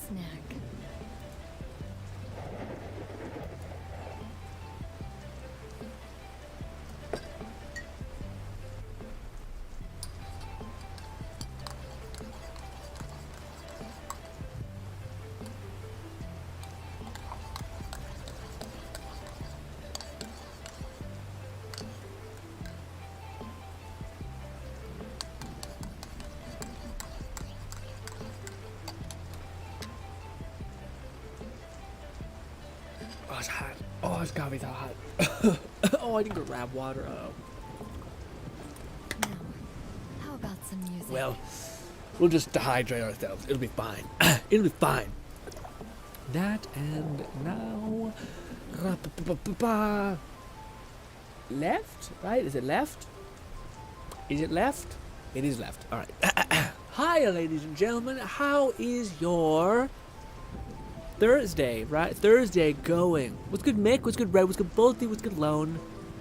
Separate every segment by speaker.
Speaker 1: snack.
Speaker 2: Oh, it's hot. Oh, it's gotta be so hot. Oh, I didn't grab water. Oh.
Speaker 1: Now, how about some music?
Speaker 2: Well, we'll just dehydrate ourselves. It'll be fine. It'll be fine. That and now. Left? Right? Is it left? Is it left? It is left. All right. Hi, ladies and gentlemen. How is your Thursday, right? Thursday going. What's good, Mick? What's good, Red? What's good, Bolty? What's good, Lone?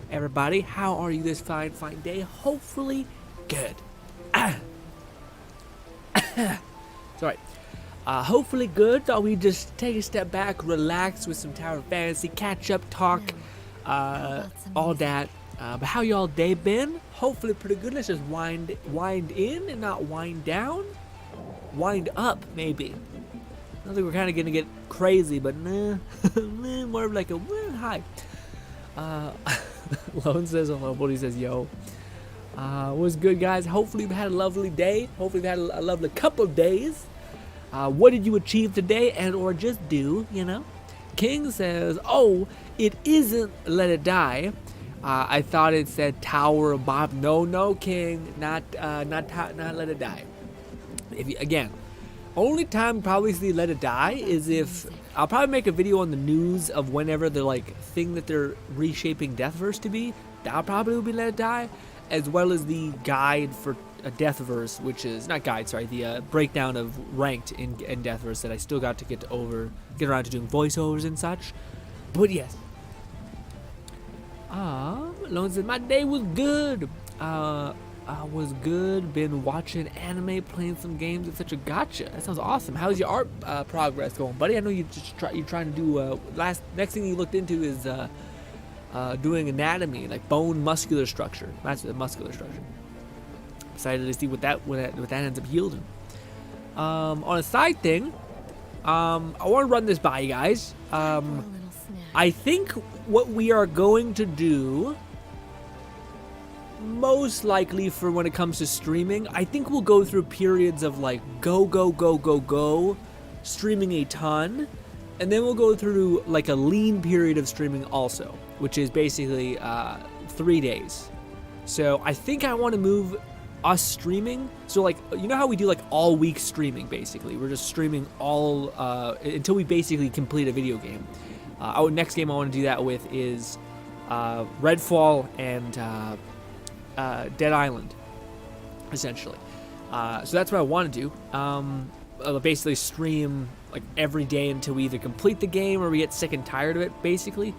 Speaker 2: Everybody, how are you this fine day? Hopefully good. Sorry. Hopefully good. Thought we'd just take a step back, relax with some Tower of Fantasy, catch up, talk, all that. But how y'all day been? Hopefully pretty good. Let's just wind in and not wind down. Wind up, maybe. I think we're kind of gonna get crazy, but nah, more of like a hi. Lone says hello, Buddy says yo. What's good, guys? Hopefully you've had a lovely day. Hopefully you've had a lovely couple of days. What did you achieve today and or just do, you know? King says, oh, it isn't Let It Die. I thought it said Tower of Bob. No, King, not Let It Die. If you, again, only time probably see Let It Die is if I'll probably make a video on the news of whenever the like thing that they're reshaping Deathverse to be. That'll probably be Let It Die, as well as the guide for a Deathverse, which is not guide, sorry, the breakdown of ranked in Deathverse that I still got to get around to doing voiceovers and such. But yes. Lone said my day was good. I was good. Been watching anime, playing some games, etc. Gotcha. That sounds awesome. How's your art progress going, buddy? I know you're trying to do next thing you looked into is doing anatomy, like bone muscular structure. That's the muscular structure. Excited to see what that ends up yielding. On a side thing, I want to run this by you guys. I think what we are going to do, most likely for when it comes to streaming, I think we'll go through periods of like go, streaming a ton, and then we'll go through like a lean period of streaming also, which is basically 3 days. So I think I want to move us streaming. So like, you know how we do like all week streaming basically? We're just streaming all until we basically complete a video game. Our next game I want to do that with is Redfall and Dead Island, essentially. So that's what I want to do. Basically stream like every day until we either complete the game or we get sick and tired of it, basically.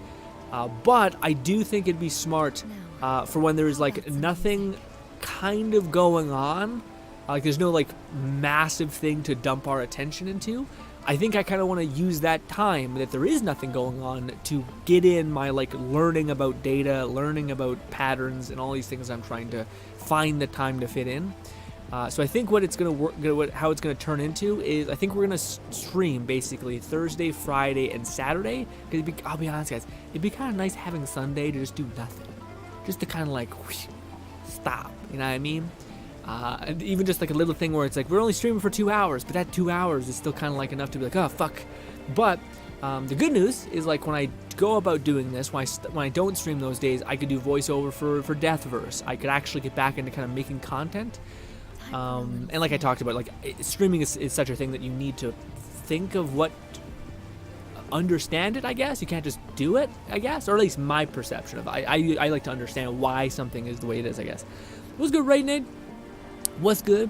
Speaker 2: But I do think it'd be smart for when there's like nothing kind of going on, like there's no like massive thing to dump our attention into. I think I kind of want to use that time that there is nothing going on to get in my like learning about data, learning about patterns, and all these things I'm trying to find the time to fit in. So I think what it's gonna work, how it's gonna turn into is I think we're gonna stream basically Thursday, Friday, and Saturday. Because I'll be honest, guys, it'd be kind of nice having Sunday to just do nothing, just to kind of like whoosh, stop. You know what I mean? And even just like a little thing where it's like we're only streaming for 2 hours, but that 2 hours is still kind of like enough to be like, oh fuck. But the good news is like when I go about doing this, when I don't stream those days, I could do voiceover for Deathverse. I could actually get back into kind of making content. And like I talked about, like streaming is such a thing that you need to think of understand it, I guess. You can't just do it, I guess, or at least my perception of it. I like to understand why something is the way it is, I guess. What's good, Raiden? What's good?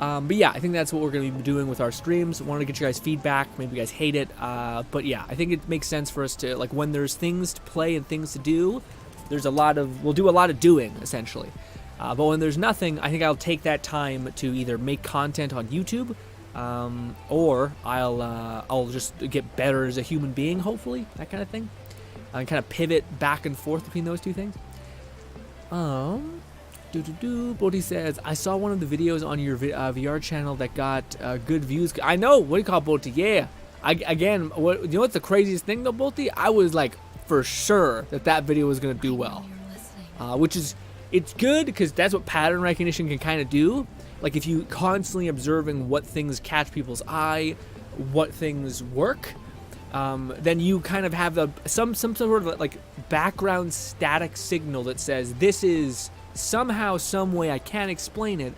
Speaker 2: But yeah, I think that's what we're going to be doing with our streams. I want to get you guys feedback. Maybe you guys hate it. But yeah, I think it makes sense for us to, like, when there's things to play and things to do, we'll do a lot of doing, essentially. But when there's nothing, I think I'll take that time to either make content on YouTube or I'll just get better as a human being, hopefully, that kind of thing. I kind of pivot back and forth between those two things. Bodhi says, I saw one of the videos on your VR channel that got good views. I know. What do you call it, Bodhi? Yeah. Again, you know what's the craziest thing though, Bodhi? I was like for sure that video was gonna do well, which is it's good because that's what pattern recognition can kind of do. Like if you constantly observing what things catch people's eye, what things work, then you kind of have some sort of like background static signal that says this is somehow, some way, I can't explain it,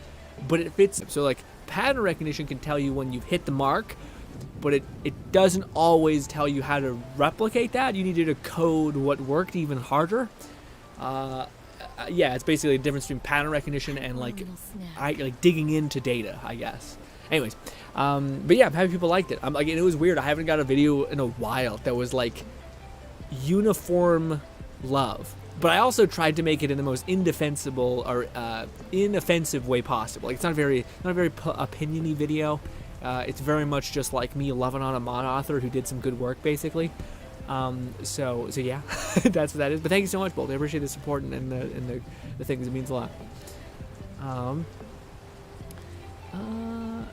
Speaker 2: but it fits. So like pattern recognition can tell you when you've hit the mark, but it doesn't always tell you how to replicate that. You need to code what worked even harder. Yeah, it's basically a difference between pattern recognition and like digging into data, I guess. Anyways, but yeah, I'm happy people liked it. I'm like, it was weird. I haven't got a video in a while that was like uniform love, but I also tried to make it in the most indefensible or inoffensive way possible. Like it's not a very opiniony video. It's very much just like me loving on a mod author who did some good work, basically. So yeah, that's what that is. But thank you so much, Bolt. I appreciate the support and the things. It means a lot.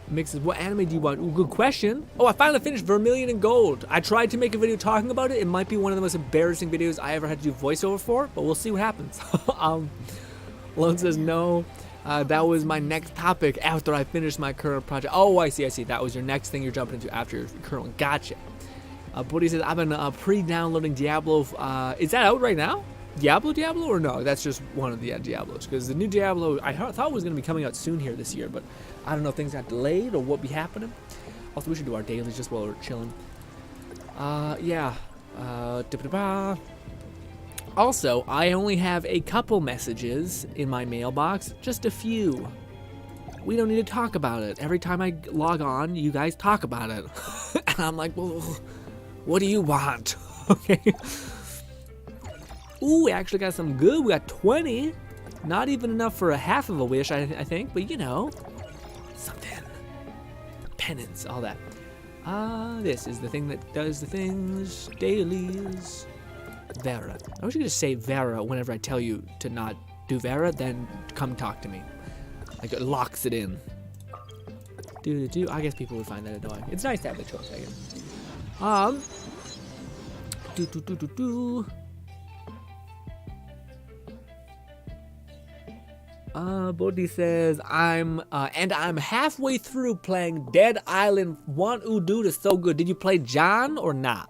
Speaker 2: Mixes, what anime do you want? Ooh, good question. Oh, I finally finished Vermilion and Gold. I tried to make a video talking about it. It might be one of the most embarrassing videos I ever had to do voiceover for, but we'll see what happens. Lone says no. That was my next topic after I finished my current project. Oh, I see. That was your next thing you're jumping into after your current one. Gotcha. Buddy says, I've been pre-downloading Diablo. Is that out right now? Diablo or no? That's just one of the Diablos. Because the new Diablo, I thought was going to be coming out soon here this year, but I don't know if things got delayed or what be happening. Also, we should do our dailies just while we're chilling. Yeah. Also, I only have a couple messages in my mailbox. Just a few. We don't need to talk about it. Every time I log on, you guys talk about it. And I'm like, well, what do you want? Okay. Ooh, we actually got some good. We got 20. Not even enough for a half of a wish, I think. But, you know, something. Penance, all that. This is the thing that does the things. Dailies. Vera. I wish you could just say Vera whenever I tell you to not do Vera, then come talk to me. Like, it locks it in. I guess people would find that annoying. It's nice to have the choice, I guess. Bodhi says, I'm halfway through playing Dead Island 1. Ooh, dude, it's so good. Did you play John or nah?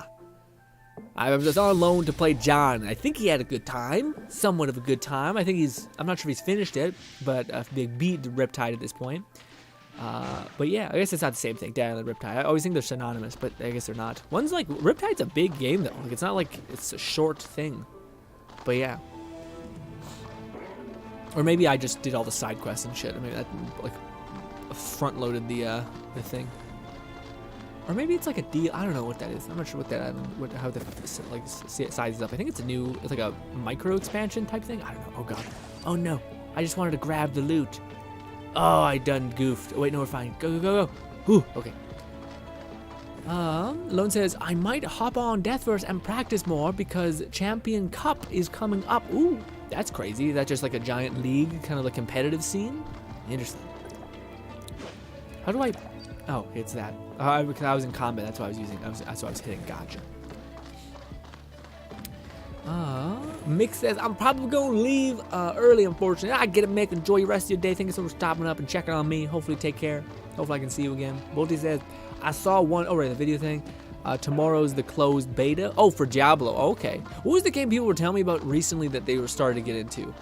Speaker 2: I was just on loan to play John. I think he had a good time. Somewhat of a good time. I'm not sure if he's finished it, but they beat Riptide at this point. But yeah, I guess it's not the same thing, Dead Island, Riptide. I always think they're synonymous, but I guess they're not. One's like, Riptide's a big game though. Like, it's not like it's a short thing. But yeah. Or maybe I just did all the side quests and shit. I mean, that like front-loaded the thing. Or maybe it's like a deal. I don't know what that is. I'm not sure what that. How the like sizes up. I think it's like a micro expansion type thing. I don't know. Oh god. Oh no. I just wanted to grab the loot. Oh, I done goofed. Oh, wait, no, we're fine. Go. Whew. Okay. Lone says, I might hop on Deathverse and practice more because Champion Cup is coming up. Ooh, that's crazy. Is that just like a giant league, kind of like competitive scene? Interesting. How do I... Oh, it's that. Because I was in combat, that's what I was using. That's what I was hitting. Gotcha. Mick says, I'm probably going to leave early, unfortunately. I get it, Mick. Enjoy your rest of your day. Thank you so much for stopping up and checking on me. Hopefully take care. Hopefully I can see you again. Bolty says, I saw one... Oh, right, the video thing. Tomorrow's the closed beta. Oh, for Diablo. Okay. What was the game people were telling me about recently that they were starting to get into?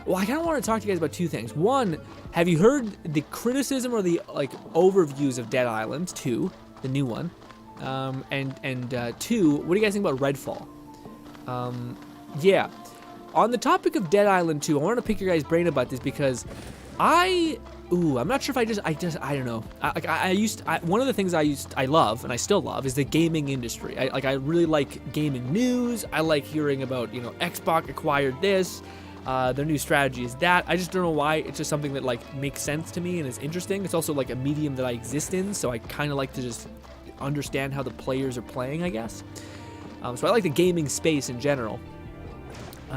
Speaker 2: Well, I kind of want to talk to you guys about two things. One, have you heard the criticism or the like overviews of Dead Island 2, the new one? And two, what do you guys think about Redfall? Yeah. On the topic of Dead Island 2, I wanted to pick your guys' brain about this because I'm not sure if I don't know. One of the things I love, and I still love, is the gaming industry. I really like gaming news. I like hearing about, Xbox acquired this. Their new strategy is that. I just don't know why. It's just something that like makes sense to me and is interesting. It's also like a medium that I exist in, so I kind of like to just understand how the players are playing, I guess. So I like the gaming space in general. So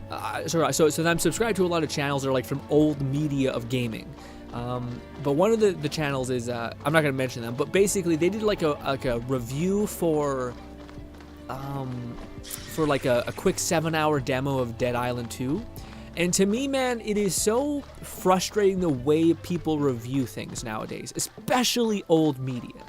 Speaker 2: I'm subscribed to a lot of channels that are like from old media of gaming. But one of the channels is I'm not gonna mention them, but basically they did like a review for like a quick 7-hour demo of Dead Island 2. And to me, man, it is so frustrating the way people review things nowadays, especially old media.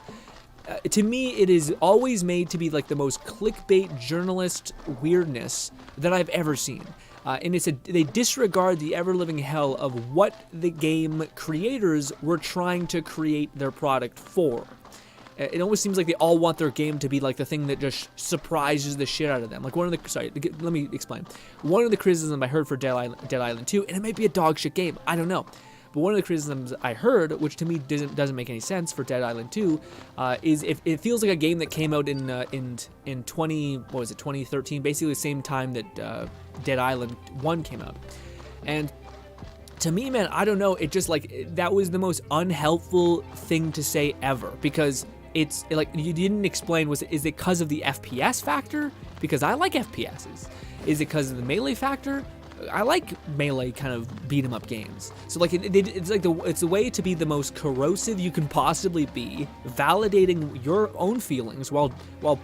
Speaker 2: To me, it is always made to be like the most clickbait journalist weirdness that I've ever seen. And they disregard the ever-living hell of what the game creators were trying to create their product for. It almost seems like they all want their game to be like the thing that just surprises the shit out of them. Like let me explain. One of the criticisms I heard for Dead Island 2, and it might be a dog shit game, I don't know. But one of the criticisms I heard, which to me doesn't make any sense for Dead Island 2, is if it feels like a game that came out in 2013, basically the same time that Dead Island 1 came out. And to me, man, I don't know, it just like, that was the most unhelpful thing to say ever, because it's like, you didn't explain, is it because of the FPS factor? Because I like FPSs. Is it because of the melee factor? I like melee kind of beat 'em up games. So like it's like it's a way to be the most corrosive you can possibly be, validating your own feelings while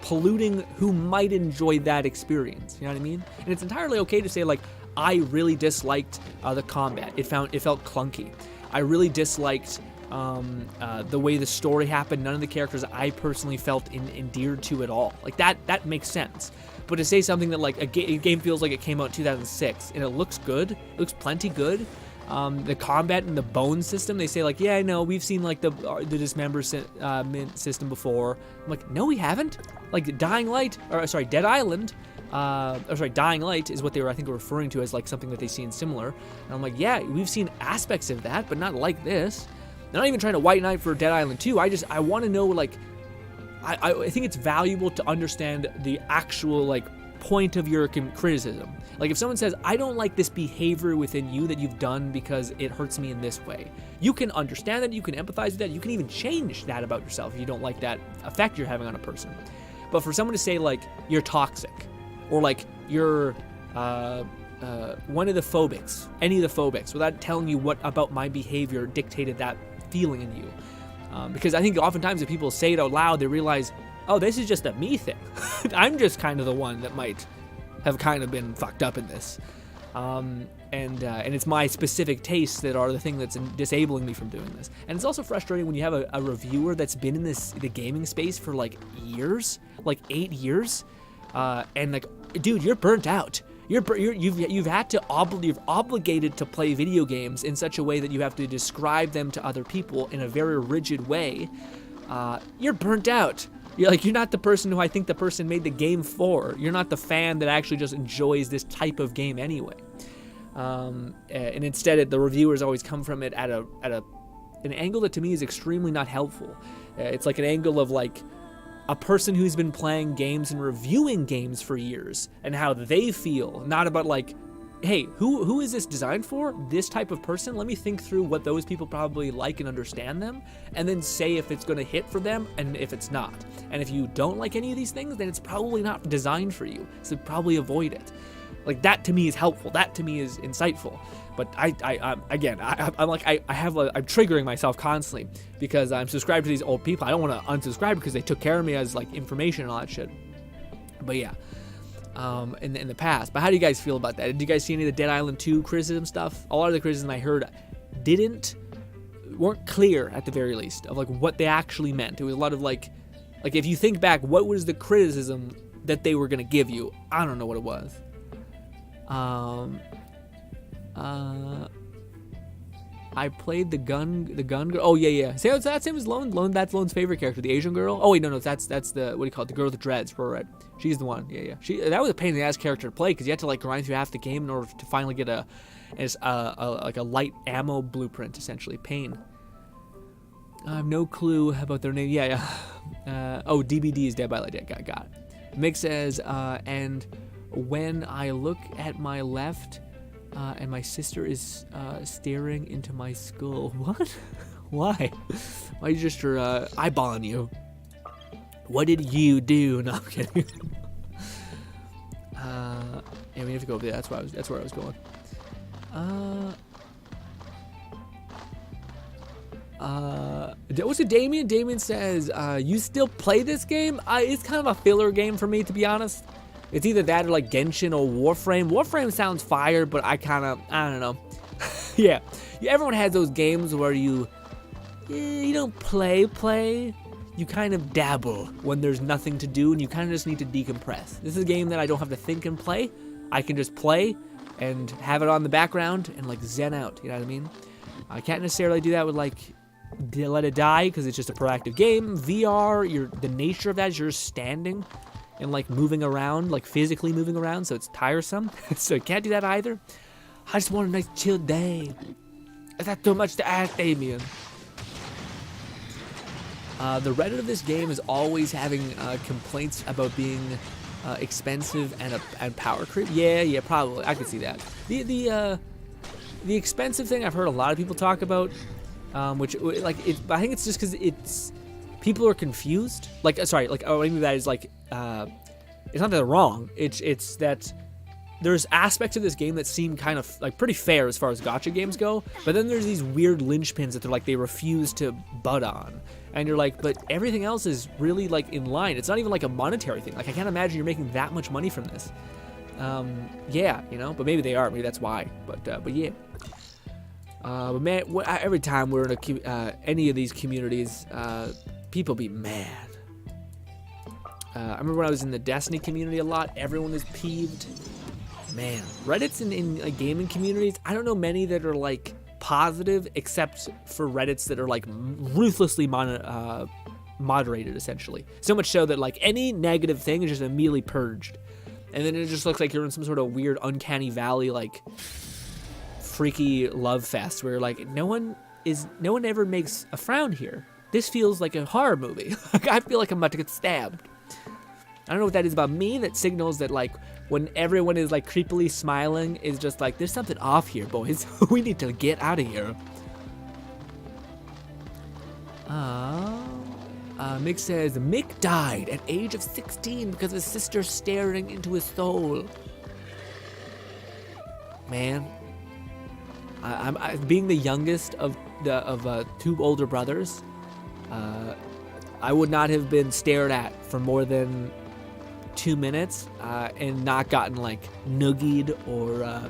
Speaker 2: polluting who might enjoy that experience. You know what I mean? And it's entirely okay to say like, I really disliked the combat. It felt clunky. I really disliked the way the story happened. None of the characters I personally felt endeared to at all. Like that makes sense. But to say something that like a game feels like it came out in 2006 and it looks good, it looks plenty good. The combat and the bone system, they say like, yeah, I know, we've seen like the dismember system before. I'm like, no, we haven't. Like Dying Light is what they were, I think, referring to as like something that they've seen similar. And I'm like, yeah, we've seen aspects of that, but not like this. They're not even trying to white knight for Dead Island 2. I want to know, like, I think it's valuable to understand the actual like point of your criticism. Like if someone says, I don't like this behavior within you that you've done because it hurts me in this way, you can understand that, you can empathize with that, you can even change that about yourself if you don't like that effect you're having on a person. But for someone to say like you're toxic, or like you're one of the phobics, any of the phobics, without telling you what about my behavior dictated that feeling in you. Because I think oftentimes if people say it out loud, they realize, oh, this is just a me thing. I'm just kind of the one that might have kind of been fucked up in this. And it's my specific tastes that are the thing that's disabling me from doing this. And it's also frustrating when you have a reviewer that's been in the gaming space for like years, like 8 years, and like, dude, you're burnt out. You've obligated to play video games in such a way that you have to describe them to other people in a very rigid way. You're burnt out. You're not the person who I think the person made the game for. You're not the fan that actually just enjoys this type of game anyway. And instead, the reviewers always come from it at an angle that to me is extremely not helpful. It's like an angle of like a person who's been playing games and reviewing games for years and how they feel, not about like, hey, who is this designed for? This type of person? Let me think through what those people probably like and understand them, and then say if it's going to hit for them and if it's not. And if you don't like any of these things, then it's probably not designed for you, so probably avoid it. Like that to me is helpful. That to me is insightful. But I'm triggering myself constantly because I'm subscribed to these old people. I don't want to unsubscribe because they took care of me as like information and all that shit. But yeah, in the past. But how do you guys feel about that? Did you guys see any of the Dead Island 2 criticism stuff? A lot of the criticism I heard weren't clear at the very least of like what they actually meant. It was a lot of like if you think back, what was the criticism that they were gonna give you? I don't know what it was. I played the gun girl. Oh yeah. Say that's him as Lone. That's Lone's favorite character, the Asian girl. Oh wait, no, that's the what do you call it? The girl with the dreads. Right. She's the one. Yeah. That was a pain in the ass character to play because you had to like grind through half the game in order to finally get a light ammo blueprint, essentially. Pain. I have no clue about their name. Yeah. DBD is Dead by Light. Got it. Mick says, and when I look at my left and my sister is staring into my skull. What? Why? Why you just eyeballing you? What did you do? No, I'm kidding. Yeah, we have to go over there. That's where I was going. What's it, Damien? Damien says, you still play this game? It's kind of a filler game for me, to be honest. It's either that or like Genshin or Warframe. Warframe sounds fire, but I don't know. Yeah, everyone has those games where you don't play. You kind of dabble when there's nothing to do, and you kind of just need to decompress. This is a game that I don't have to think and play. I can just play and have it on the background and like zen out, you know what I mean? I can't necessarily do that with like Let It Die because it's just a proactive game. VR, the nature of that is you're standing and like moving around, like physically moving around, so it's tiresome. So you can't do that either. I just want a nice chill day. Is that too much to ask, Damien? The Reddit of this game is always having complaints about being expensive and power creep. Yeah, probably. I could see that. The expensive thing I've heard a lot of people talk about, which like I think it's just because people are confused. Like sorry, like what I mean by that is like it's not that they're wrong. It's that there's aspects of this game that seem kind of like pretty fair as far as gacha games go, but then there's these weird linchpins that they refuse to butt on. And you're like, but everything else is really like in line. It's not even like a monetary thing. Like I can't imagine you're making that much money from this. Yeah, you know, but maybe they are. Maybe that's why. But yeah. But man, every time we're in any of these communities, people be mad. I remember when I was in the Destiny community a lot. Everyone was peeved. Man, Reddits in gaming communities. I don't know many that are like positive, except for Reddits that are like ruthlessly moderated, essentially. So much so that like any negative thing is just immediately purged, and then it just looks like you're in some sort of weird uncanny valley, like freaky love fest, where like no one ever makes a frown here. This feels like a horror movie. I feel like I'm about to get stabbed. I don't know what that is about me that signals that like when everyone is like creepily smiling is just like there's something off here, boys. We need to get out of here. Mick says Mick died at age of 16 because of his sister staring into his soul. Man, I being the youngest of two older brothers, I would not have been stared at for more than 2 minutes and not gotten like noogied or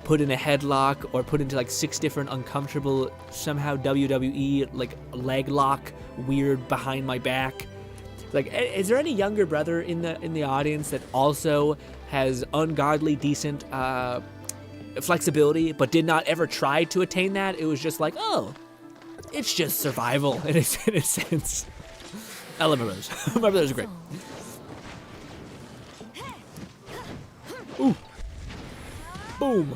Speaker 2: put in a headlock or put into like 6 different uncomfortable somehow WWE like leg lock weird behind my back. Like, is there any younger brother in the audience that also has ungodly decent flexibility but did not ever try to attain that? It was just like, oh, it's just survival in a sense. I love my brothers. My brothers are great. Ooh. Boom.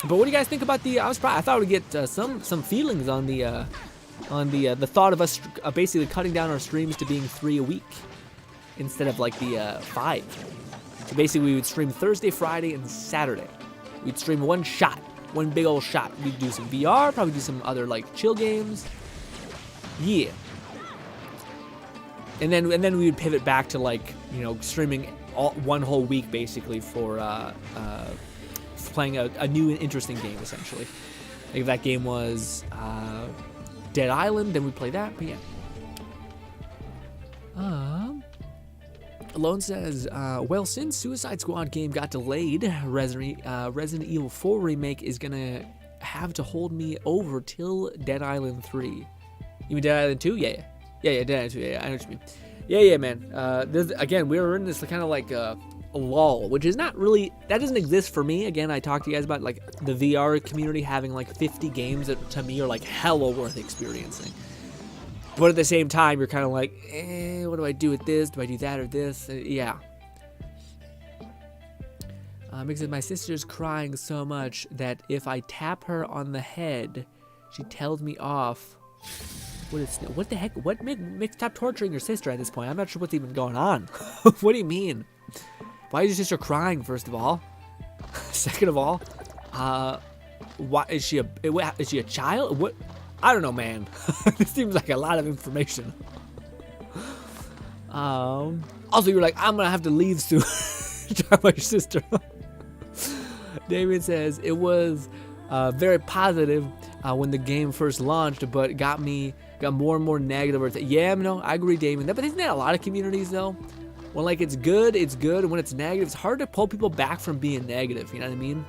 Speaker 2: But what do you guys think about the? I thought we'd get some feelings on the thought of us basically cutting down our streams to being 3 a week instead of like the 5. So basically, we would stream Thursday, Friday, and Saturday. We'd stream one big old shot. We'd do some VR, probably do some other like chill games. Yeah. And then we would pivot back to like streaming one whole week basically for playing a new and interesting game essentially. Like if that game was Dead Island, then we'd play that. But yeah. Alone says, well, since Suicide Squad game got delayed, Resident Evil 4 remake is gonna have to hold me over till Dead Island 3. You mean Dead Island 2? Yeah, Dead Island 2. Yeah, I know what you mean. Yeah, man. Again, we were in this kind of like a lull, which is not really, that doesn't exist for me. Again, I talked to you guys about like the VR community having like 50 games that to me are like hella worth experiencing. But at the same time, you're kind of like, what do I do with this? Do I do that or this? Yeah. Because my sister's crying so much that if I tap her on the head, she tells me off. What the heck? What make stop torturing your sister at this point? I'm not sure what's even going on. What do you mean? Why is your sister crying? First of all, second of all, why is she a child? What? I don't know, man. This seems like a lot of information. Also, you're like, I'm gonna have to leave soon. Talk about your sister. Damien says it was very positive when the game first launched, but got more and more negative. Yeah, no, I agree, Damien. But isn't that a lot of communities though? When like it's good, and when it's negative, it's hard to pull people back from being negative. You know what I mean?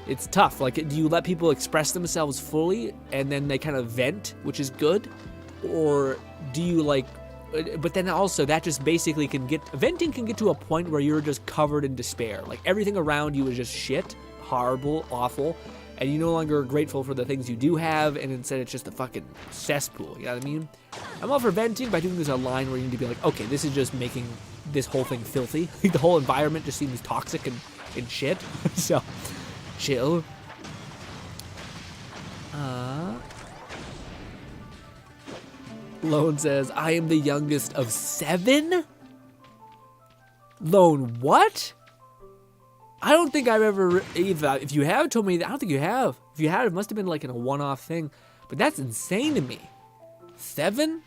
Speaker 2: It's tough. Like, do you let people express themselves fully and then they kind of vent, which is good, or do you like? But then also that just basically venting can get to a point where you're just covered in despair. Like everything around you is just shit, horrible, awful, and you no longer are grateful for the things you do have, and instead it's just a fucking cesspool. You know what I mean? I'm all for venting, but I think there's a line where you need to be like, okay, this is just making this whole thing filthy. Like the whole environment just seems toxic and shit. So chill. Lone says, I am the youngest of 7? Lone, what? I don't think I've ever, if you have told me that, I don't think you have. If you had, it must have been like in a one-off thing. But that's insane to me. 7?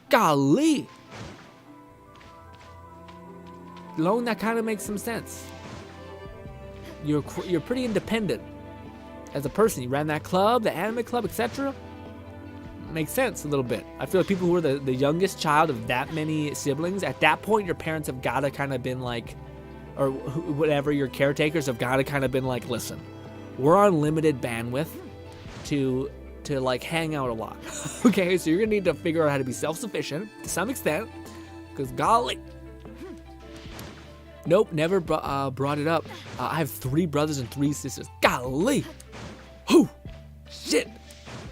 Speaker 2: Golly. Lone, that kind of makes some sense. You're pretty independent as a person. You ran that club, the anime club, etc. Makes sense a little bit. I feel like people who are the youngest child of that many siblings, at that point your parents have got to kind of been like, or whatever, your caretakers have got to kind of been like, listen, we're on limited bandwidth to like hang out a lot. Okay, so you're gonna need to figure out how to be self-sufficient to some extent, because golly. Nope, never brought it up. I have 3 brothers and 3 sisters. Golly. Whew. Shit.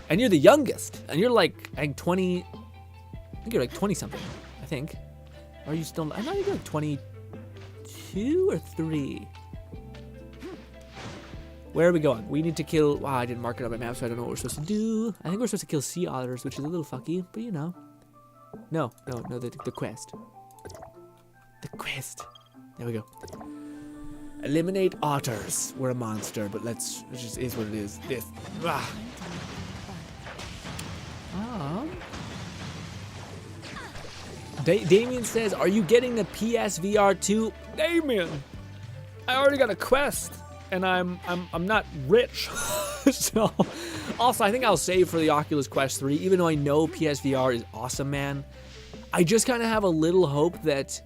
Speaker 2: And you're the youngest. And you're like, I think 20. I think you're like 20 something. I think. Or are you still? I know you're like 22 or 3. Where are we going? We need to kill. Wow, I didn't mark it on my map, so I don't know what we're supposed to do. I think we're supposed to kill sea otters, which is a little fucky, but you know. No, the quest. The quest. There we go. Eliminate otters. We're a monster, but it just is what it is. This. Ah. Damien says, are you getting the PSVR 2? Damien, I already got a Quest, and I'm not rich. So, also, I think I'll save for the Oculus Quest 3, even though I know PSVR is awesome, man. I just kind of have a little hope that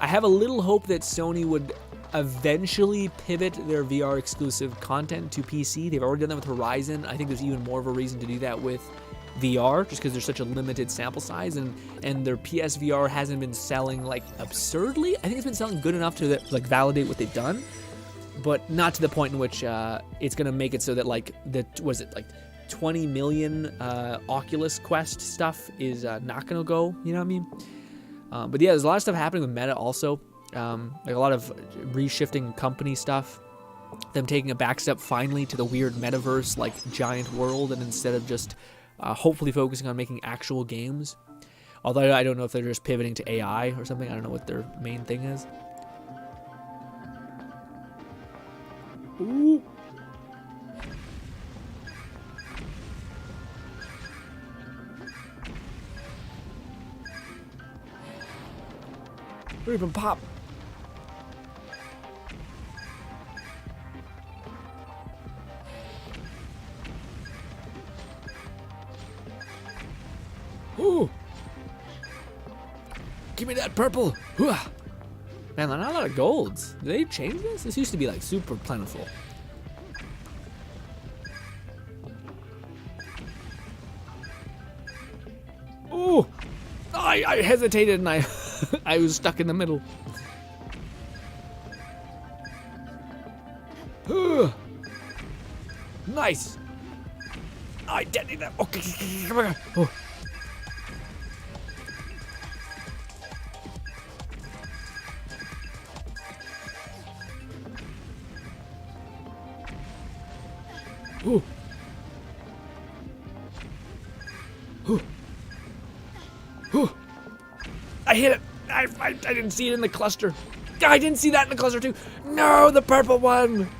Speaker 2: Sony would eventually pivot their VR exclusive content to PC. They've already done that with Horizon. I think there's even more of a reason to do that with VR, just because there's such a limited sample size, and their PSVR hasn't been selling like absurdly. I think it's been selling good enough to like validate what they've done, but not to the point in which it's gonna make it so that like 20 million Oculus Quest stuff is not gonna go. You know what I mean? But yeah, there's a lot of stuff happening with Meta also. Like a lot of reshifting company stuff, them taking a back step finally to the weird metaverse like giant world, and instead of just hopefully focusing on making actual games. Although I don't know if they're just pivoting to AI or something. I don't know what their main thing is. Ooh. Or even pop. Ooh. Give me that purple. Ooh. Man, not a lot of golds. Did they change this? This used to be like super plentiful. Ooh. I hesitated and I I was stuck in the middle. Nice. I detonated that. Okay, come on. Oh. Ooh. I hit it. I didn't see it in the cluster. I didn't see that in the cluster too. No, the purple one.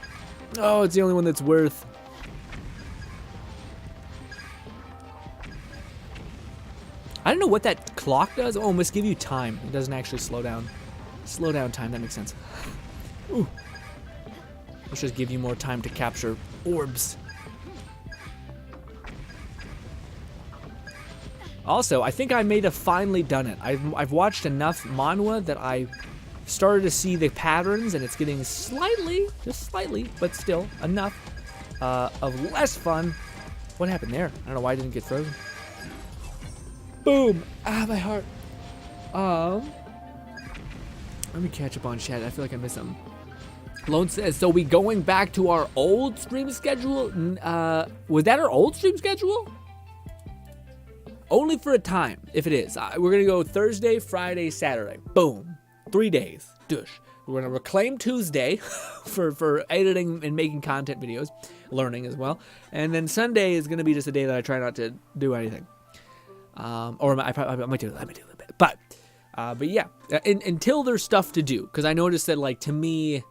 Speaker 2: Oh, it's the only one that's worth. I don't know what that clock does. Oh, it must give you time. It doesn't actually slow down. Slow down time, that makes sense. Ooh. Let's just give you more time to capture orbs. Also, I think I may have finally done it. I've watched enough manhwa that I started to see the patterns, and it's getting slightly, just slightly, but still enough of less fun. What happened there? I don't know why I didn't get frozen. Boom! Ah, my heart. Let me catch up on chat. I feel like I missed something. Lone says, so we going back to our old stream schedule? Was that our old stream schedule? Only for a time, if it is. We're going to go Thursday, Friday, Saturday. Boom. 3 days. Dush. We're going to reclaim Tuesday for editing and making content videos. Learning as well. And then Sunday is going to be just a day that I try not to do anything. Or I might do a little bit. But yeah. Until there's stuff to do. Because I noticed that, like, to me,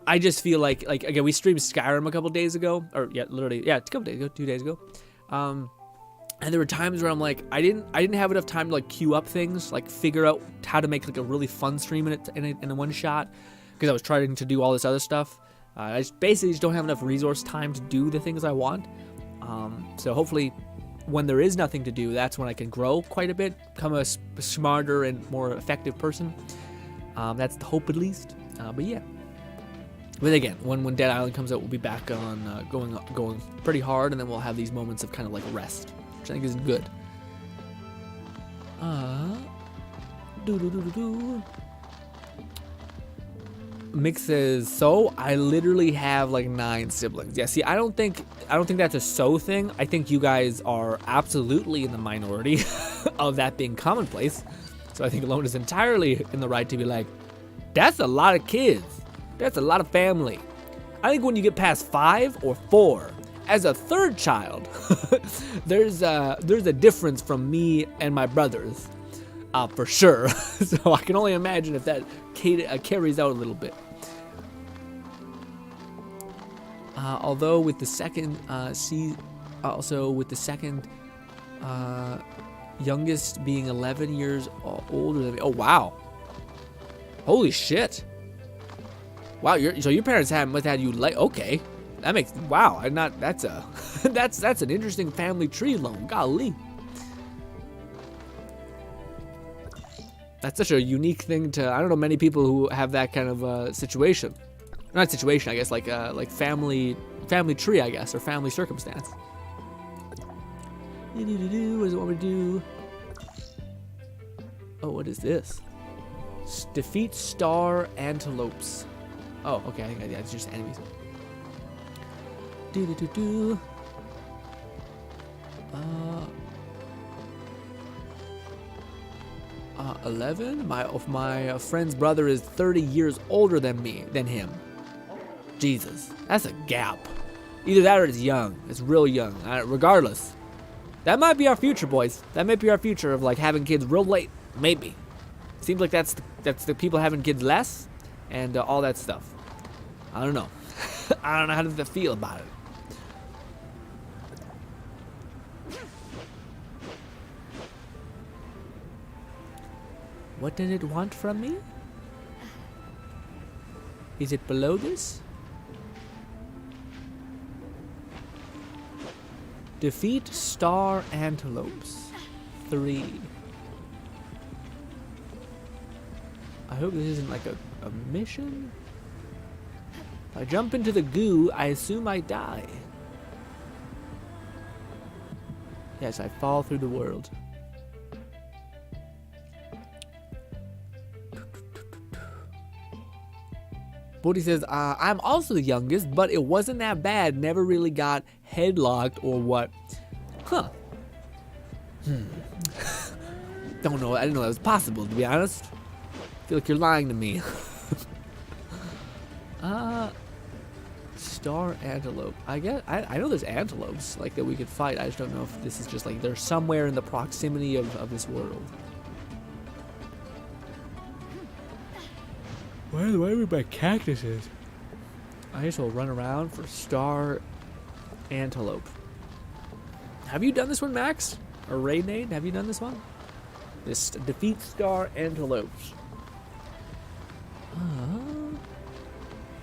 Speaker 2: I just feel like again, we streamed Skyrim a couple days ago. Or, yeah, literally, yeah, a couple days ago. 2 days ago. And there were times where I'm like, I didn't have enough time to like queue up things, like figure out how to make like a really fun stream in a one shot, because I was trying to do all this other stuff. I just basically don't have enough resource time to do the things I want. So hopefully, when there is nothing to do, that's when I can grow quite a bit, become a smarter and more effective person. That's the hope, at least. But yeah. But again, when Dead Island comes out, we'll be back on going pretty hard, and then we'll have these moments of kind of like rest, which I think is good. Mix says, so I literally have like 9 siblings. Yeah, see, I don't think that's a so thing. I think you guys are absolutely in the minority of that being commonplace. So I think Lone is entirely in the right to be like, that's a lot of kids. That's a lot of family. I think when you get past 5 or 4, as a third child, there's a difference from me and my brothers, for sure. So I can only imagine if that carries out a little bit. Although with the second, youngest being 11 years older than me. Oh wow! Holy shit! Wow, so your parents must have had you like, okay. That makes, wow, that's an interesting family tree, Lone, golly. That's such a unique thing to, I don't know many people who have that kind of situation. Not situation, I guess, like family tree, I guess, or family circumstance. What does it want me to do? Oh, what is this? Defeat star antelopes. Oh, okay, I think it's just enemies. 11? My friend's brother is 30 years older than him. Jesus, that's a gap. Either that or it's young. It's real young. Regardless, that might be our future, boys. That might be our future of like having kids real late. Maybe. Seems like that's the people having kids less, and all that stuff. I don't know. I don't know how to feel about it. What did it want from me? Is it below this? Defeat star antelopes. 3. I hope this isn't like a mission. If I jump into the goo, I assume I die. Yes, I fall through the world. Bodhi says, I'm also the youngest, but it wasn't that bad. Never really got headlocked or what. Huh. Don't know. I didn't know that was possible, to be honest. I feel like you're lying to me. Star antelope. I guess I know there's antelopes like that we could fight. I just don't know if this is just like they're somewhere in the proximity of this world. Why are we by cactuses? I just will run around for star antelope. Have you done this one, Max? Or Raynade? Have you done this one? This defeat star antelopes.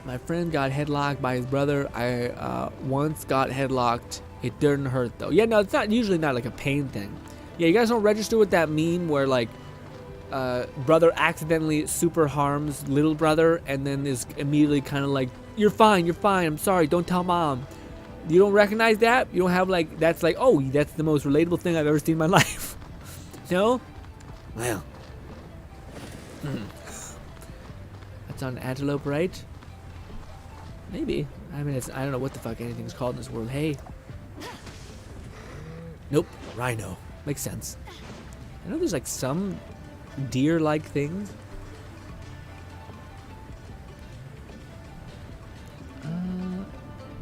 Speaker 2: My friend got headlocked by his brother. I once got headlocked. It didn't hurt though. Yeah, no, it's not usually not like a pain thing. Yeah, you guys don't register with that meme where like brother accidentally super harms little brother and then is immediately kind of like, you're fine, I'm sorry, don't tell mom. You don't recognize that? You don't have like, that's like, oh, that's the most relatable thing I've ever seen in my life. No? Well. That's on antelope, right? Maybe. I mean, I don't know what the fuck anything's called in this world. Hey. Nope. Rhino. Makes sense. I know there's like some deer-like things.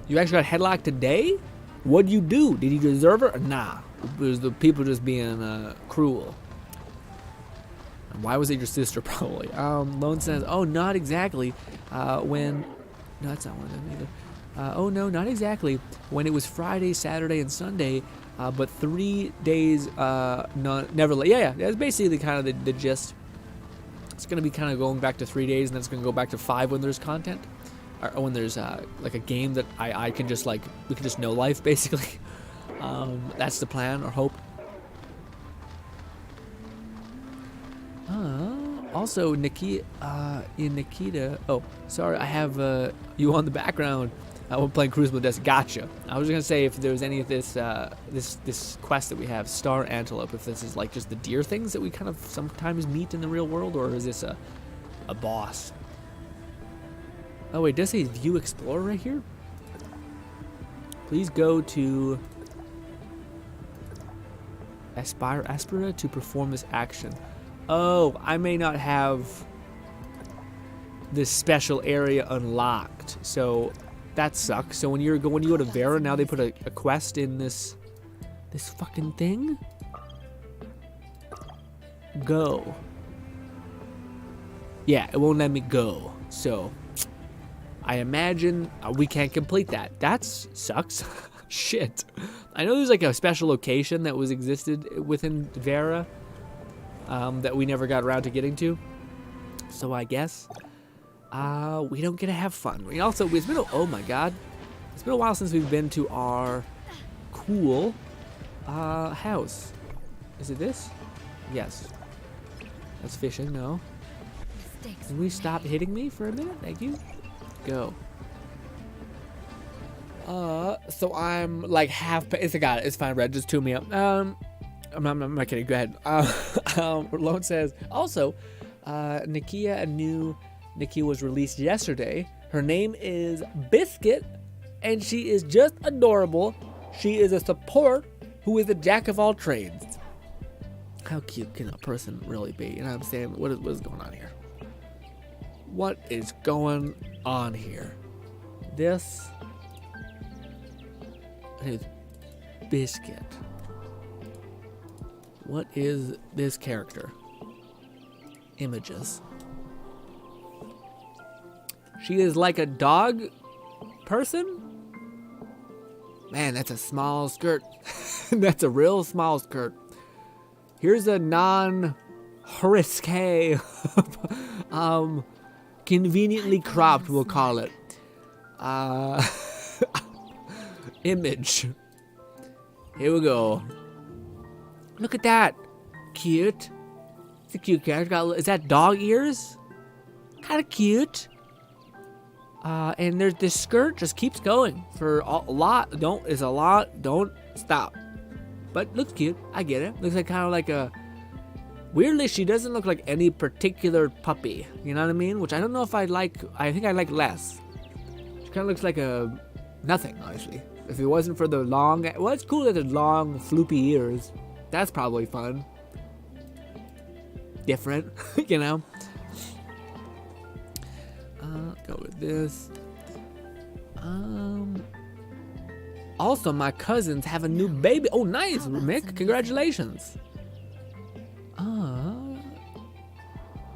Speaker 2: You actually got headlocked today? What'd you do? Did you deserve it or nah? It was the people just being cruel. And why was it your sister probably? Lone says, oh, not exactly. No, that's not one of them either. Oh no, not exactly. When it was Friday, Saturday, and Sunday, but 3 days, never late. Yeah, that's basically kind of the gist. It's gonna be kind of going back to 3 days, and then it's gonna go back to 5 when there's content, or when there's like a game that I can just like, we can just know life basically. That's the plan or hope. Also, Nikita. Oh, sorry, I have you on the background. We're playing Crucible Death. Gotcha. I was gonna say if there was any of this this quest that we have, Star Antelope, if this is like just the deer things that we kind of sometimes meet in the real world, or is this a boss? Oh wait, does it say View Explorer right here? Please go to Aspira to perform this action. Oh, I may not have this special area unlocked, so that sucks. So when you go to Vera, now they put a quest in this fucking thing. Go. Yeah, it won't let me go. So I imagine we can't complete that. That sucks. Shit. I know there's like a special location that was existed within Vera. That we never got around to getting to. So I guess we don't get to have fun. It's been oh my god, it's been a while since we've been to our cool house. Is it this? Yes. That's fishing. No. Can we stop hitting me for a minute? Thank you. Go. So I'm like half. It's fine, Red. Just tune me up. I'm not kidding. Go ahead. Lone says, also, Nikia, a new Nikia was released yesterday. Her name is Biscuit, and she is just adorable. She is a support who is a jack of all trades. How cute can a person really be? You know what I'm saying? What is going on here? What is going on here? This is Biscuit. What is this character? Images. She is like a dog person? Man, that's a small skirt. That's a real small skirt. Here's a non-risque, conveniently cropped, we'll call it. Image. Here we go. Look at that. Cute. It's a cute character. Is that dog ears? Kind of cute. And there's this skirt just keeps going for a lot. Don't stop. But looks cute. I get it. Looks like kind of like a. Weirdly, she doesn't look like any particular puppy. You know what I mean? Which I don't know if I like. I think I like less. She kind of looks like a nothing, honestly. If it wasn't for the long. Well, it's cool that the long, floopy ears. That's probably fun. Different, you know. Go with this. Also, my cousins have a new baby. Oh, nice, Mick. Congratulations.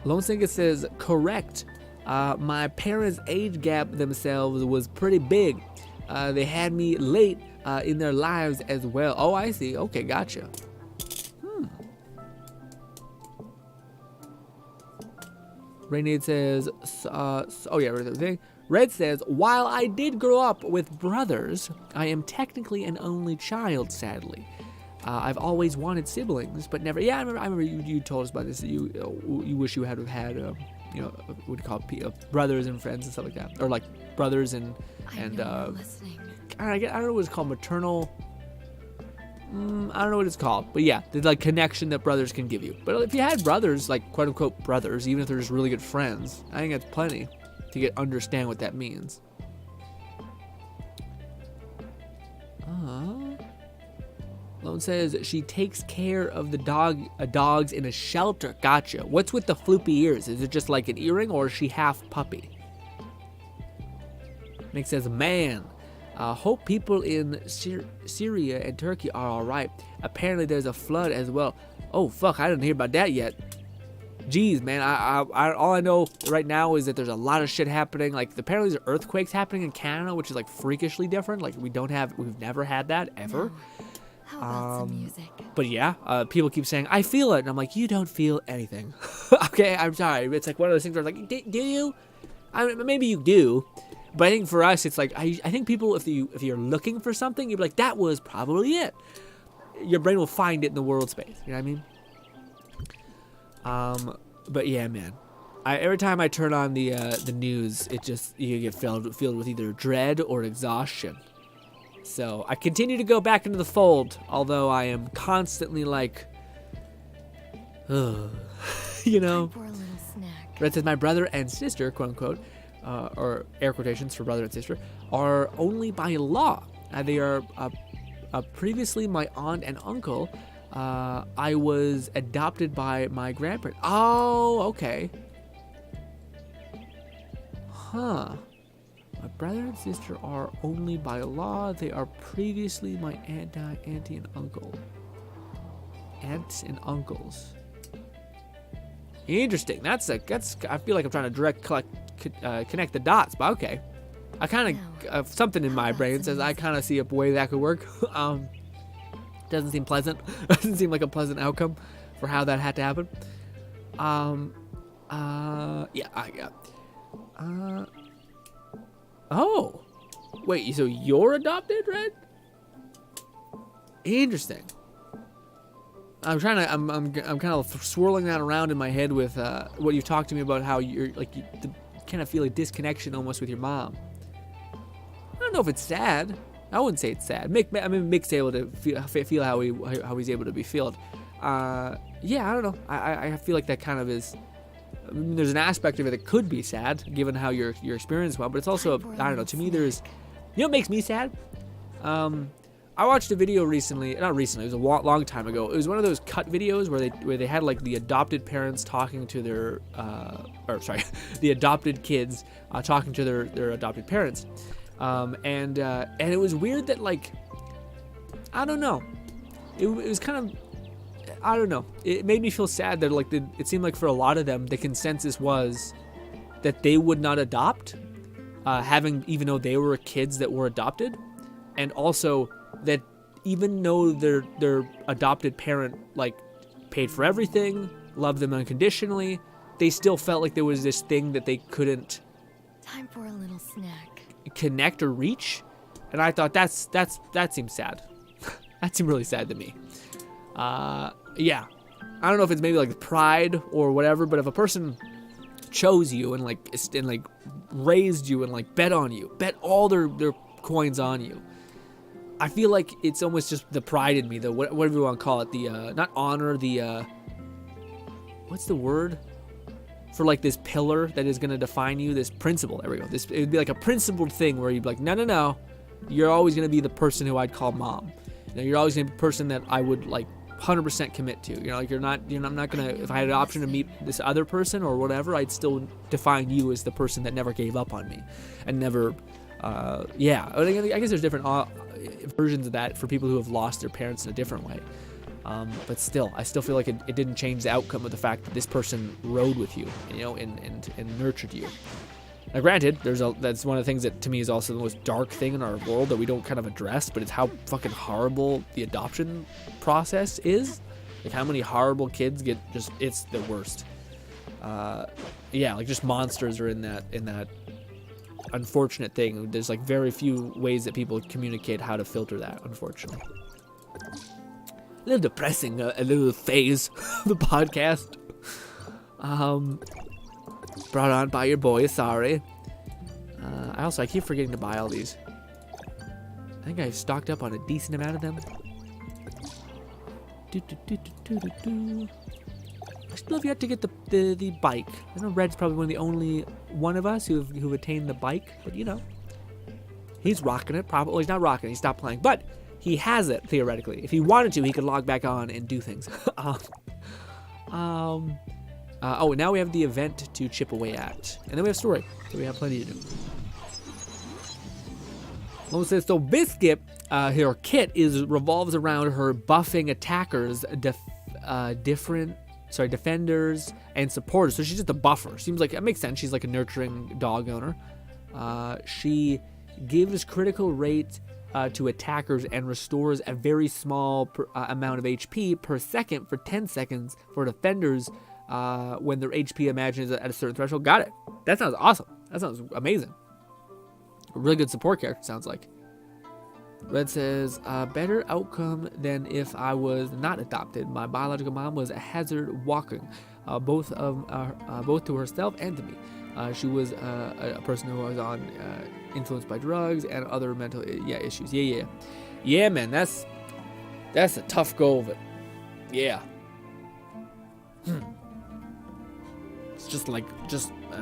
Speaker 2: Lone Singer says correct. My parents' age gap themselves was pretty big. They had me late in their lives as well. Oh, I see. Okay, gotcha. Rainade says, oh yeah, Red says, while I did grow up with brothers, I am technically an only child, sadly. I've always wanted siblings, but never. Yeah, I remember you told us about this. You wish you had you know, what do you call it, brothers and friends and stuff like that, or like brothers and
Speaker 1: I know you're listening.
Speaker 2: I don't know what it's called, maternal. I don't know what it's called, but yeah, the like connection that brothers can give you. But if you had brothers, like quote unquote brothers, even if they're just really good friends, I think that's plenty to understand what that means. Lone says she takes care of the dogs in a shelter. Gotcha. What's with the floopy ears? Is it just like an earring, or is she half puppy? Nick says, man, hope people in Syria and Turkey are all right. Apparently there's a flood as well. Oh fuck, I didn't hear about that yet. Jeez, man, I all I know right now is that there's a lot of shit happening. Like apparently there's earthquakes happening in Canada, which is like freakishly different. Like we've never had that ever.
Speaker 1: No. How about some music?
Speaker 2: But yeah, people keep saying, I feel it. And I'm like, you don't feel anything. Okay, I'm sorry. It's like one of those things where I'm like, do you? I mean, maybe you do. But I think for us, it's like, I think people, if you're looking for something, you'd be like, that was probably it. Your brain will find it in the world space. You know what I mean? But yeah, man. Every time I turn on the news, you get filled with either dread or exhaustion. So I continue to go back into the fold, although I am constantly like, you know.
Speaker 1: Time for a little snack.
Speaker 2: Red says my brother and sister, quote unquote, or air quotations for brother and sister, are only by law. They are previously my aunt and uncle. I was adopted by my grandparents. Oh, okay. Huh. My brother and sister are only by law. They are previously my auntie and uncle. Aunts and uncles. Interesting. That's. I feel like I'm trying to connect the dots, but okay. I kind of something in my brain says I kind of see a way that could work. Doesn't seem pleasant. Doesn't seem like a pleasant outcome for how that had to happen. Yeah. Oh, wait. So you're adopted, Red? Interesting. I'm kind of swirling that around in my head with what you've talked to me about, how you're like you kind of feel a disconnection almost with your mom. I don't know if it's sad. I wouldn't say it's sad. Mick's able to feel how he's able to be filled. Yeah, I don't know. I feel like that kind of is. I mean, there's an aspect of it that could be sad, given how your experience went, but it's also, I don't know, to me there's, you know what makes me sad? I watched a video recently, not recently, it was a long time ago. It was one of those cut videos where they had like the adopted parents talking to their, the adopted kids talking to their adopted parents. And it was weird that like, I don't know, it was kind of, I don't know. It made me feel sad that like it seemed like for a lot of them the consensus was that they would not adopt, even though they were kids that were adopted, and also that even though their adopted parent like paid for everything, loved them unconditionally, they still felt like there was this thing that they couldn't.
Speaker 1: Time for a little snack.
Speaker 2: Connect or reach, and I thought that seems sad. That seemed really sad to me. Yeah, I don't know if it's maybe like pride or whatever, but if a person chose you and like raised you and like bet all their coins on you, I feel like it's almost just the pride in me, whatever you want to call it, the not honor, the what's the word for like this pillar that is going to define you, this principle. There we go. It would be like a principled thing where you'd be like, no, you're always going to be the person who I'd call mom. You know, you're always going to be the person that I would like 100% commit to. You know, like I'm not gonna, if I had an option to meet this other person or whatever, I'd still define you as the person that never gave up on me and never, yeah. I guess there's different versions of that for people who have lost their parents in a different way. But still, I still feel like it didn't change the outcome of the fact that this person rode with you, you know, and nurtured you. Now, granted, that's one of the things that to me is also the most dark thing in our world that we don't kind of address, but it's how fucking horrible the adoption process is. Like how many horrible kids get it's the worst. Yeah, like just monsters are in that unfortunate thing. There's like very few ways that people communicate how to filter that, unfortunately. A little depressing, a little phase of the podcast. Brought on by your boy, sorry. I keep forgetting to buy all these. I think I've stocked up on a decent amount of them. I still have yet to get the bike. I know Red's probably the only one of us who've attained the bike, but you know, he's rocking it. Probably, well, he's not rocking it. He stopped playing, but he has it theoretically. If he wanted to, he could log back on and do things. Oh, now we have the event to chip away at, and then we have story, so we have plenty to do. Mom says, so Biscuit, her kit revolves around her buffing attackers, defenders, and supporters. So she's just a buffer. Seems like it makes sense. She's like a nurturing dog owner. She gives critical rate to attackers and restores a very small amount of HP per second for 10 seconds for defenders when their HP is at a certain threshold. Got it. That sounds awesome. That sounds amazing. A really good support character, sounds like. Red says, better outcome than if I was not adopted. My biological mom was a hazard walking, both to herself and to me. She was a person who was influenced by drugs and other mental issues. Yeah, man. That's a tough go of it. Yeah.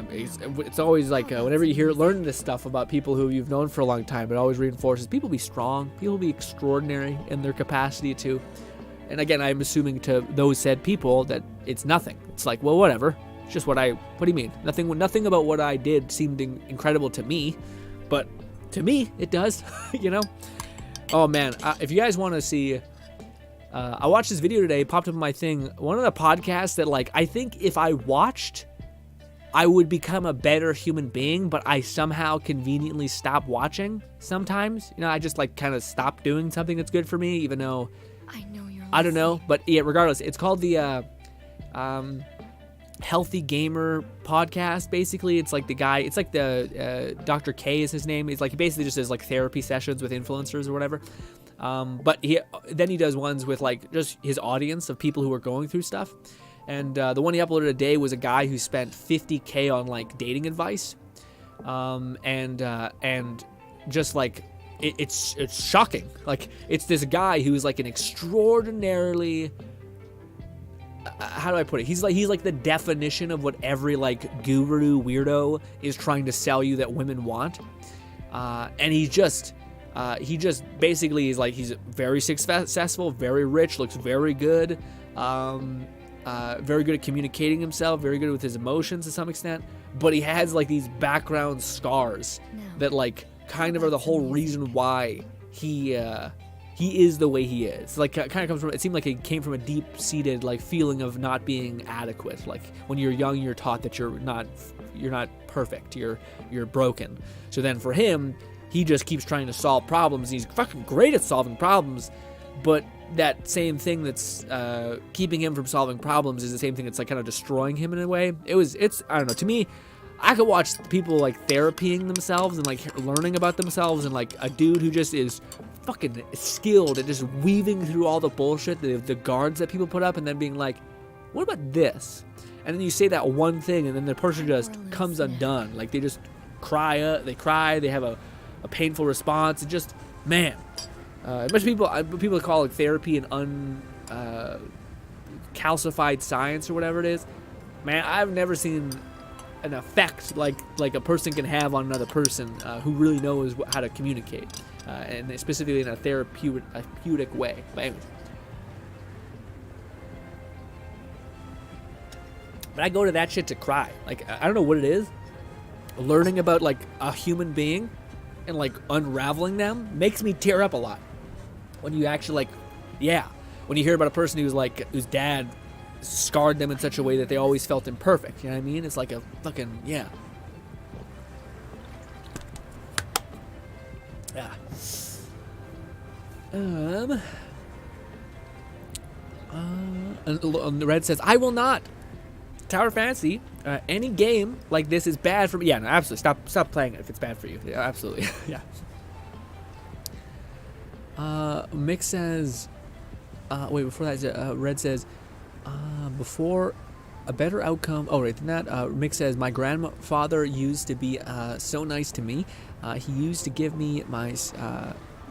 Speaker 2: It's always like whenever you learn this stuff about people who you've known for a long time, it always reinforces people be strong, people be extraordinary in their capacity to. And again, I'm assuming to those said people that it's nothing. It's like, well, whatever. It's just what do you mean? Nothing about what I did seemed incredible to me, but to me it does, you know? Oh man, if you guys want to see, I watched this video today, popped up on my thing, one of the podcasts that like, I think if I watched, I would become a better human being, but I somehow conveniently stop watching sometimes. You know, I just like kind of stop doing something that's good for me, even though I don't know. But yeah, regardless, it's called the Healthy Gamer podcast. Basically, it's like the guy, it's like the Dr. K is his name. It's like he basically just does like therapy sessions with influencers or whatever. But he does ones with like just his audience of people who are going through stuff. And the one he uploaded today was a guy who spent $50K on like dating advice, and just like it's shocking. Like it's this guy who's like an extraordinarily, how do I put it? He's like the definition of what every like guru weirdo is trying to sell you that women want, and he just basically is like he's very successful, very rich, looks very good. Very good at communicating himself, very good with his emotions to some extent, but he has like these background scars that like kind of are the whole reason why he is the way he is. Like kind of comes from, it seemed like it came from a deep-seated like feeling of not being adequate. Like when you're young, you're taught that you're not perfect, you're broken. So then for him, he just keeps trying to solve problems. He's fucking great at solving problems, but that same thing that's keeping him from solving problems is the same thing that's like kind of destroying him in a way. It's I don't know. To me, I could watch people like therapying themselves and like learning about themselves, and like a dude who just is fucking skilled at just weaving through all the bullshit, the guards that people put up, and then being like, what about this? And then you say that one thing, and then the person just comes undone. Like they just cry, they have a painful response. It just, man. Much people call it therapy and calcified science or whatever it is. Man, I've never seen an effect like a person can have on another person who really knows how to communicate, and specifically in a therapeutic way. But anyways, but I go to that shit to cry. Like I don't know what it is. Learning about like a human being and like unraveling them makes me tear up a lot. When you actually like, yeah, when you hear about a person whose dad scarred them in such a way that they always felt imperfect. You know what I mean? It's like a fucking, yeah. Yeah. And Red says, I will not. Tower Fantasy, any game like this is bad for me. Yeah, no, absolutely. Stop playing it if it's bad for you. Yeah, absolutely. Yeah. Mick says, wait, before that, Red says, before a better outcome. Oh, right, than that, Mick says, my grandfather used to be so nice to me. He used to give me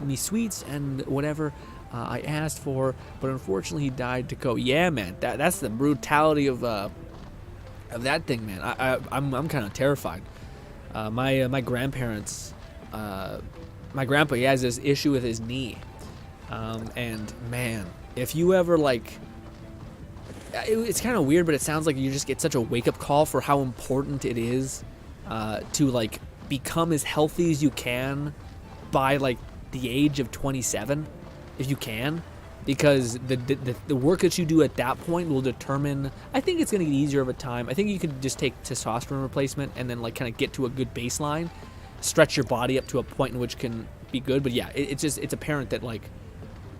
Speaker 2: me sweets and whatever I asked for, but unfortunately he died to go. Yeah, man, that's the brutality of that thing, man. I'm kind of terrified. My grandparents, my grandpa, he has this issue with his knee, and man, if you ever like, it's kind of weird, but it sounds like you just get such a wake-up call for how important it is to like become as healthy as you can by like the age of 27, if you can, because the work that you do at that point will determine. I think it's going to get easier over time. I think you could just take testosterone replacement and then like kind of get to a good baseline, stretch your body up to a point in which can be good. But yeah, it's apparent that like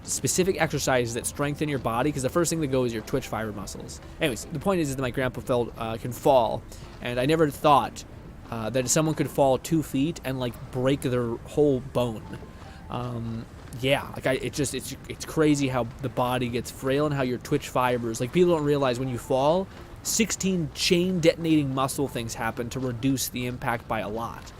Speaker 2: specific exercises that strengthen your body, because the first thing that goes is your twitch fiber muscles. Anyways, the point is that my grandpa can fall, and I never thought that someone could fall 2 feet and like break their whole bone. Yeah, like it's crazy how the body gets frail and how your twitch fibers, like people don't realize when you fall, 16 chain detonating muscle things happen to reduce the impact by a lot.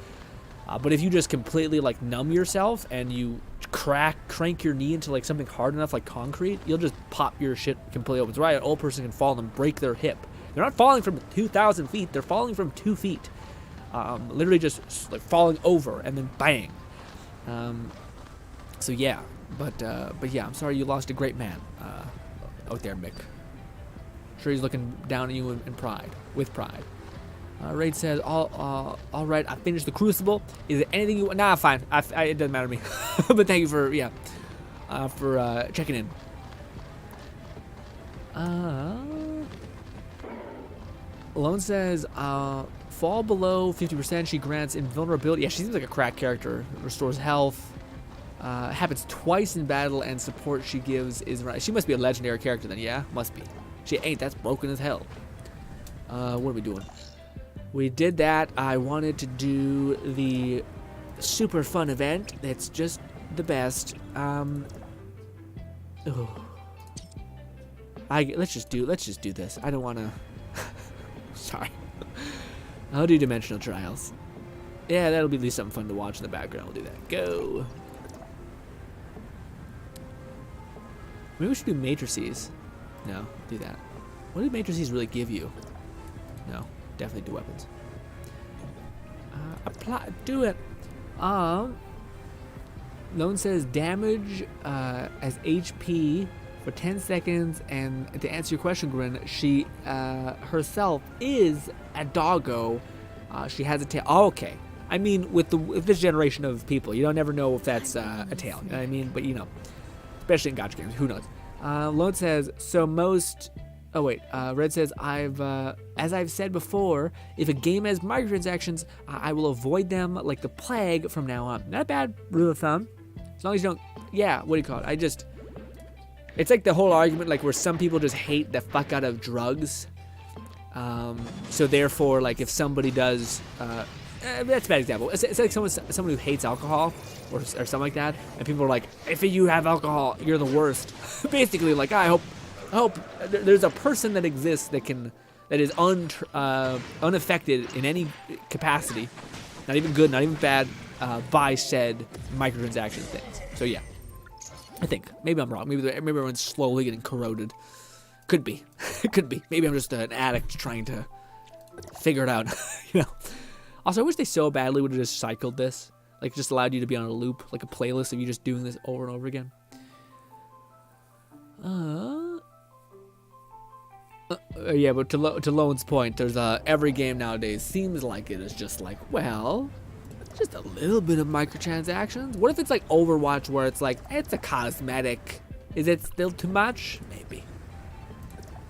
Speaker 2: But if you just completely like numb yourself and you crank your knee into like something hard enough like concrete, you'll just pop your shit completely open. It's right, an old person can fall and break their hip. They're not falling from 2,000 feet, they're falling from 2 feet. Literally just like falling over and then bang. So yeah, but yeah, I'm sorry you lost a great man out there, Mick. Sure he's looking down at you in pride, with pride. Raid says, all right, I finished the Crucible. Is there anything you want? Nah, fine. It doesn't matter to me. But thank you for, checking in. Alone says, fall below 50%. She grants invulnerability. Yeah, she seems like a crack character. Restores health. Happens twice in battle, and support she gives is right. She must be a legendary character then, yeah? Must be. She ain't. That's broken as hell. What are we doing? We did that. I wanted to do the super fun event. That's just the best. Let's just do this. I don't want to. Sorry. I'll do Dimensional Trials. Yeah, that'll be at least something fun to watch in the background. We'll do that. Go. Maybe we should do matrices. No, do that. What did matrices really give you? No, definitely do weapons. Apply. Do it. Lone says damage as HP for 10 seconds, and to answer your question, Grin, she herself is a doggo. She has a tail. Oh, okay. I mean, with this generation of people, you don't ever know if that's a tail. You know what I mean? But you know, especially in gacha games, who knows? Lone says so most. Oh wait, Red says as I've said before, if a game has microtransactions, I will avoid them like the plague from now on. Not a bad rule of thumb, as long as you don't. Yeah, what do you call it? It's like the whole argument, like where some people just hate the fuck out of drugs. So therefore, like if somebody does, that's a bad example. It's like someone who hates alcohol or something like that, and people are like, if you have alcohol, you're the worst. Basically, like I hope there's a person that exists that is unaffected in any capacity, not even good, not even bad, by said microtransaction things. So yeah, I think maybe I'm wrong. Maybe everyone's slowly getting corroded. Could be. It could be. Maybe I'm just an addict trying to figure it out. You know. Also, I wish they so badly would have just cycled this, like just allowed you to be on a loop, like a playlist of you just doing this over and over again. Yeah, but to Lone's point, there's every game nowadays seems like it is just like, well, just a little bit of microtransactions. What if it's like Overwatch, where it's like it's a cosmetic Is it still too much? Maybe.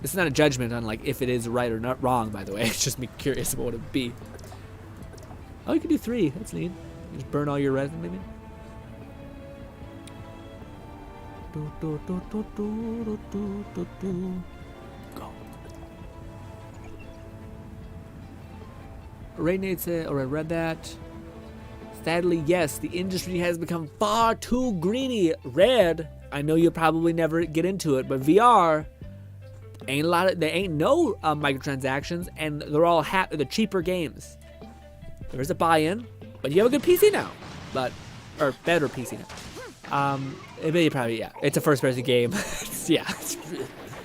Speaker 2: It's not a judgment on like if it is right or not wrong, by the way. It's just me curious about what it would be. Oh, you can do 3. That's neat. You just burn all your resin, maybe. Go. Rainade said, or I read that. Sadly, yes, the industry has become far too greedy. Red, I know you'll probably never get into it, but VR ain't a lot of, there ain't no microtransactions, and they're all the cheaper games. There's a buy-in, but you have a good PC now, or better PC now. It probably, yeah, it's a first-person game. Yeah,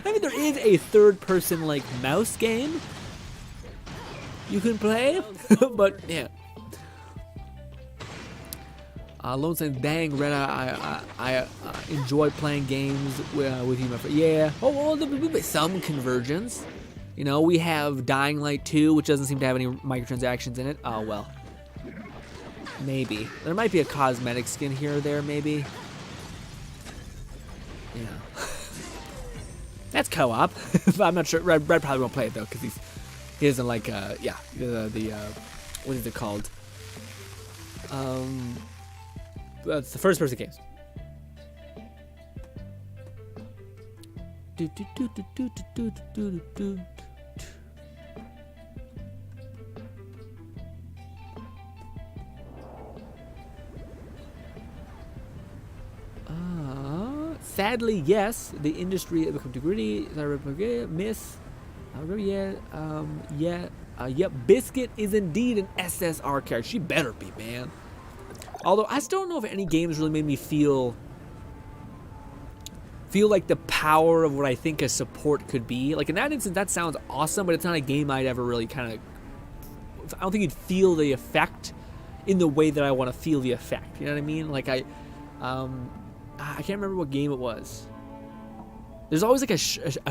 Speaker 2: I mean there is a third-person like mouse game you can play, but yeah. Lone saying, dang, Red, I enjoy playing games with you, my friend. Yeah. Oh, well, there'll be some convergence. You know, we have Dying Light 2, which doesn't seem to have any microtransactions in it. Oh, well. Maybe. There might be a cosmetic skin here or there, maybe. Yeah. That's co-op. I'm not sure. Red probably won't play it, though, because he doesn't like, yeah, what is it called? It's the first-person games. Sadly, yes, the industry has become too greedy. Miss. Yep, Biscuit is indeed an SSR character. She better be, man. Although I still don't know if any games really made me feel like the power of what I think a support could be. Like in that instance, that sounds awesome, but it's not a game I'd ever really kind of. I don't think you'd feel the effect in the way that I want to feel the effect. You know what I mean? Like I can't remember what game it was. There's always like a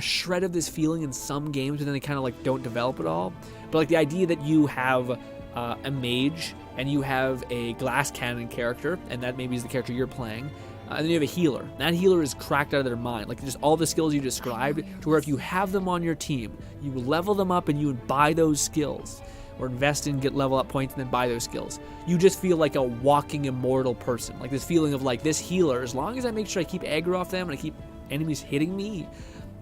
Speaker 2: shred of this feeling in some games, but then they kind of like don't develop at all. But like the idea that you have a mage and you have a glass cannon character, and that maybe is the character you're playing, and then you have a healer. That healer is cracked out of their mind. Like just all the skills you described, to where if you have them on your team, you level them up and you buy those skills, or invest in get level up points and then buy those skills. You just feel like a walking immortal person. Like this feeling of like this healer, as long as I make sure I keep aggro off them and I keep enemies hitting me,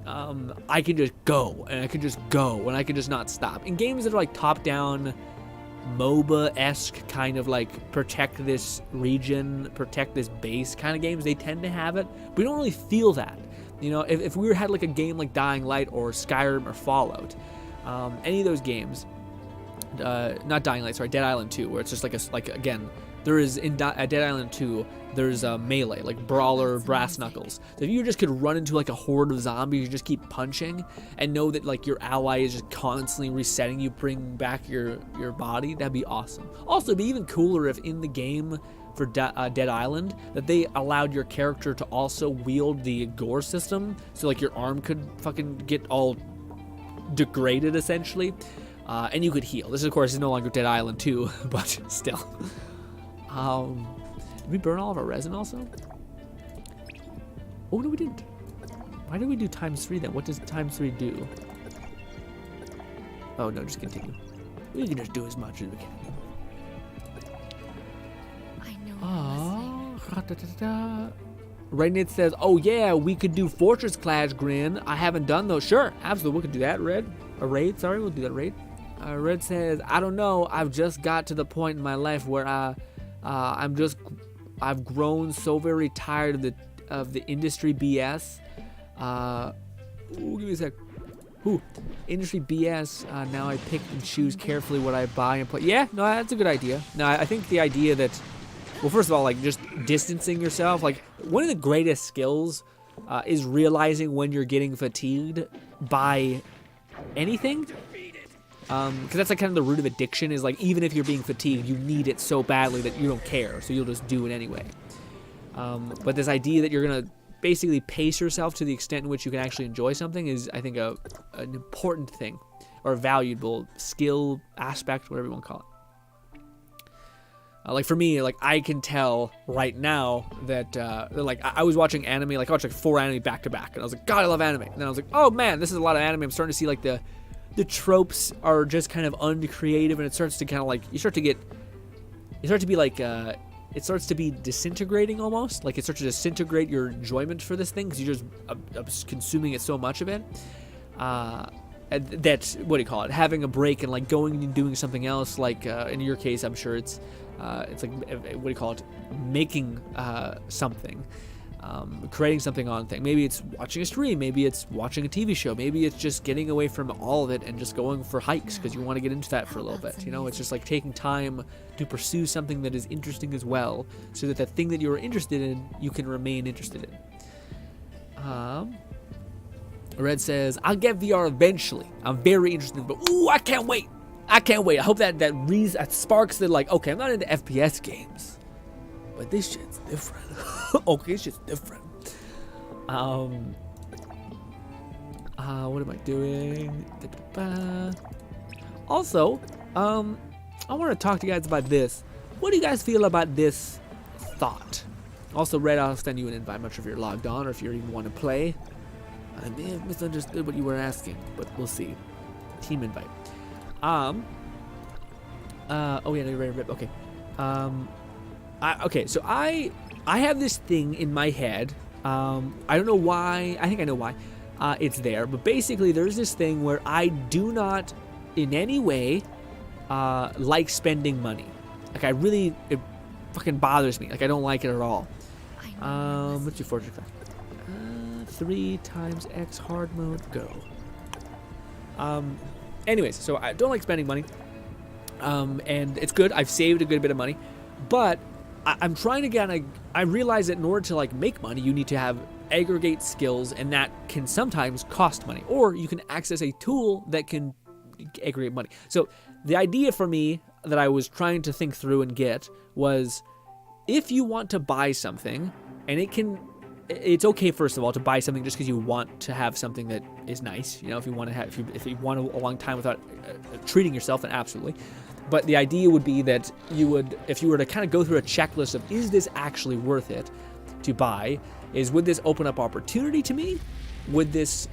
Speaker 2: I can just go, and I can just go, and I can just not stop. In games that are like top-down, MOBA-esque kind of like protect this region, protect this base kind of games, they tend to have it, but we don't really feel that. You know, if we had like a game like Dying Light or Skyrim or Fallout, any of those games, not Dying Light, sorry, Dead Island 2, where it's just like again, there is in Dead Island 2, there's a melee, like brawler, brass knuckles. So if you just could run into like a horde of zombies, you just keep punching and know that like your ally is just constantly resetting you, bring back your body, that'd be awesome. Also, it'd be even cooler if in the game for Dead Island that they allowed your character to also wield the gore system, so like your arm could fucking get all degraded essentially, and you could heal. This of course is no longer Dead Island 2, but still. Did we burn all of our resin also? Oh, no, we didn't. Why did we do ×3 then? What does ×3 do? Oh, no, just continue. We can just do as much as we can.
Speaker 1: I know you're listening.
Speaker 2: Rainit says, oh yeah, we could do Fortress Clash, Grin. I haven't done those. Sure, absolutely, we could do that, Red. A raid, sorry, we'll do that raid. Red says, I don't know, I've just got to the point in my life where I've grown so very tired of the industry BS. Give me a sec. Industry BS. Now I pick and choose carefully what I buy and play. Yeah, no, that's a good idea. No, I think the idea that, well, first of all, like just distancing yourself. Like one of the greatest skills is realizing when you're getting fatigued by anything. Because that's like kind of the root of addiction, is like even if you're being fatigued, you need it so badly that you don't care, so you'll just do it anyway. But this idea that you're gonna basically pace yourself to the extent in which you can actually enjoy something is, I think, an important thing, or a valuable skill aspect, whatever you want to call Like for me, like I can tell right now that like I was watching anime, like I watched like 4 anime back to back, and I was like, God, I love anime. And then I was like, oh man, this is a lot of anime. I'm starting to see like the tropes are just kind of uncreative, and it starts to kind of like it starts to be disintegrating almost. Like it starts to disintegrate your enjoyment for this thing because you're just consuming it so much of it. And that's, what do you call it? Having a break and like going and doing something else. Like in your case, I'm sure it's like, what do you call it? Making something, creating something on thing. Maybe it's watching a stream. Maybe it's watching a TV show. Maybe it's just getting away from all of it and just going for hikes because you want to get into that for a little bit. You know, it's just like taking time to pursue something that is interesting as well, so that the thing that you're interested in, you can remain interested in. Red says, I'll get VR eventually. I'm very interested, but ooh, I can't wait. I can't wait. I hope that sparks that, like, okay, I'm not into FPS games, but this shit's different. Okay, this shit's different. What am I doing? Also, I want to talk to you guys about this. What do you guys feel about this thought? Also, Red, I'll send you an invite. I'm not sure if you're logged on or if you even want to play. I may have misunderstood what you were asking, but we'll see. Team invite. Oh yeah, no, you're ready to rip. Okay. Okay, so I have this thing in my head. I don't know why. I think I know why. It's there, but basically there's this thing where I do not, in any way, like spending money. Like it fucking bothers me. Like I don't like it at all. Let's do fortune craft. 3 times X hard mode, go. Anyways, so I don't like spending money. And it's good. I've saved a good bit of money, but I'm trying to get. I realize that in order to like make money, you need to have aggregate skills, and that can sometimes cost money. Or you can access a tool that can aggregate money. So the idea for me that I was trying to think through and get was, if you want to buy something, and it's okay, first of all, to buy something just because you want to have something that is nice. You know, if you want a long time without treating yourself, then absolutely. But the idea would be that if you were to kind of go through a checklist of, is this actually worth it to buy? Would this open up opportunity to me? Would this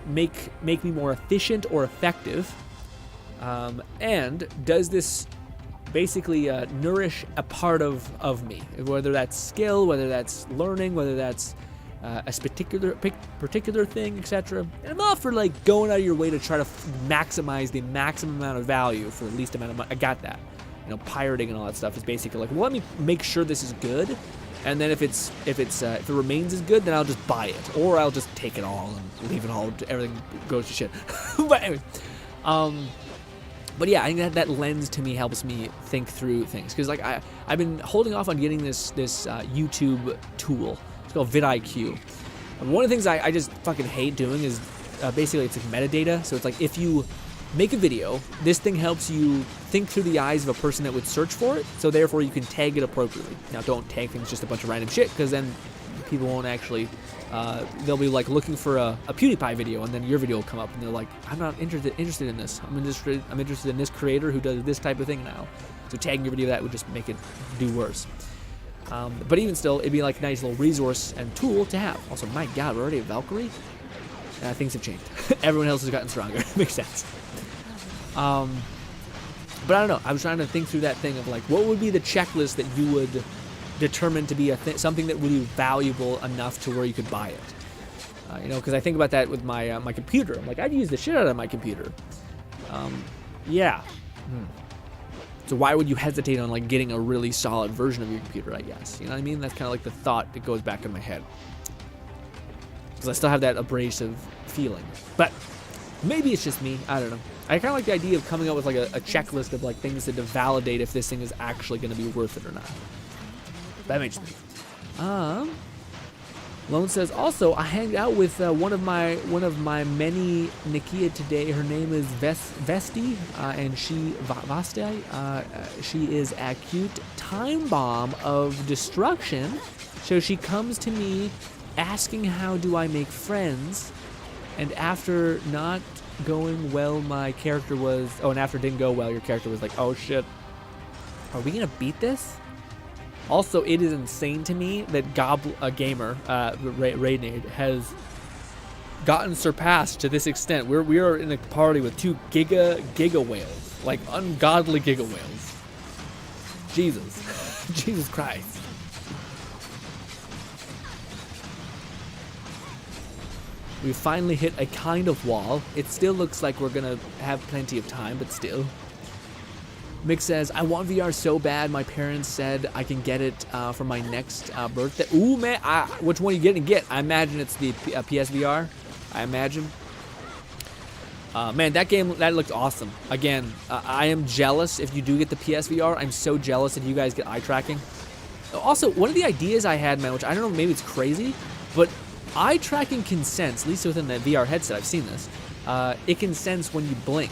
Speaker 2: make me more efficient or effective? And does this basically nourish a part of me, whether that's skill, whether that's learning, whether that's a particular thing, etc. And I'm all for like going out of your way to try to maximize the maximum amount of value for the least amount of money. I got that. You know, pirating and all that stuff is basically like, well, let me make sure this is good, and then if it remains as good, then I'll just buy it, or I'll just take it all and leave it all. Everything goes to shit. But anyway, But yeah, I think that lens to me helps me think through things, because like I've been holding off on getting this YouTube tool. It's called vidIQ. And one of the things I just fucking hate doing is basically it's like metadata. So it's like, if you make a video, this thing helps you think through the eyes of a person that would search for it. So therefore you can tag it appropriately. Now don't tag things just a bunch of random shit, because then people won't actually. They'll be like looking for a PewDiePie video, and then your video will come up, and they're like, I'm not interested in this. I'm interested in this creator who does this type of thing now. So tagging your video, that would just make it do worse. But even still, it'd be like a nice little resource and tool to have. Also, my God, we're already at Valkyrie? Things have changed. Everyone else has gotten stronger. Makes sense. But I don't know. I was trying to think through that thing of like, what would be the checklist that you would determined to be something that would be valuable enough to where you could buy it. You know, because I think about that with my my computer. I'm like, I'd use the shit out of my computer. Yeah. So why would you hesitate on like getting a really solid version of your computer, I guess? You know what I mean? That's kind of like the thought that goes back in my head. Because I still have that abrasive feeling. But maybe it's just me. I don't know. I kind of like the idea of coming up with like a checklist of like things to validate if this thing is actually going to be worth it or not. That makes sense. Lone says, also, I hanged out with one of my many Nikia today. Her name is Vesti, and she is a cute time bomb of destruction. So she comes to me asking, how do I make friends? And after not going well, my character was, and after it didn't go well, your character was like, oh shit, Are we gonna beat this? Also, it is insane to me that Gamer, Raidnade, has gotten surpassed to this extent. We are in a party with 2 giga whales, like ungodly giga whales. Jesus, Jesus Christ. We finally hit a kind of wall. It still looks like we're gonna have plenty of time, but still. Mick says, I want VR so bad, my parents said I can get it for my next birthday. Ooh, man, which one are you gonna get? I imagine it's the PSVR, I imagine. Man, that game, that looked awesome. Again, I am jealous if you do get the PSVR. I'm so jealous if you guys get eye tracking. Also, one of the ideas I had, man, which I don't know, maybe it's crazy, but eye tracking can sense, at least within the VR headset, I've seen this, it can sense when you blink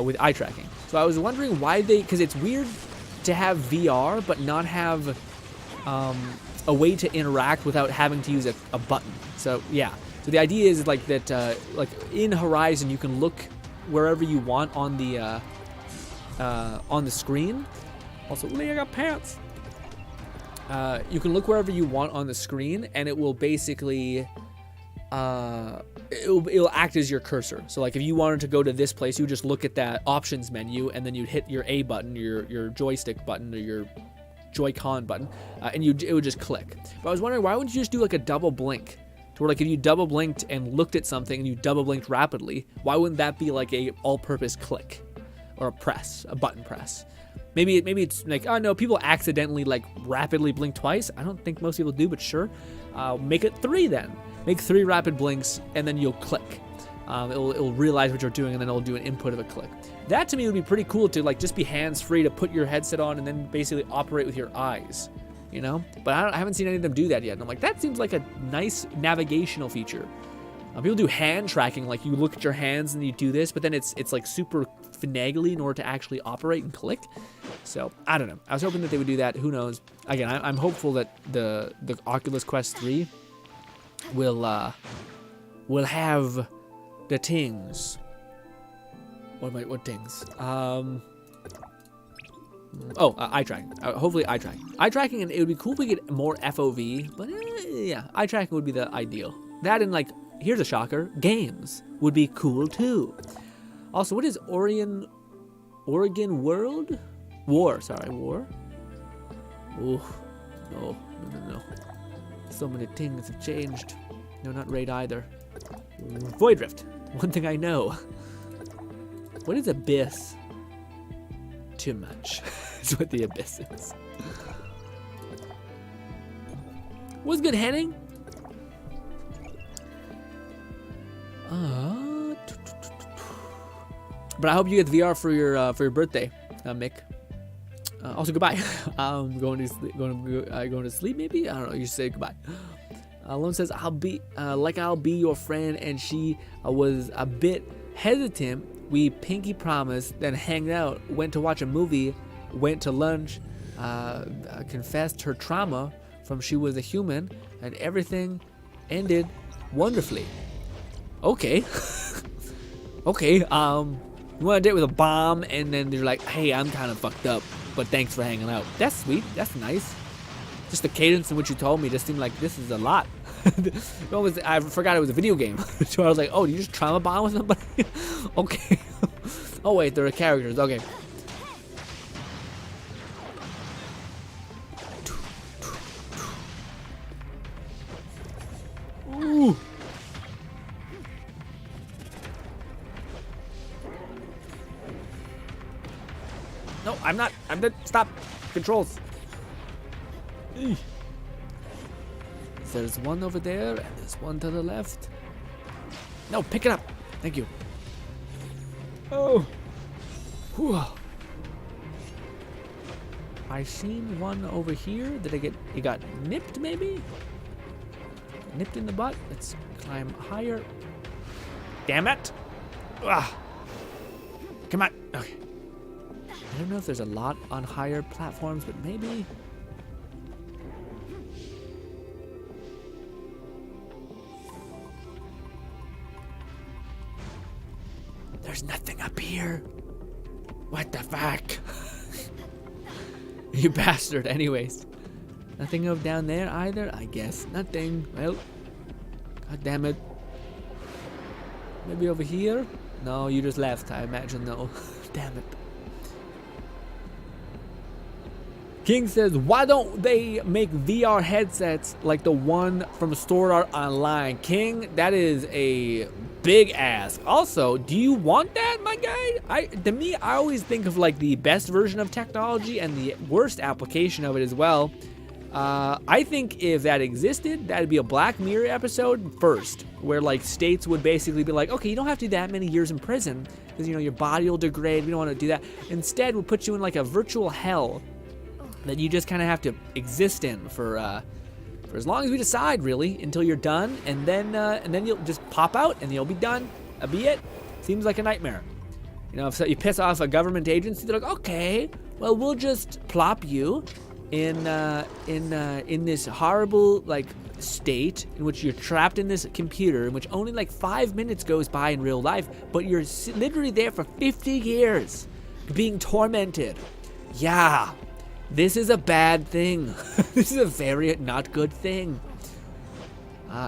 Speaker 2: with eye tracking. So I was wondering why because it's weird to have VR but not have a way to interact without having to use a button. So yeah, so the idea is like that, like in Horizon you can look wherever you want on the screen. Also, I got pants. You can look wherever you want on the screen, and it will basically it'll act as your cursor. So like if you wanted to go to this place, you would just look at that options menu, and then you'd hit your A button, your joystick button, or your Joy-Con button, and it would just click. But I was wondering, why wouldn't you just do like a double blink? To where like if you double blinked and looked at something and you double blinked rapidly, why wouldn't that be like a all-purpose click or a button press? Maybe it's like, oh no, people accidentally like rapidly blink twice. I don't think most people do, but sure. Make it 3 then. Make 3 rapid blinks, and then you'll click. It'll realize what you're doing, and then it'll do an input of a click. That to me would be pretty cool to like just be hands-free to put your headset on and then basically operate with your eyes, you know? But I haven't seen any of them do that yet. And I'm like, that seems like a nice navigational feature. People do hand tracking, like you look at your hands and you do this, but then it's like super finagly in order to actually operate and click. So I don't know. I was hoping that they would do that. Who knows? Again, I'm hopeful that the Oculus Quest 3 will have the things. What things? Eye tracking. Hopefully eye tracking. Eye tracking, and it would be cool if we get more FOV. But yeah, eye tracking would be the ideal. That and like, here's a shocker, games would be cool too. Also, what is Oregon World? War. Ooh, no. So many things have changed. No, not Raid either. Void Rift. One thing I know. What is Abyss? Too much. That's what the Abyss is. What's good, Henning? But I hope you get VR for your birthday, Mick. Also, goodbye. Going to sleep, maybe? I don't know. You say goodbye. Lone says, I'll be your friend, and she was a bit hesitant. We pinky promised, then hanged out, went to watch a movie, went to lunch, confessed her trauma from she was a human, and everything ended wonderfully. Okay. Okay, you want to date with a bomb, and then you're like, hey, I'm kind of fucked up, but thanks for hanging out. That's sweet. That's nice. Just the cadence in which you told me just seemed like this is a lot. I forgot it was a video game. So I was like, oh, do you just trauma bomb with somebody? Okay. Oh, wait, there are characters. Okay. Ooh. No, I'm not. I'm dead. Stop. Controls. Eesh. There's one over there, and there's one to the left. No, pick it up. Thank you. Oh. Whew. I seen one over here. Did I get? It got nipped, maybe? Nipped in the butt. Let's climb higher. Damn it! Ugh. Come on. Okay. I don't know if there's a lot on higher platforms, but maybe. There's nothing up here. What the fuck? You bastard. Anyways. Nothing over down there either, I guess. Nothing. Well. God damn it. Maybe over here? No, you just left, I imagine. No. Damn it. King says, why don't they make VR headsets like the one from Sword Art Online? King, that is a big ask. Also, do you want that, my guy? To me, I always think of like the best version of technology and the worst application of it as well. I think if that existed, that'd be a Black Mirror episode first, where like states would basically be like, okay, you don't have to do that many years in prison because, you know, your body will degrade. We don't want to do that. Instead, we'll put you in like a virtual hell that you just kind of have to exist in for as long as we decide, really, until you're done, and then you'll just pop out and you'll be done. That'll be it. Seems like a nightmare. You know, if you piss off a government agency, they're like, okay, well, we'll just plop you in this horrible like state in which you're trapped in this computer in which only like 5 minutes goes by in real life, but you're literally there for 50 years being tormented. Yeah. This is a bad thing. This is a very not good thing.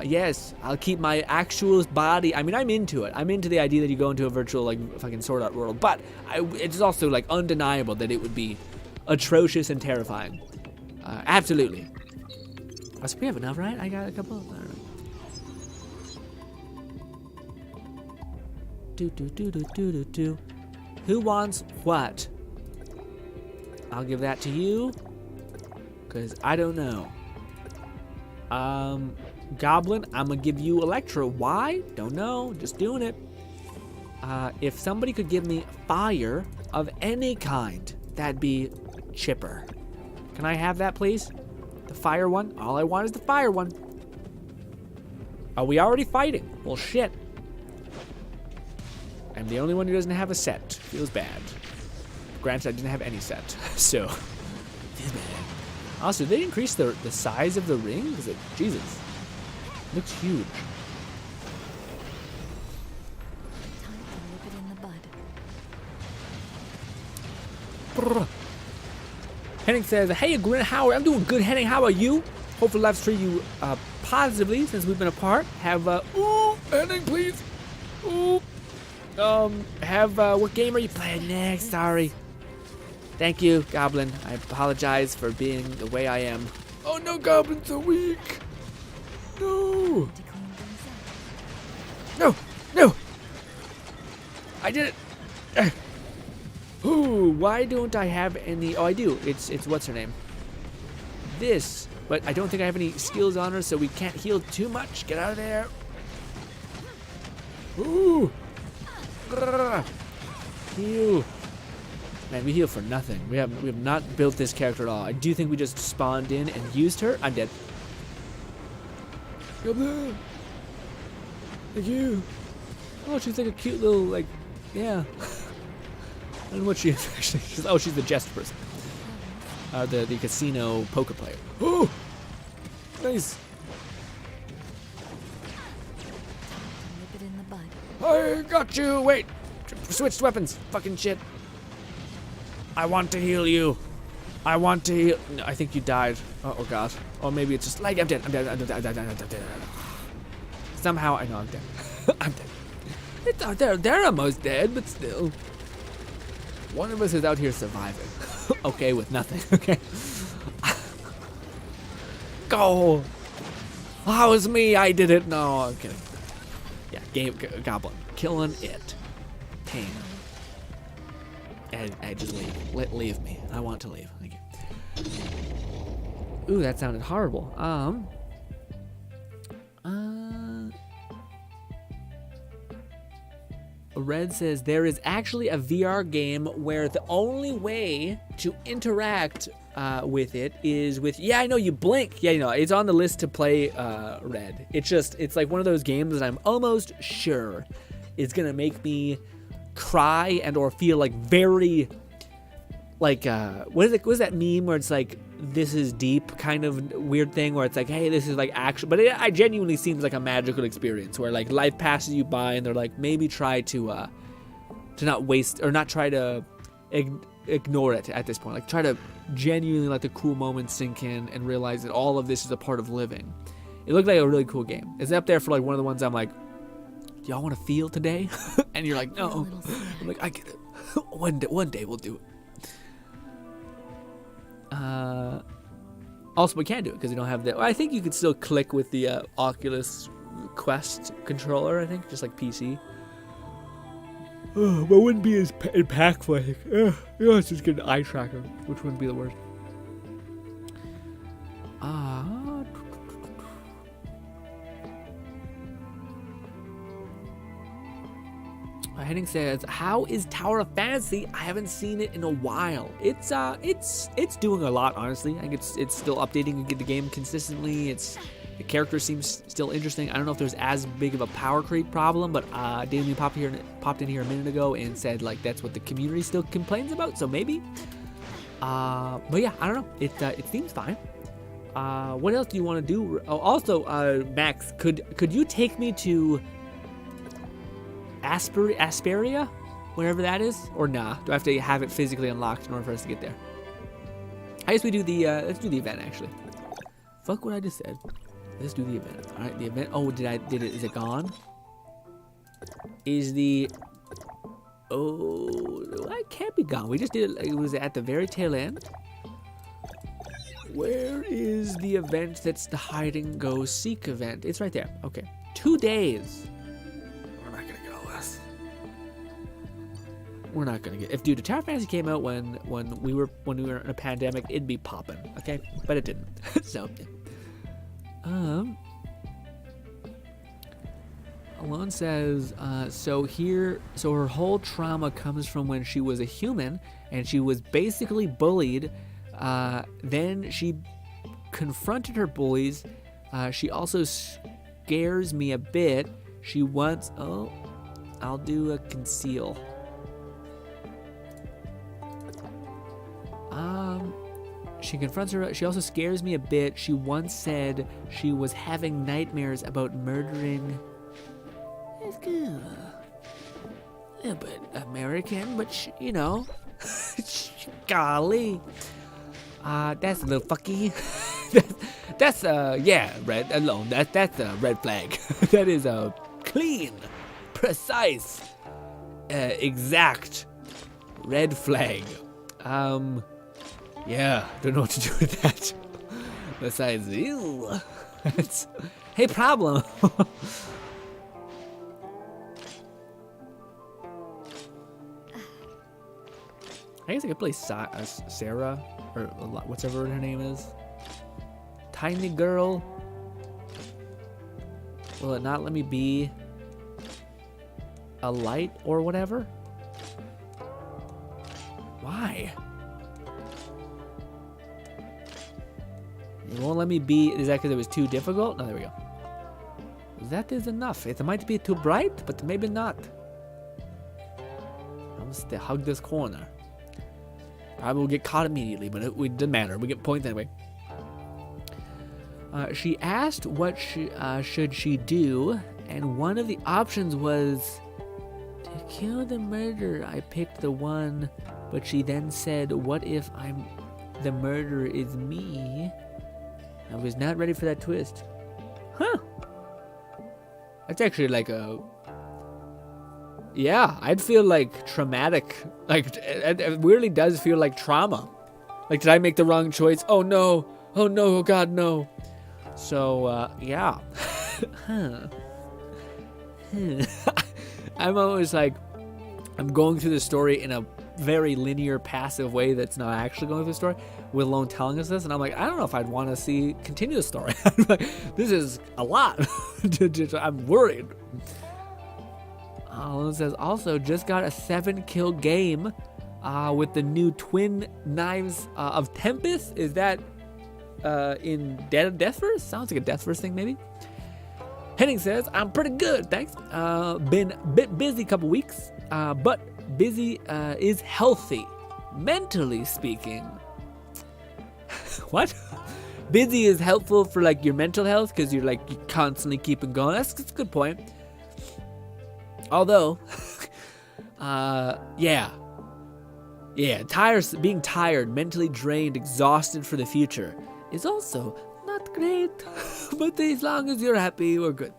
Speaker 2: Yes, I'll keep my actual body. I mean, I'm into it. I'm into the idea that you go into a virtual, like, fucking Sword Art world. But it's also, like, undeniable that it would be atrocious and terrifying. Absolutely. So we have enough, right? I got a couple. I don't know. Who wants what? I'll give that to you, because I don't know. Goblin, I'm going to give you Electro. Why? Don't know. Just doing it. If somebody could give me fire of any kind, that'd be chipper. Can I have that, please? The fire one? All I want is the fire one. Are we already fighting? Well, shit. I'm the only one who doesn't have a set. Feels bad. Granted, I didn't have any set, so feels bad. Also, did they increase the size of the ring? Because Jesus, it looks huge.
Speaker 3: Time to nip it in the bud.
Speaker 2: Brr. Henning says, hey, Grin, how I'm doing good, Henning. How are you? Hopefully life's treated you positively since we've been apart. Have, ooh, Henning, please. Ooh. What game are you playing next? Sorry. Thank you, Goblin. I apologize for being the way I am. Oh no, Goblins are weak. No. No, no. I did it. Ooh, why don't I have any? Oh, I do. It's what's her name? This, but I don't think I have any skills on her, so we can't heal too much. Get out of there. Ooh. Heal. Man, we heal for nothing. We have not built this character at all. I do think we just spawned in and used her. I'm dead. Come there. Thank you. Oh, she's like a cute little, like, yeah. I don't know what she is actually. She's the jest person. The casino poker player. Oh, nice.
Speaker 3: Nip it in the bud.
Speaker 2: I got you. Wait. Switched weapons. Fucking shit. I want to heal you. I want to heal. No, I think you died. Oh god. Or maybe it's just like I'm dead. I'm dead. Somehow I know I'm dead. I'm dead. They're almost dead, but still. One of us is out here surviving. Okay, with nothing. Okay. Go. How was me? I did it. No, I'm kidding. Yeah, Goblin. Killing it. Pain. And I just leave. Leave me. I want to leave. Thank you. Ooh, that sounded horrible. Red says there is actually a VR game where the only way to interact with it is with, yeah, I know, you blink. Yeah, you know, it's on the list to play, Red. It's like one of those games that I'm almost sure is gonna make me cry and or feel like very, like, what is that meme where it's like, this is deep kind of weird thing where it's like, hey, this is like actual, but it genuinely seems like a magical experience where like life passes you by and they're like, maybe try to not waste or not try to ignore it at this point. Like, try to genuinely let the cool moments sink in and realize that all of this is a part of living. It looked like a really cool game. It's up there for like one of the ones I'm like, do y'all want to feel today? And you're like, no. I'm like, I get it. One day we'll do it. Also, we can't do it because we don't have the. Well, I think you could still click with the Oculus Quest controller. I think just like PC. But it wouldn't be as impactful. I think. Let's just get an eye tracker, which wouldn't be the worst. Henning says, "How is Tower of Fantasy? I haven't seen it in a while. It's doing a lot, honestly. I think it's still updating the game consistently. The character seems still interesting. I don't know if there's as big of a power creep problem, but Damien popped in here a minute ago and said like that's what the community still complains about. So maybe. But yeah, I don't know. It seems fine. What else do you want to do? Oh, also, Max, could you take me to Asperia, wherever that is, or nah? Do I have to have it physically unlocked in order for us to get there? I guess we do the let's do the event actually. Fuck what I just said. Let's do the event. All right, the event. Oh, did it? Is it gone? Is the? Oh, it can't be gone. We just did it. It was at the very tail end. Where is the event? That's the hide and go seek event. It's right there. Okay, 2 days. We're not gonna get. If dude, Tower Fantasy came out when we were in a pandemic, it'd be popping, okay? But it didn't. So, Alone says, so her whole trauma comes from when she was a human and she was basically bullied. Then she confronted her bullies. She also scares me a bit. She wants. Oh, I'll do a conceal. She confronts her. She also scares me a bit. She once said she was having nightmares about murdering. It's good. A little bit American, but you know, golly, that's a little fucky. that's yeah, red alone. That's a red flag. That is a clean, precise, exact red flag. Yeah, don't know what to do with that. Besides, ew. Hey, problem. I guess I could play Sarah, or whatever her name is. Tiny girl. Will it not let me be a light or whatever? Why? It won't let me be. Is that because it was too difficult? No, there we go. That is enough. It might be too bright, but maybe not. I'm just to hug this corner. Probably will get caught immediately, but it doesn't matter. We get points anyway. She asked what should she do, and one of the options was to kill the murderer. I picked the one, but she then said, "What if the murderer is me?" I was not ready for that twist. Huh. That's actually like a... Yeah, I'd feel like traumatic. Like, it weirdly does feel like trauma. Like, did I make the wrong choice? Oh no. Oh no, oh god, no. So, yeah. I'm always like, I'm going through the story in a very linear, passive way that's not actually going through the story, with Lone telling us this, and I'm like, I don't know if I'd want to continue the story. Like, this is a lot. I'm worried. Lone says, also just got a 7-kill game with the new twin knives of Tempest. Is that in Deathverse? Sounds like a Deathverse thing, maybe. Henning says, I'm pretty good, thanks. Been a bit busy couple weeks, but busy is healthy, mentally speaking. What? Busy is helpful for like your mental health because you're constantly keeping going. That's a good point. Although, yeah, Yeah, being tired, mentally drained, exhausted for the future is also not great. But as long as you're happy, we're good.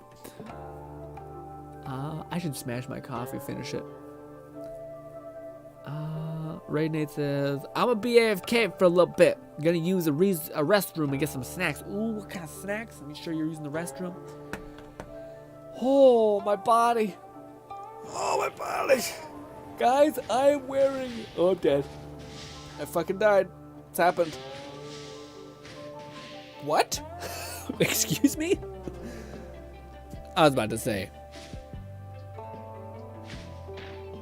Speaker 2: I should smash my coffee, finish it. Ray Nate says, I'm gonna be AFK for a little bit. I'm gonna use a restroom and get some snacks. Ooh, what kind of snacks? Let me sure you're using the restroom. Oh, my body. Oh, my body. Guys, I'm wearing... Oh, I'm dead. I fucking died. It's happened. What? Excuse me? I was about to say.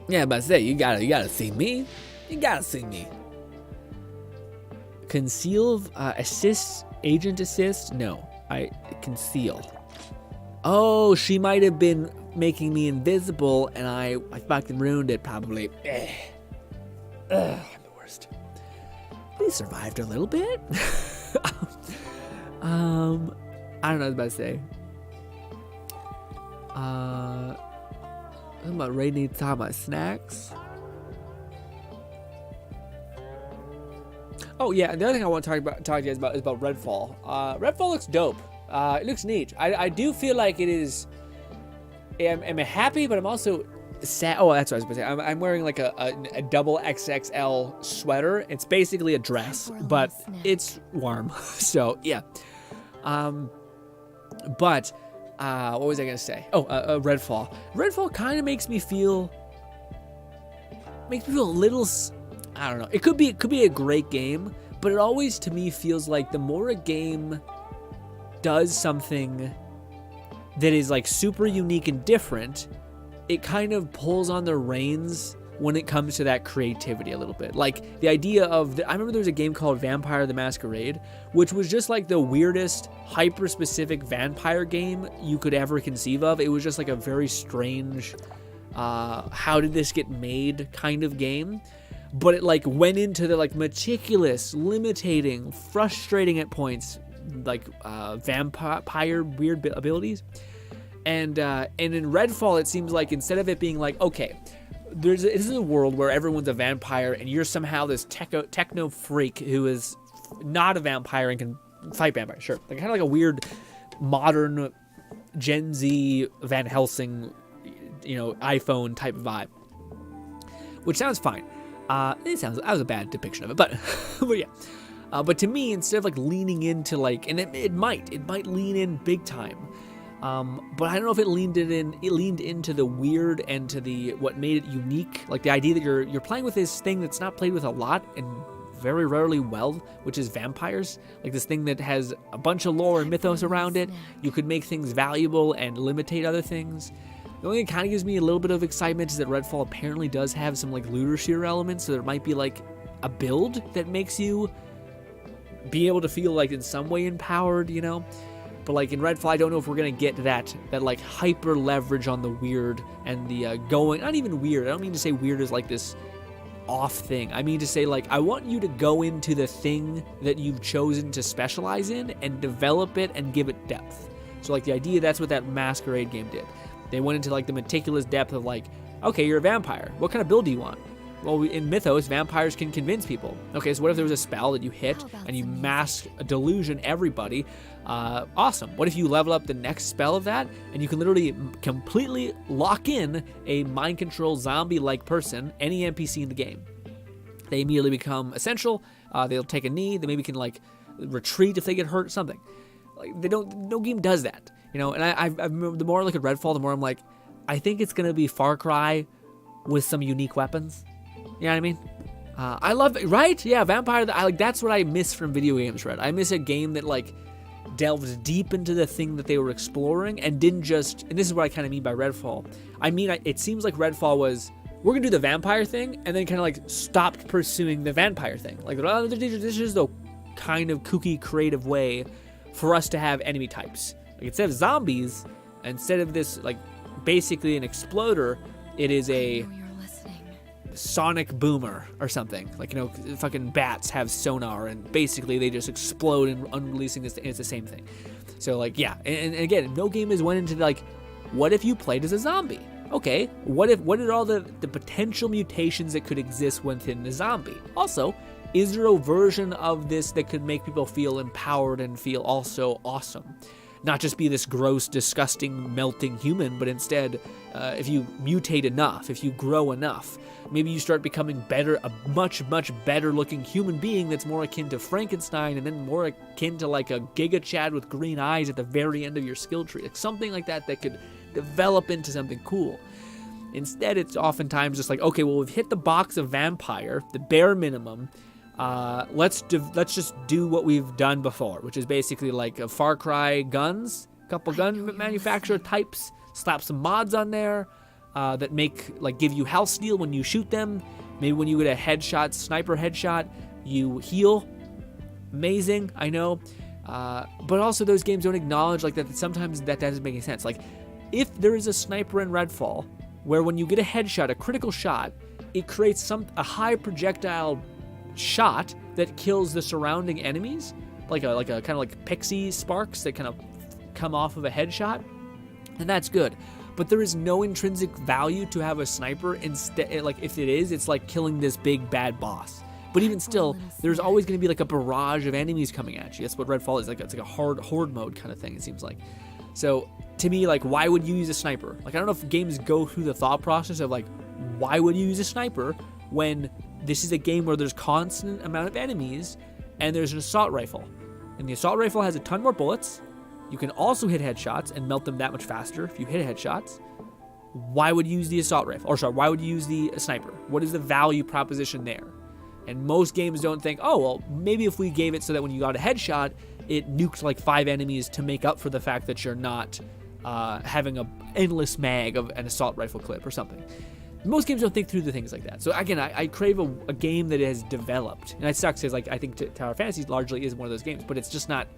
Speaker 2: Yeah, but say you gotta see me. You gotta see me. Conceal, assist, agent assist. No, I conceal. Oh, she might have been making me invisible, and I fucking ruined it. Probably. I'm the worst. We survived a little bit. I don't know what I was about to say. I'm about ready to talk about snacks. Oh yeah, the other thing I want to talk to you guys about is about Redfall. Redfall looks dope. It looks neat. I do feel like it is. I'm happy, but I'm also sad. Oh, that's what I was going to say. I'm wearing like a double XXL sweater. It's basically a dress, but it's warm. So yeah. But what was I gonna say? Oh, Redfall. Redfall kind of makes me feel a little. I don't know. It could be a great game, but it always to me feels like the more a game does something that is like super unique and different, it kind of pulls on the reins when it comes to that creativity a little bit. Like the idea of, I remember there was a game called Vampire the Masquerade, which was just like the weirdest, hyper-specific vampire game you could ever conceive of. It was just like a very strange, how did this get made kind of game. But it like went into the like meticulous, limiting, frustrating at points, like vampire weird abilities. And in Redfall, it seems like instead of it being like, okay, this is a world where everyone's a vampire and you're somehow this techno freak who is not a vampire and can fight vampires. Sure, like kind of like a weird modern Gen Z Van Helsing, iPhone type vibe, which sounds fine. That was a bad depiction of it, but but yeah. But to me, instead of like leaning into like, and it might lean in big time. But I don't know if it leaned into the weird and to the what made it unique, like the idea that you're playing with this thing that's not played with a lot and very rarely well, which is vampires. Like this thing that has a bunch of lore and mythos around it. You could make things valuable and limitate other things. The only thing that kind of gives me a little bit of excitement is that Redfall apparently does have some like looter shooter elements, so there might be like a build that makes you be able to feel like in some way empowered, But like in Redfall, I don't know if we're gonna get that like hyper leverage on the weird and the not even weird. I don't mean to say weird as like this off thing. I mean to say like I want you to go into the thing that you've chosen to specialize in and develop it and give it depth. So like the idea, that's what that Masquerade game did. They went into like the meticulous depth of like, okay, you're a vampire. What kind of build do you want? Well, in Mythos, vampires can convince people. Okay, so what if there was a spell that you hit and you mask a delusion everybody? Awesome. What if you level up the next spell of that and you can literally completely lock in a mind control zombie-like person, any NPC in the game? They immediately become essential. They'll take a knee. They maybe can like retreat if they get hurt, something. Like no game does that, And I the more I look at Redfall, the more I'm like, I think it's gonna be Far Cry with some unique weapons. You know what I mean? I love it, right? Yeah, Vampire. That's what I miss from video games, Red. I miss a game that like delved deep into the thing that they were exploring and didn't just. And this is what I kind of mean by Redfall. It seems like Redfall was, we're gonna do the vampire thing, and then kind of like stopped pursuing the vampire thing. Like, this is the kind of kooky, creative way for us to have enemy types. Like instead of zombies, instead of this like basically an exploder, it is a sonic boomer or something. Like, fucking bats have sonar and basically they just explode and unreleasing this. It's the same thing. So like, yeah. And again, no game has went into like, what if you played as a zombie? okay, what are all the potential mutations that could exist within the zombie? Also, is there a version of this that could make people feel empowered and feel also awesome? Not just be this gross, disgusting, melting human, but instead, if you mutate enough, if you grow enough, maybe you start becoming a much better looking human being that's more akin to Frankenstein, and then more akin to like a Giga Chad with green eyes at the very end of your skill tree. Like something like that could develop into something cool. Instead, it's oftentimes just like, okay, well, we've hit the box of vampire, the bare minimum. Let's just do what we've done before, which is basically like a Far Cry guns, couple gun manufacturer types, slap some mods on there that give you health steal when you shoot them. Maybe when you get a headshot, sniper headshot, you heal. Amazing, I know. But also those games don't acknowledge like that sometimes that doesn't make any sense. Like if there is a sniper in Redfall where when you get a headshot, a critical shot, it creates a high projectile shot that kills the surrounding enemies, like a kind of like pixie sparks that kind of come off of a headshot, and that's good. But there is no intrinsic value to have a sniper. Instead, like if it is, it's like killing this big bad boss. But even still, there's always going to be like a barrage of enemies coming at you. That's what Redfall is like. It's like a horde mode kind of thing, it seems like. So to me, like, why would you use a sniper? Like, I don't know if games go through the thought process of like, why would you use a sniper when this is a game where there's constant amount of enemies and there's an assault rifle. And the assault rifle has a ton more bullets. You can also hit headshots and melt them that much faster if you hit headshots. Why would you use the assault rifle? Or sorry, why would you use the sniper? What is the value proposition there? And most games don't think, oh, well, maybe if we gave it so that when you got a headshot, it nuked like 5 enemies to make up for the fact that you're not having an endless mag of an assault rifle clip or something. Most games don't think through the things like that. So again, I crave a game that has developed. And it sucks because like I think Tower Fantasy largely is one of those games, but it's just not,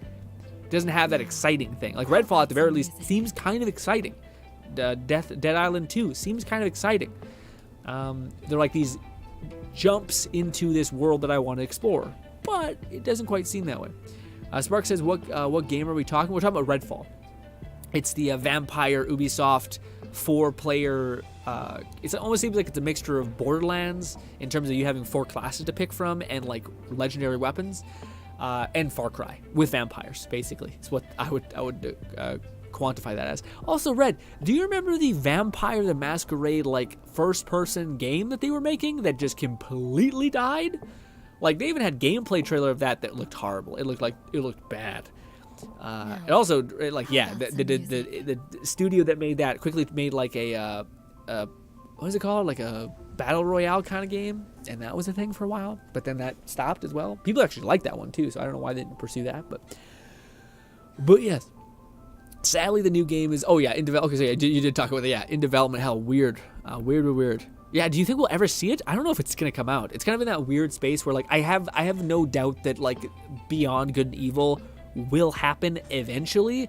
Speaker 2: it doesn't have that exciting thing. Like Redfall at the very least seems kind of exciting. Dead Island 2 seems kind of exciting. They're like these jumps into this world that I want to explore, but it doesn't quite seem that way. Spark says, what game are we talking? We're talking about Redfall. It's the vampire Ubisoft 4-player. It almost seems like it's a mixture of Borderlands in terms of you having 4 classes to pick from and like legendary weapons, and Far Cry with vampires. Basically, it's what I would quantify that as. Also, Red, do you remember the Vampire the Masquerade like first-person game that they were making that just completely died? Like they even had gameplay trailer of that looked horrible. It looked bad. It also the studio that made that quickly made like a what is it called, like a battle royale kind of game, and that was a thing for a while, but then that stopped as well. People actually like that one too, so I don't know why they didn't pursue that, but yes, sadly the new game is in development. Okay, so yeah, you did talk about it. In development. How weird. Yeah, do you think we'll ever see it? I don't know if it's gonna come out. It's kind of in that weird space where like I have no doubt that like Beyond Good and Evil will happen eventually.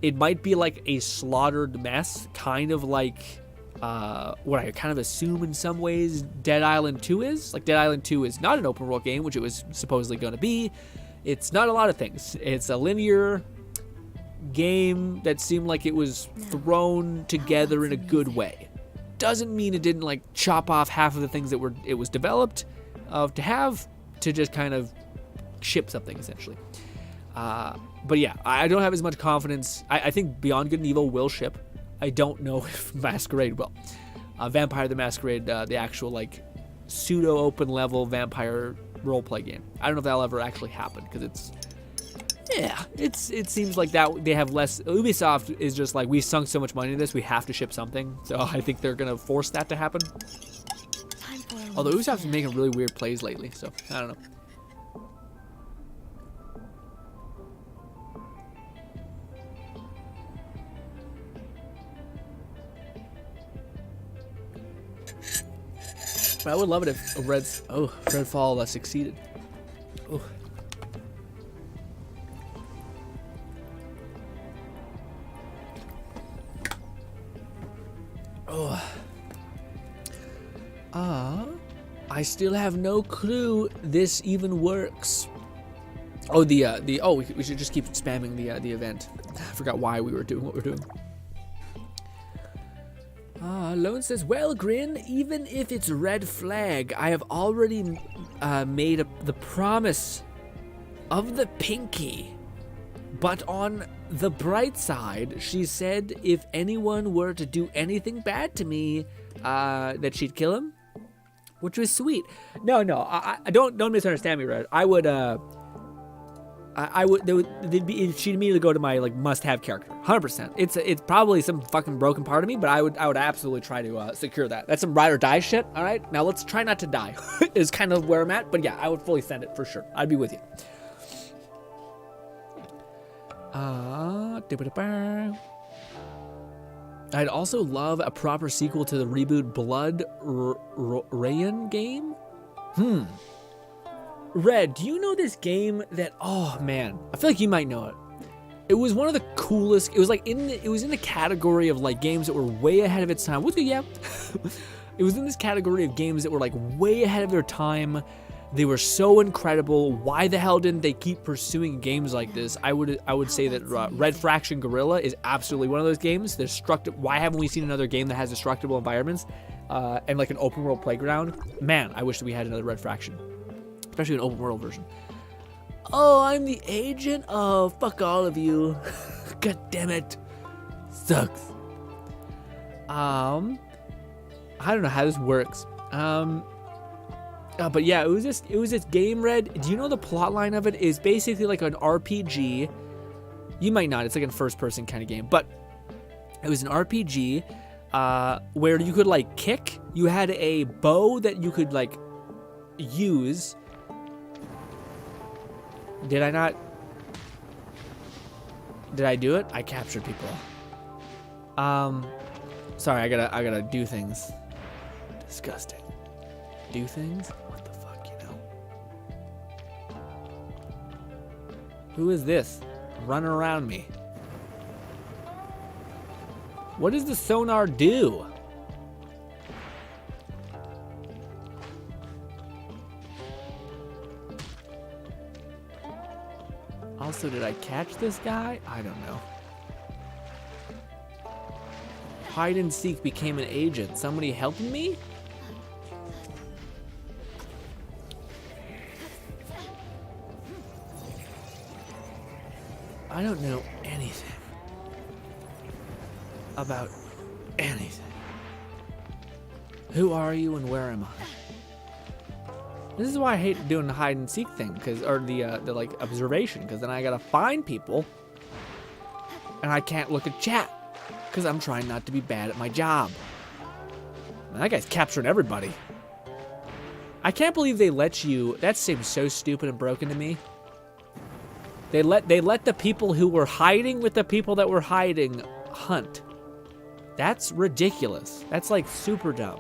Speaker 2: It might be like a slaughtered mess, kind of like what I kind of assume in some ways Dead Island 2 is. Like Dead Island 2 is not an open world game, which it was supposedly going to be. It's not a lot of things. It's a linear game that seemed like it was thrown together in a good way. Doesn't mean it didn't like chop off half of the things that it was developed to just kind of ship something essentially. But yeah, I don't have as much confidence. I think Beyond Good and Evil will ship. I don't know if Masquerade will. Vampire the Masquerade, the actual like pseudo open level vampire roleplay game. I don't know if that'll ever actually happen because it seems like that they have less. Ubisoft is just like, we sunk so much money into this, we have to ship something. So I think they're gonna force that to happen. Although Ubisoft's been making really weird plays lately, so I don't know. But I would love it if Redfall succeeded. Oh. I still have no clue this even works. We should just keep spamming the event. I forgot why we were doing what we're doing. Lone says, well, Grin, even if it's red flag, I have already made the promise of the pinky. But on the bright side, she said if anyone were to do anything bad to me, that she'd kill him, which was sweet. No, I don't misunderstand me, Red. She'd immediately go to my like must-have character, 100%. It's probably some fucking broken part of me, but I would absolutely try to secure that. That's some ride or die shit. All right, now let's try not to die. Is kind of where I'm at, but yeah, I would fully send it for sure. I'd be with you. I'd also love a proper sequel to the reboot Blood Rain game. Red, do you know this game that, oh man, I feel like you might know it. It was one of the coolest, it was in the category of like games that were way ahead of its time. What's good, yeah? It was in this category of games that were like way ahead of their time. They were so incredible. Why the hell didn't they keep pursuing games like this? I would say that Red Faction Guerrilla is absolutely one of those games. Why haven't we seen another game that has destructible environments and like an open world playground? Man, I wish that we had another Red Faction, especially an open world version. Oh, I'm the agent? Oh, fuck all of you. God damn it. Sucks. I don't know how this works. But yeah, it was this game, Red. Do you know the plot line of it is basically like an RPG? You might not. It's like a first-person kind of game. But it was an RPG where you could like kick. You had a bow that you could like use. Did I not? Did I do it? I captured people. Sorry, I gotta do things. Disgusting. Do things? What the fuck, you know? Who is this? Running around me. What does the sonar do? Also, did I catch this guy? I don't know. Hide and seek became an agent. Somebody helping me? I don't know anything about anything. Who are you and where am I? This is why I hate doing the hide and seek thing, or the like observation, because then I gotta find people, and I can't look at chat, because I'm trying not to be bad at my job. Man, that guy's capturing everybody. I can't believe they let you. That seems so stupid and broken to me. They let the people who were hiding with the people that were hiding hunt. That's ridiculous. That's like super dumb.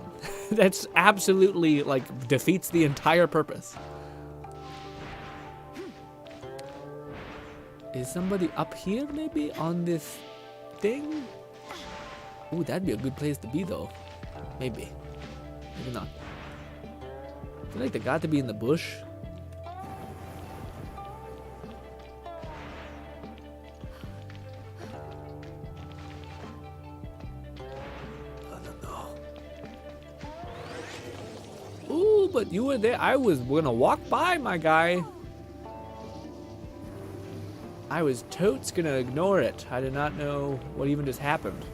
Speaker 2: That's absolutely like defeats the entire purpose. Is somebody up here maybe on this thing? Ooh, that'd be a good place to be though. Maybe. Maybe not. I feel like they got to be in the bush. But you were there. I was gonna walk by, my guy. I was totes gonna ignore it. I did not know what even just happened.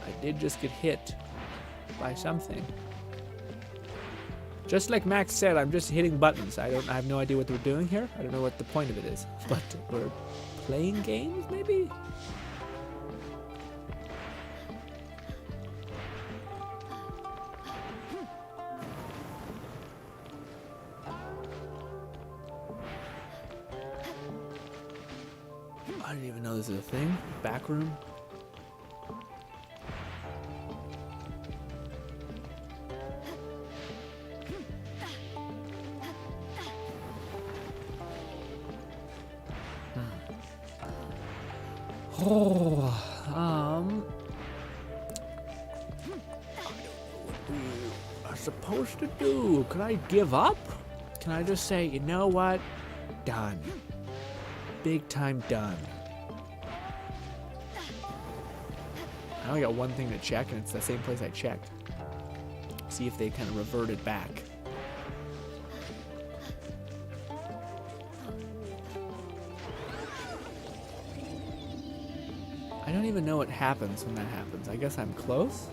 Speaker 2: I did just get hit by something. Just like Max said, I'm just hitting buttons. I have no idea what we're doing here. I don't know what the point of it is. But we're playing games, maybe? I didn't even know this is a thing. Back room. Oh, I don't know what we are supposed to do. Can I give up? Can I just say, you know what? Done. Big time done. I only got one thing to check, and it's the same place I checked. See if they kind of reverted back. I don't even know what happens when that happens. I guess I'm close?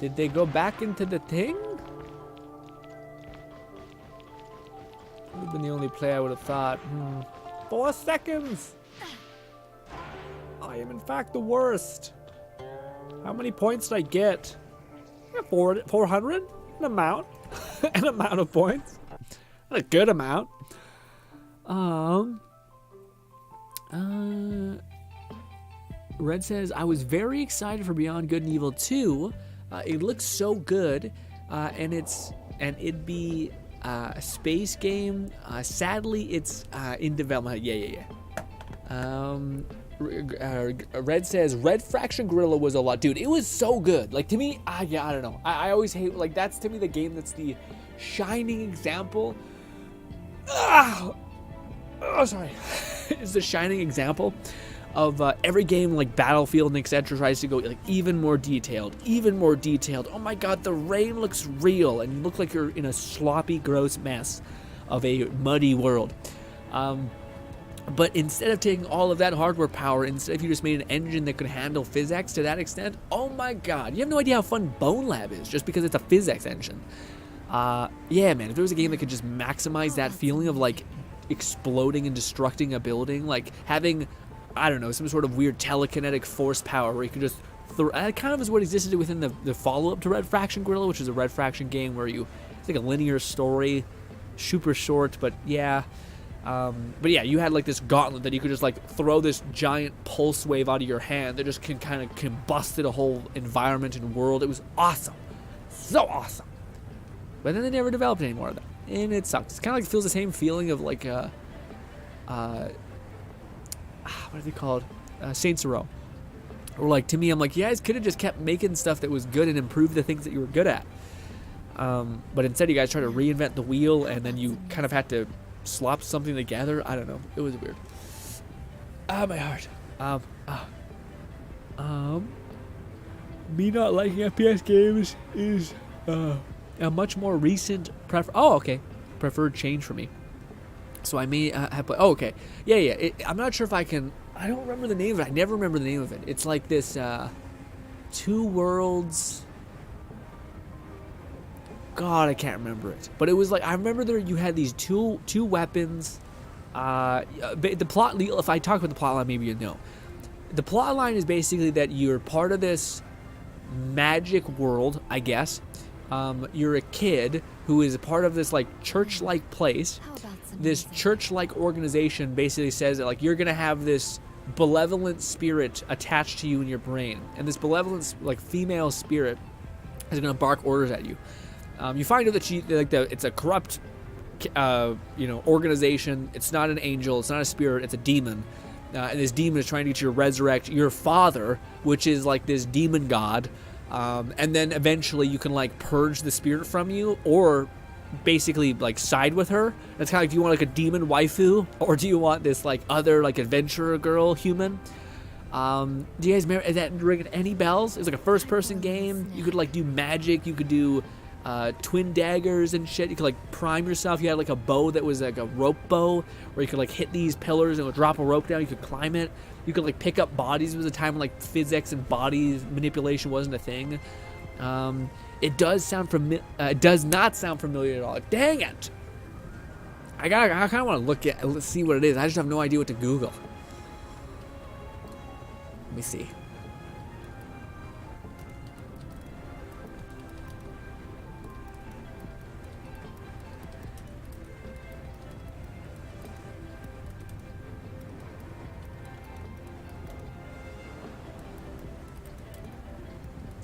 Speaker 2: Did they go back into the thing? Would have been the only play I would have thought. 4 seconds! I am in fact the worst. How many points did I get? I got 400? An amount. An amount of points. Not a good amount. Red says, I was very excited for Beyond Good and Evil 2. It looks so good, and it'd be a space game. Sadly, it's in development. Yeah. Red says, Red Faction Guerrilla was a lot. Dude, it was so good. Like, to me, I don't know. I always hate, like, that's to me the game that's the shining example. Oh, sorry. It's the shining example of every game like Battlefield and etc. tries to go like even more detailed. Oh my god, the rain looks real and you look like you're in a sloppy, gross mess of a muddy world. But instead of taking all of that hardware power, instead if you just made an engine that could handle physics to that extent, oh my god, you have no idea how fun Bone Lab is just because it's a physics engine. Yeah, man, if there was a game that could just maximize that feeling of like exploding and destructing a building, like having, I don't know, some sort of weird telekinetic force power where you can just that kind of is what existed within the follow-up to Red Faction Guerrilla, which is a Red Faction game where it's like a linear story, super short, but yeah. But yeah, you had like this gauntlet that you could just like throw this giant pulse wave out of your hand that just can kind of combusted a whole environment and world. It was awesome. So awesome. But then they never developed any more of that. And it sucks. It's kind of like, it feels the same feeling of like, what are they called? Saints Row. Or like, to me, I'm like, you guys could have just kept making stuff that was good and improved the things that you were good at. But instead you guys try to reinvent the wheel and then you kind of had to slop something together. I don't know. It was weird. My heart. Me not liking FPS games is a much more recent preferred change for me. So I may have played. Oh, okay. Yeah. I'm not sure if I can. I don't remember the name of it. I never remember the name of it. It's like this Two Worlds. God, I can't remember it. But it was like, I remember there you had these two weapons. The plot. If I talk about the plot line, maybe you know. The plot line is basically that you're part of this magic world, I guess. You're a kid who is a part of this like church-like place. This church-like organization basically says that like you're gonna have this benevolent spirit attached to you in your brain, and this benevolent like female spirit is gonna bark orders at you. You find out that it's a corrupt, organization. It's not an angel. It's not a spirit. It's a demon. And this demon is trying to get you to resurrect your father, which is like this demon god. And then eventually you can like purge the spirit from you, or basically like side with her. That's kind of like, do you want like a demon waifu, or do you want this like other like adventurer girl human? Do you guys remember, is that ringing any bells? It was like a first-person game. You could like do magic. You could do twin daggers and shit. You could like prime yourself. You had like a bow that was like a rope bow where you could like hit these pillars and it would drop a rope down. You could climb it. You could like pick up bodies. It was a time when like physics and body manipulation wasn't a thing. It does not sound familiar at all. Dang it! I kind of want to let's see what it is. I just have no idea what to Google. Let me see.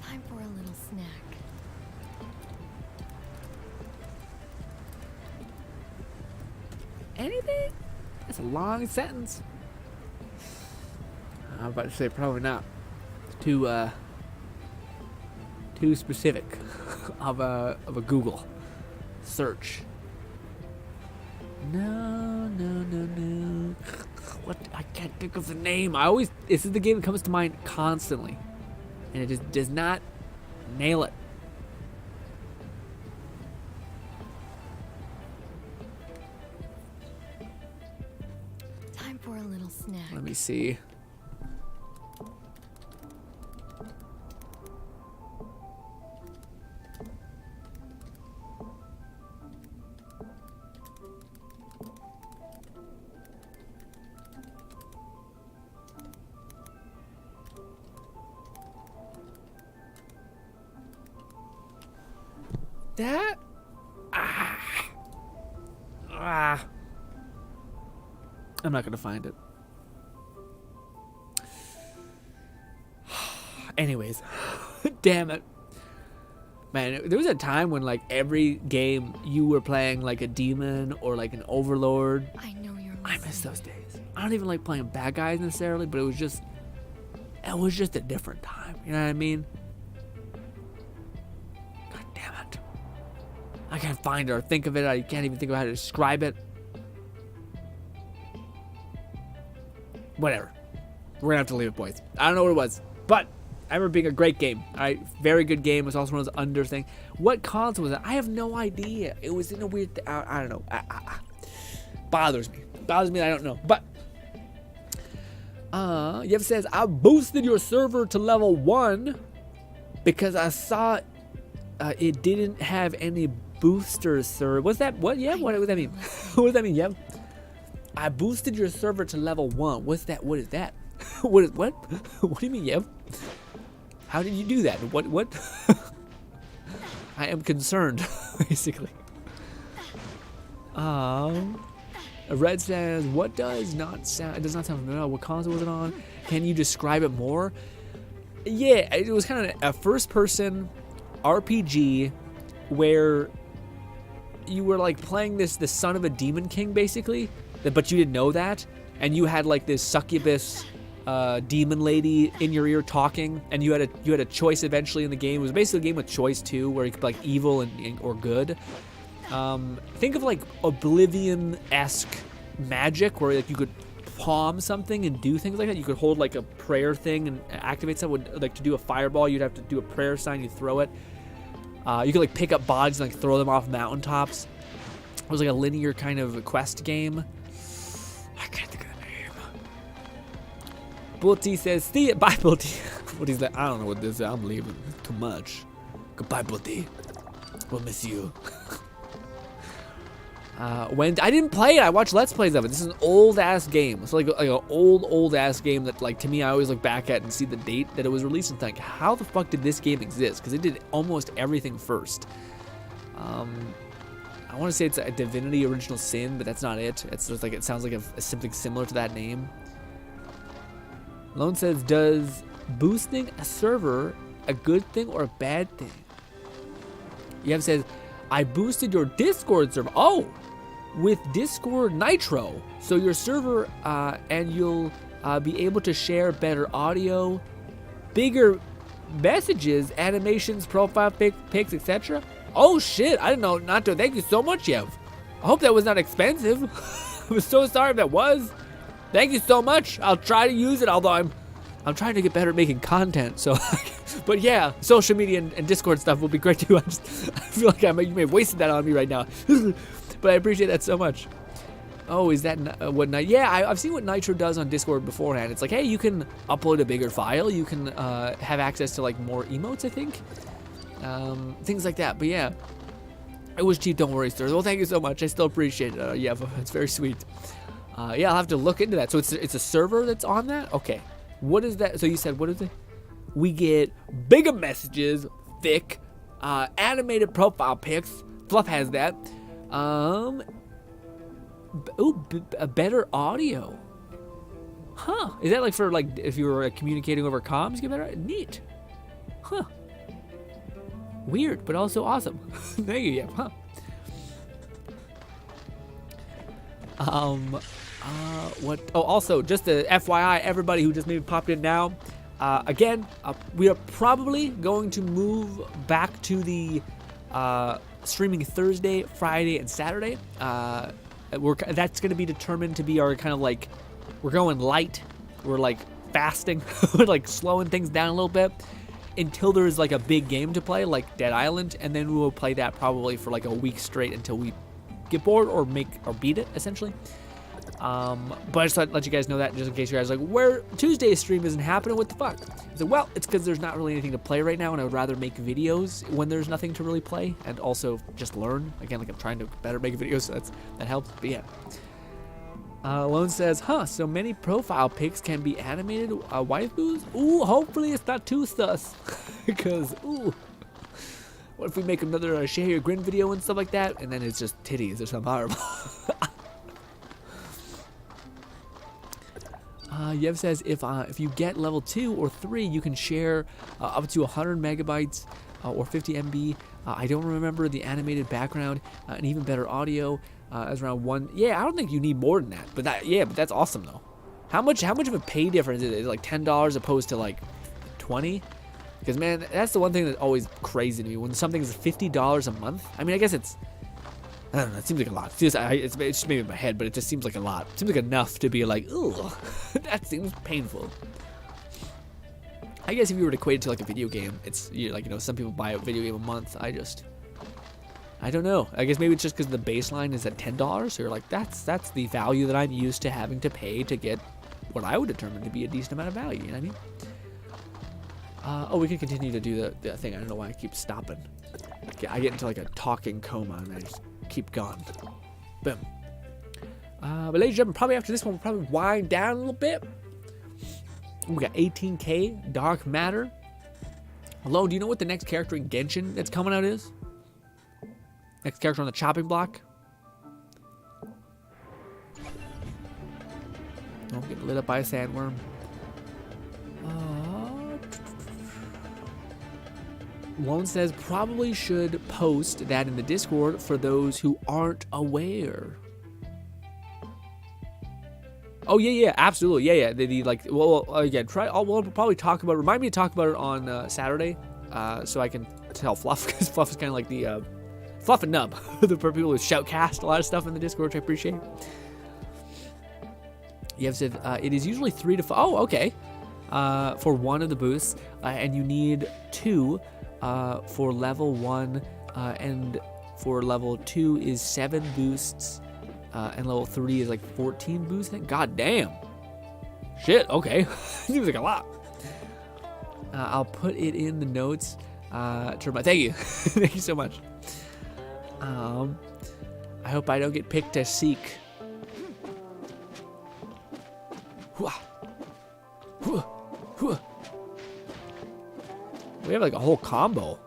Speaker 3: Time for a little snack.
Speaker 2: Anything? That's a long sentence. I'm about to say probably not. Too specific of a Google search. No. What? I can't think of the name. This is the game that comes to mind constantly, and it just does not nail it.
Speaker 3: Time for a little snack.
Speaker 2: Let me see. That? I'm not gonna find it. Anyways, damn it. Man, there was a time when like every game you were playing like a demon or like an overlord.
Speaker 3: I know you're listening.
Speaker 2: I miss those days. I don't even like playing bad guys necessarily, but it was just a different time. You know what I mean? God damn it. I can't find it or think of it. I can't even think of how to describe it. Whatever. We're gonna have to leave it, boys. I don't know what it was, but I remember being a great game. All right, very good game. It was also one of those under things. What console was it? I have no idea. It was in a weird. I don't know. Bothers me. Bothers me. I don't know. But Yev says I boosted your server to level 1 because I saw it didn't have any boosters, sir. What's that? What? Yeah. What does that mean? What does that mean, Yev? I boosted your server to level 1. What's that? What is that? What? What do you mean, Yev? How did you do that? What? I am concerned, basically. Red says, what does not sound? It does not sound familiar. What console was it on? Can you describe it more? Yeah, it was kind of a first-person RPG where you were like playing the son of a demon king, basically, but you didn't know that, and you had like this succubus demon lady in your ear talking, and you had a choice eventually in the game. It was basically a game with choice too, where you could be like evil or good. Think of like Oblivion-esque magic, where like you could palm something and do things like that. You could hold like a prayer thing and activate something. Like to do a fireball, you'd have to do a prayer sign. You throw it. You could like pick up bodies and like throw them off mountaintops. It was like a linear kind of quest game. I can't think of the name. Bulty says, see it. Bye, Bulty. Bulty's like, I don't know what this is. I'm leaving. Too much. Goodbye, Bulty. We'll miss you. When I didn't play it, I watched Let's Plays of it. This is an old-ass game. It's like an old-ass game that, like, to me, I always look back at and see the date that it was released and think, how the fuck did this game exist? Because it did almost everything first. I want to say it's a Divinity Original Sin, but that's not it. It's just like, it sounds like something similar to that name. Lone says, does boosting a server a good thing or a bad thing? Yev says, I boosted your Discord server. Oh! With Discord Nitro. So your server, and you'll be able to share better audio, bigger messages, animations, profile pics, etc. Oh shit, I didn't know not to. Thank you so much, Yev. I hope that was not expensive. I'm so sorry if that was. Thank you so much. I'll try to use it, although I'm trying to get better at making content, so but yeah, social media and Discord stuff will be great too. I feel like you may have wasted that on me right now. But I appreciate that so much. Oh, is that what Nitro? Yeah, I've seen what Nitro does on Discord beforehand. It's like, hey, you can upload a bigger file. You can have access to like more emotes, I think. Things like that. But yeah, it was cheap. Don't worry, sir. Well, thank you so much. I still appreciate it. Yeah, it's very sweet. Yeah, I'll have to look into that. So it's a server that's on that? Okay. What is that? So you said, what is it? We get bigger messages, thick, animated profile pics. Fluff has that. Better audio. Huh. Is that like for like if you were communicating over comms, get better? Neat. Huh. Weird, but also awesome. Thank you, yeah. Huh. What? Oh, also, just a FYI, everybody who just maybe popped in now. Again, we are probably going to move back to the streaming Thursday, Friday, and Saturday. That's going to be determined to be our kind of like, we're going light. We're like fasting. We're like slowing things down a little bit until there's like a big game to play, like Dead Island, and then we will play that probably for like a week straight until we get bored or beat it, essentially. But I just thought I'd let you guys know that just in case you guys are like, where Tuesday's stream isn't happening, what the fuck? So, well, it's because there's not really anything to play right now, and I would rather make videos when there's nothing to really play, and also just learn. Again, like I'm trying to better make videos, so that helps, but yeah. Lone says, so many profile pics can be animated waifus? Ooh, hopefully it's not too sus. Because, ooh, what if we make another share your grin video and stuff like that, and then it's just titties or something horrible. Yev says, if you get level 2 or 3, you can share up to 100 megabytes or 50 MB. I don't remember the animated background and even better audio. As around 1. Yeah, I don't think you need more than that. But that's awesome though. How much of a pay difference is it? Is it like $10 opposed to like 20? Because man, that's the one thing that's always crazy to me when something's $50 a month. I mean, I guess it's, I don't know, it seems like a lot. It's just maybe in my head, but it just seems like a lot. It seems like enough to be like, ugh, that seems painful. I guess if you were to equate it to like a video game, it's like, some people buy a video game a month. I don't know. I guess maybe it's just because the baseline is at $10. So you're like, that's the value that I'm used to having to pay to get what I would determine to be a decent amount of value. You know what I mean? We could continue to do the thing. I don't know why I keep stopping. I get into like a talking coma and I just keep going. Boom. But ladies and gentlemen, probably after this one, we'll probably wind down a little bit. We got 18K, Dark Matter. Hello, do you know what the next character in Genshin that's coming out is? Next character on the chopping block. Oh, getting lit up by a sandworm. Lone says probably should post that in the Discord for those who aren't aware. Oh yeah, absolutely, yeah. Again, we'll probably talk about it. Remind me to talk about it on Saturday, so I can tell Fluff, because Fluff is kind of like the Fluff and Nub, the people who shoutcast a lot of stuff in the Discord, which I appreciate. You have said it is usually 3 to 5. Oh, okay. For one of the boosts, and you need 2 for level 1, and for level 2 is 7 boosts, and level 3 is like 14 boosts. God damn. Shit. Okay. Seems like a lot. I'll put it in the notes. Thank you. Thank you so much. I hope I don't get picked to seek. We have like a whole combo.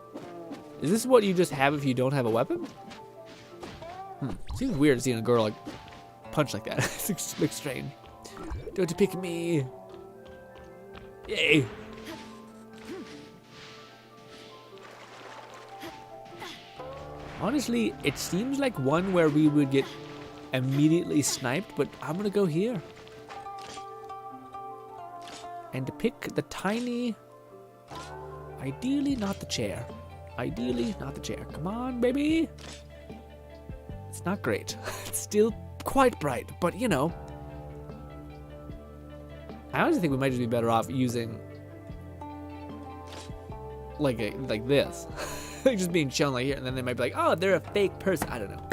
Speaker 2: Is this what you just have if you don't have a weapon? Seems weird seeing a girl like punch like that. It looks strange. Don't you pick me? Yay. Honestly, it seems like one where we would get immediately sniped, but I'm gonna go here. And to pick the tiny, ideally not the chair. Ideally not the chair. Come on, baby. It's not great. It's still quite bright, but I honestly think we might just be better off using like this. Just being shown like here, and then they might be like, oh, they're a fake person. I don't know.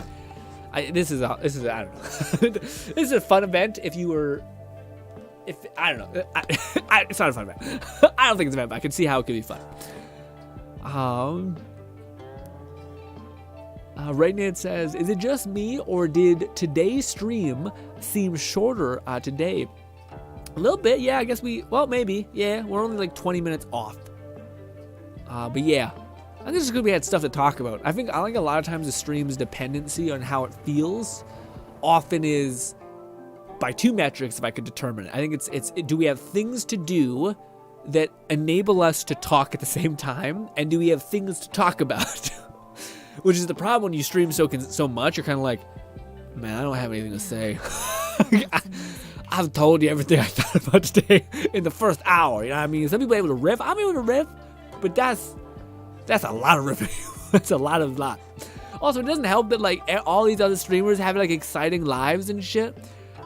Speaker 2: This is I don't know. This is a fun event if you were, I don't know. It's not a fun event. I don't think it's a event, but I can see how it could be fun. Ragnand says, is it just me, or did today's stream seem shorter today? A little bit, yeah, I guess maybe, yeah, we're only like 20 minutes off. But yeah, I think it's just because we had stuff to talk about. I think a lot of times the stream's dependency on how it feels often is by 2 metrics, if I could determine it. I think it's do we have things to do that enable us to talk at the same time, and do we have things to talk about? Which is the problem when you stream so much, you're kind of like, man, I don't have anything to say. I've told you everything I thought about today in the first hour. You know what I mean? Some people are able to riff. I'm able to riff, but that's a lot of riffing. That's a lot. Also, it doesn't help that like all these other streamers have like exciting lives and shit,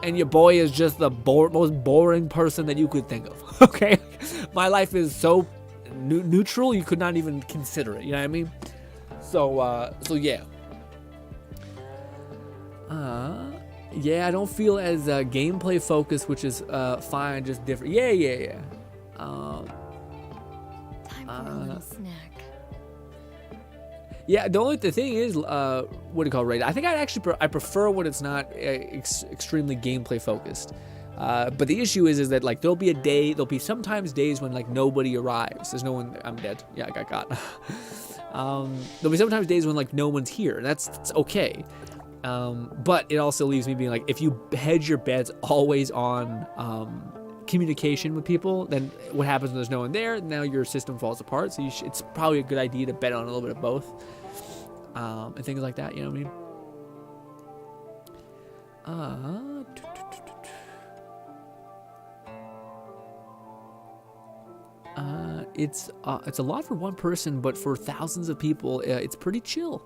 Speaker 2: and your boy is just the most boring person that you could think of. Okay, my life is so neutral you could not even consider it. You know what I mean? So yeah. Yeah, I don't feel as gameplay focused, which is fine, just different. Yeah.
Speaker 3: Time for a little snack.
Speaker 2: Yeah, the thing is, what do you call it? I think I prefer when it's not extremely gameplay focused. But the issue is that like there'll be sometimes days when like nobody arrives. There's no one. I'm dead. Yeah, I got caught. There'll be sometimes days when like no one's here. That's okay. But it also leaves me being like, if you hedge your bets always on communication with people, then what happens when there's no one there? Now your system falls apart. So it's probably a good idea to bet on a little bit of both, and things like that. You know what I mean? It's a lot for one person, but for thousands of people, it's pretty chill.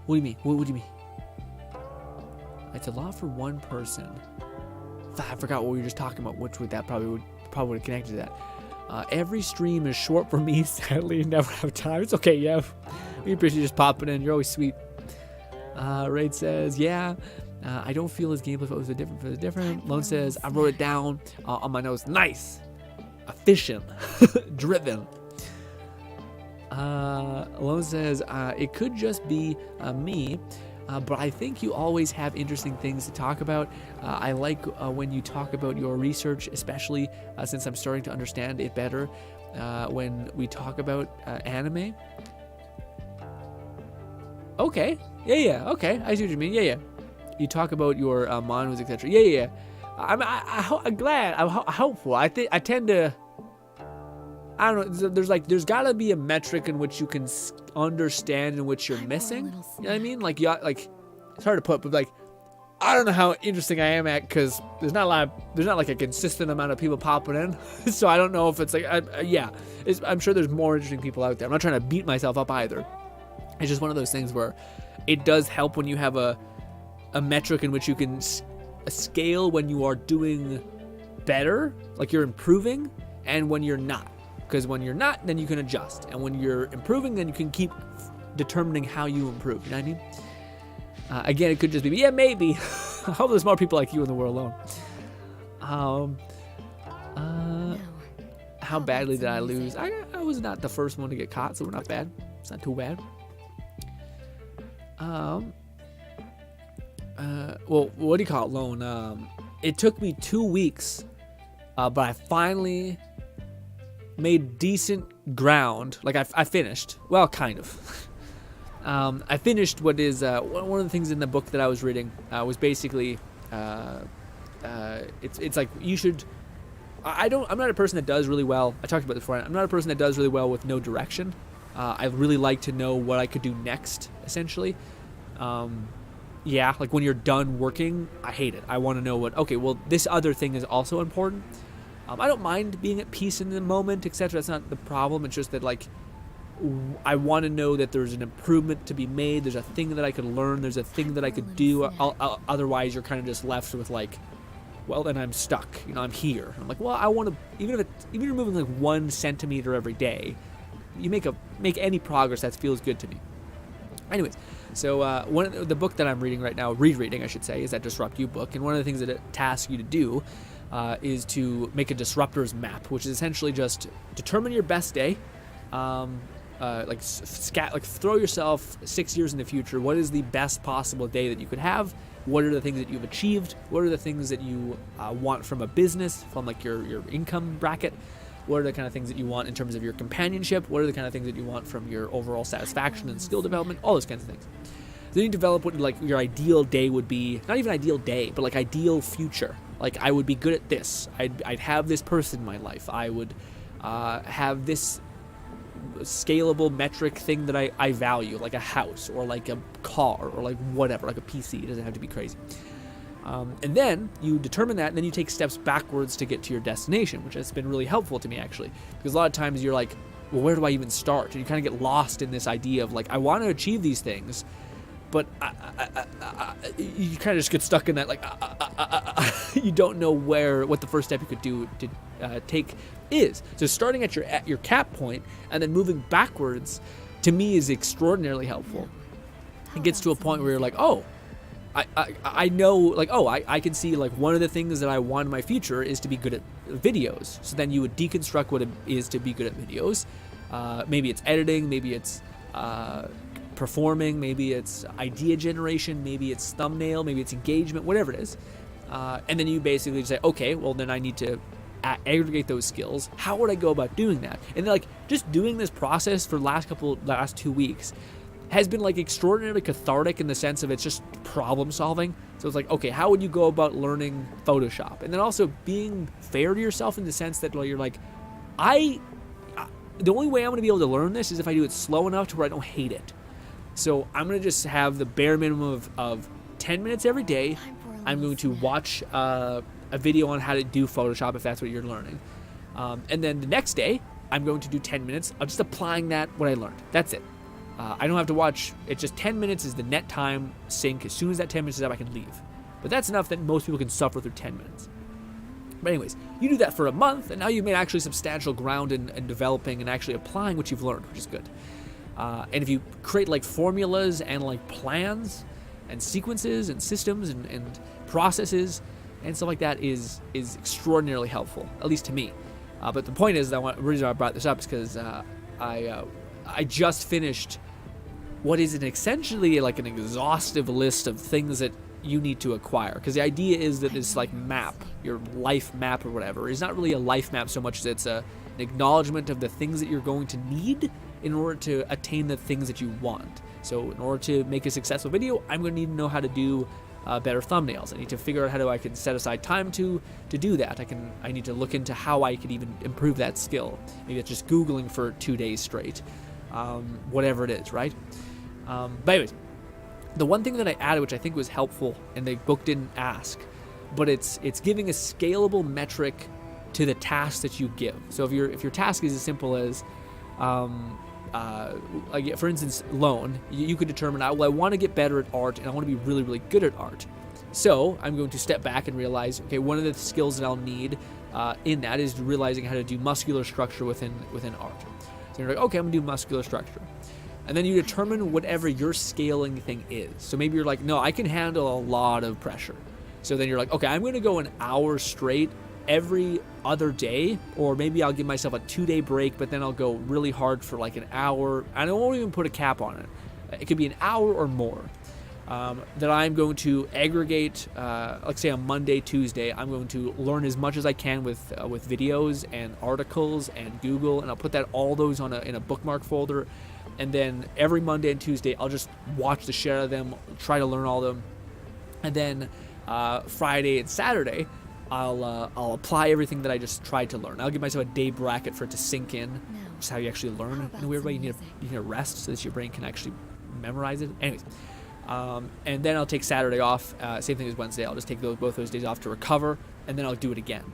Speaker 2: What do you mean? What do you mean? It's a lot for one person. I forgot what we were just talking about, which would probably would connect to that. Every stream is short for me, sadly. Never have time. It's okay, yeah. We appreciate you just popping in. You're always sweet. Raid says, yeah. I don't feel as gameplay focused for the different. Lone says, I wrote it down on my notes. Nice. Efficient. Driven. Lone says, it could just be me. But I think you always have interesting things to talk about. I like when you talk about your research, especially since I'm starting to understand it better when we talk about anime. Okay. Yeah. Okay. I see what you mean. Yeah. You talk about your manhwas, etc. Yeah. I'm glad. I'm hopeful. I tend to. I don't know. There's gotta be a metric in which you can understand in which you're missing. You know what I mean? Like it's hard to put, but like I don't know how interesting I am at because there's not like a consistent amount of people popping in. So I don't know if it's like I'm sure there's more interesting people out there. I'm not trying to beat myself up either. It's just one of those things where it does help when you have a metric in which you can scale when you are doing better, like you're improving, and when you're not. Because when you're not, then you can adjust. And when you're improving, then you can keep determining how you improve. You know what I mean? Again, it could just be, yeah, maybe. I hope there's more people like you in the world alone. How badly did I lose? I was not the first one to get caught, so we're not bad. It's not too bad. Well, what do you call it, Lone? It took me 2 weeks, but I finally made decent ground. Like I finished. Well, kind of. I finished what is one of the things in the book that I was reading was basically it's like you should. I'm not a person that does really well. I talked about this before. I'm not a person that does really well with no direction. I really like to know what I could do next. Essentially, like when you're done working, I hate it. I want to know okay, well, this other thing is also important. I don't mind being at peace in the moment, etc. That's not the problem. It's just that, like, I want to know that there's an improvement to be made. There's a thing that I could learn. There's a thing that I could do. Otherwise, you're kind of just left with, like, well, then I'm stuck. You know, I'm here. I'm like, well, I want to, even if you're moving, like, 1 centimeter every day, you make any progress that feels good to me. Anyways, so the book that I'm reading right now, rereading, I should say, is that Disrupt You book. And one of the things that it tasks you to do is to make a disruptors map, which is essentially just determine your best day, throw yourself 6 years in the future. What is the best possible day that you could have? What are the things that you've achieved? What are the things that you want from a business, from like your income bracket? What are the kind of things that you want in terms of your companionship? What are the kind of things that you want from your overall satisfaction and skill development? All those kinds of things. Then you develop what like your ideal day would be. Not even ideal day, but like ideal future. Like I would be good at this. I'd have this person in my life. I would have this scalable metric thing that I value, like a house or like a car or like whatever, like a PC. It doesn't have to be crazy. And then you determine that, and then you take steps backwards to get to your destination, which has been really helpful to me, actually. Because a lot of times you're like, well, where do I even start? And you kind of get lost in this idea of like, I want to achieve these things, but you kind of just get stuck in that, like, you don't know what the first step you could do to take is. So starting at your cap point and then moving backwards, to me, is extraordinarily helpful. It gets to a point where you're like, oh, I know, like, oh, I can see, like, one of the things that I want in my future is to be good at videos. So then you would deconstruct what it is to be good at videos. Maybe it's editing, maybe it's performing, maybe it's idea generation, maybe it's thumbnail, maybe it's engagement, whatever it is. And then you basically say, okay, well, then I need to aggregate those skills. How would I go about doing that? And then, like, just doing this process for the last 2 weeks has been, like, extraordinarily cathartic in the sense of it's just problem solving. So it's like, okay, how would you go about learning Photoshop? And then also being fair to yourself in the sense that, like, you're like, the only way I'm going to be able to learn this is if I do it slow enough to where I don't hate it. So I'm going to just have the bare minimum of 10 minutes every day. I'm going to watch a video on how to do Photoshop if that's what you're learning. And then the next day, I'm going to do 10 minutes of just applying what I learned. That's it. I don't have to watch. It's just 10 minutes is the net time sink. As soon as that 10 minutes is up, I can leave. But that's enough that most people can suffer through 10 minutes. But anyways, you do that for a month, and now you've made actually substantial ground in developing and actually applying what you've learned, which is good. And if you create, like, formulas and, like, plans and sequences and systems and processes and stuff like that is extraordinarily helpful, at least to me. But the point is, the reason I brought this up is because I just finished what is essentially like an exhaustive list of things that you need to acquire. Because the idea is that this, like, map, your life map or whatever, is not really a life map so much as it's an acknowledgement of the things that you're going to need in order to attain the things that you want. So in order to make a successful video, I'm going to need to know how to do better thumbnails. I need to figure out how I can set aside time to do that. I need to look into how I could even improve that skill. Maybe it's just Googling for 2 days straight. Whatever it is, right? But anyways, the one thing that I added, which I think was helpful, and the book didn't ask, but it's giving a scalable metric to the task that you give. So if your task is as simple as, like, for instance, loan, you could determine, I want to get better at art, and I want to be really, really good at art. So I'm going to step back and realize, okay, one of the skills that I'll need in that is realizing how to do muscular structure within art. So you're like, okay, I'm going to do muscular structure. And then you determine whatever your scaling thing is. So maybe you're like, no, I can handle a lot of pressure. So then you're like, okay, I'm going to go an hour straight every other day, or maybe I'll give myself a 2-day break, but then I'll go really hard for like an hour. I won't even put a cap on it. It could be an hour or more. That I'm going to aggregate, like say on Monday, Tuesday, I'm going to learn as much as I can with videos and articles and Google, and I'll put all those in a bookmark folder. And then every Monday and Tuesday, I'll just watch the share of them, try to learn all of them. And then Friday and Saturday, I'll apply everything that I just tried to learn. I'll give myself a day bracket for it to sink in, which is how you actually learn in a weird way. You need a rest so that your brain can actually memorize it. Anyways. And then I'll take Saturday off, same thing as Wednesday. I'll just take both those days off to recover, and then I'll do it again.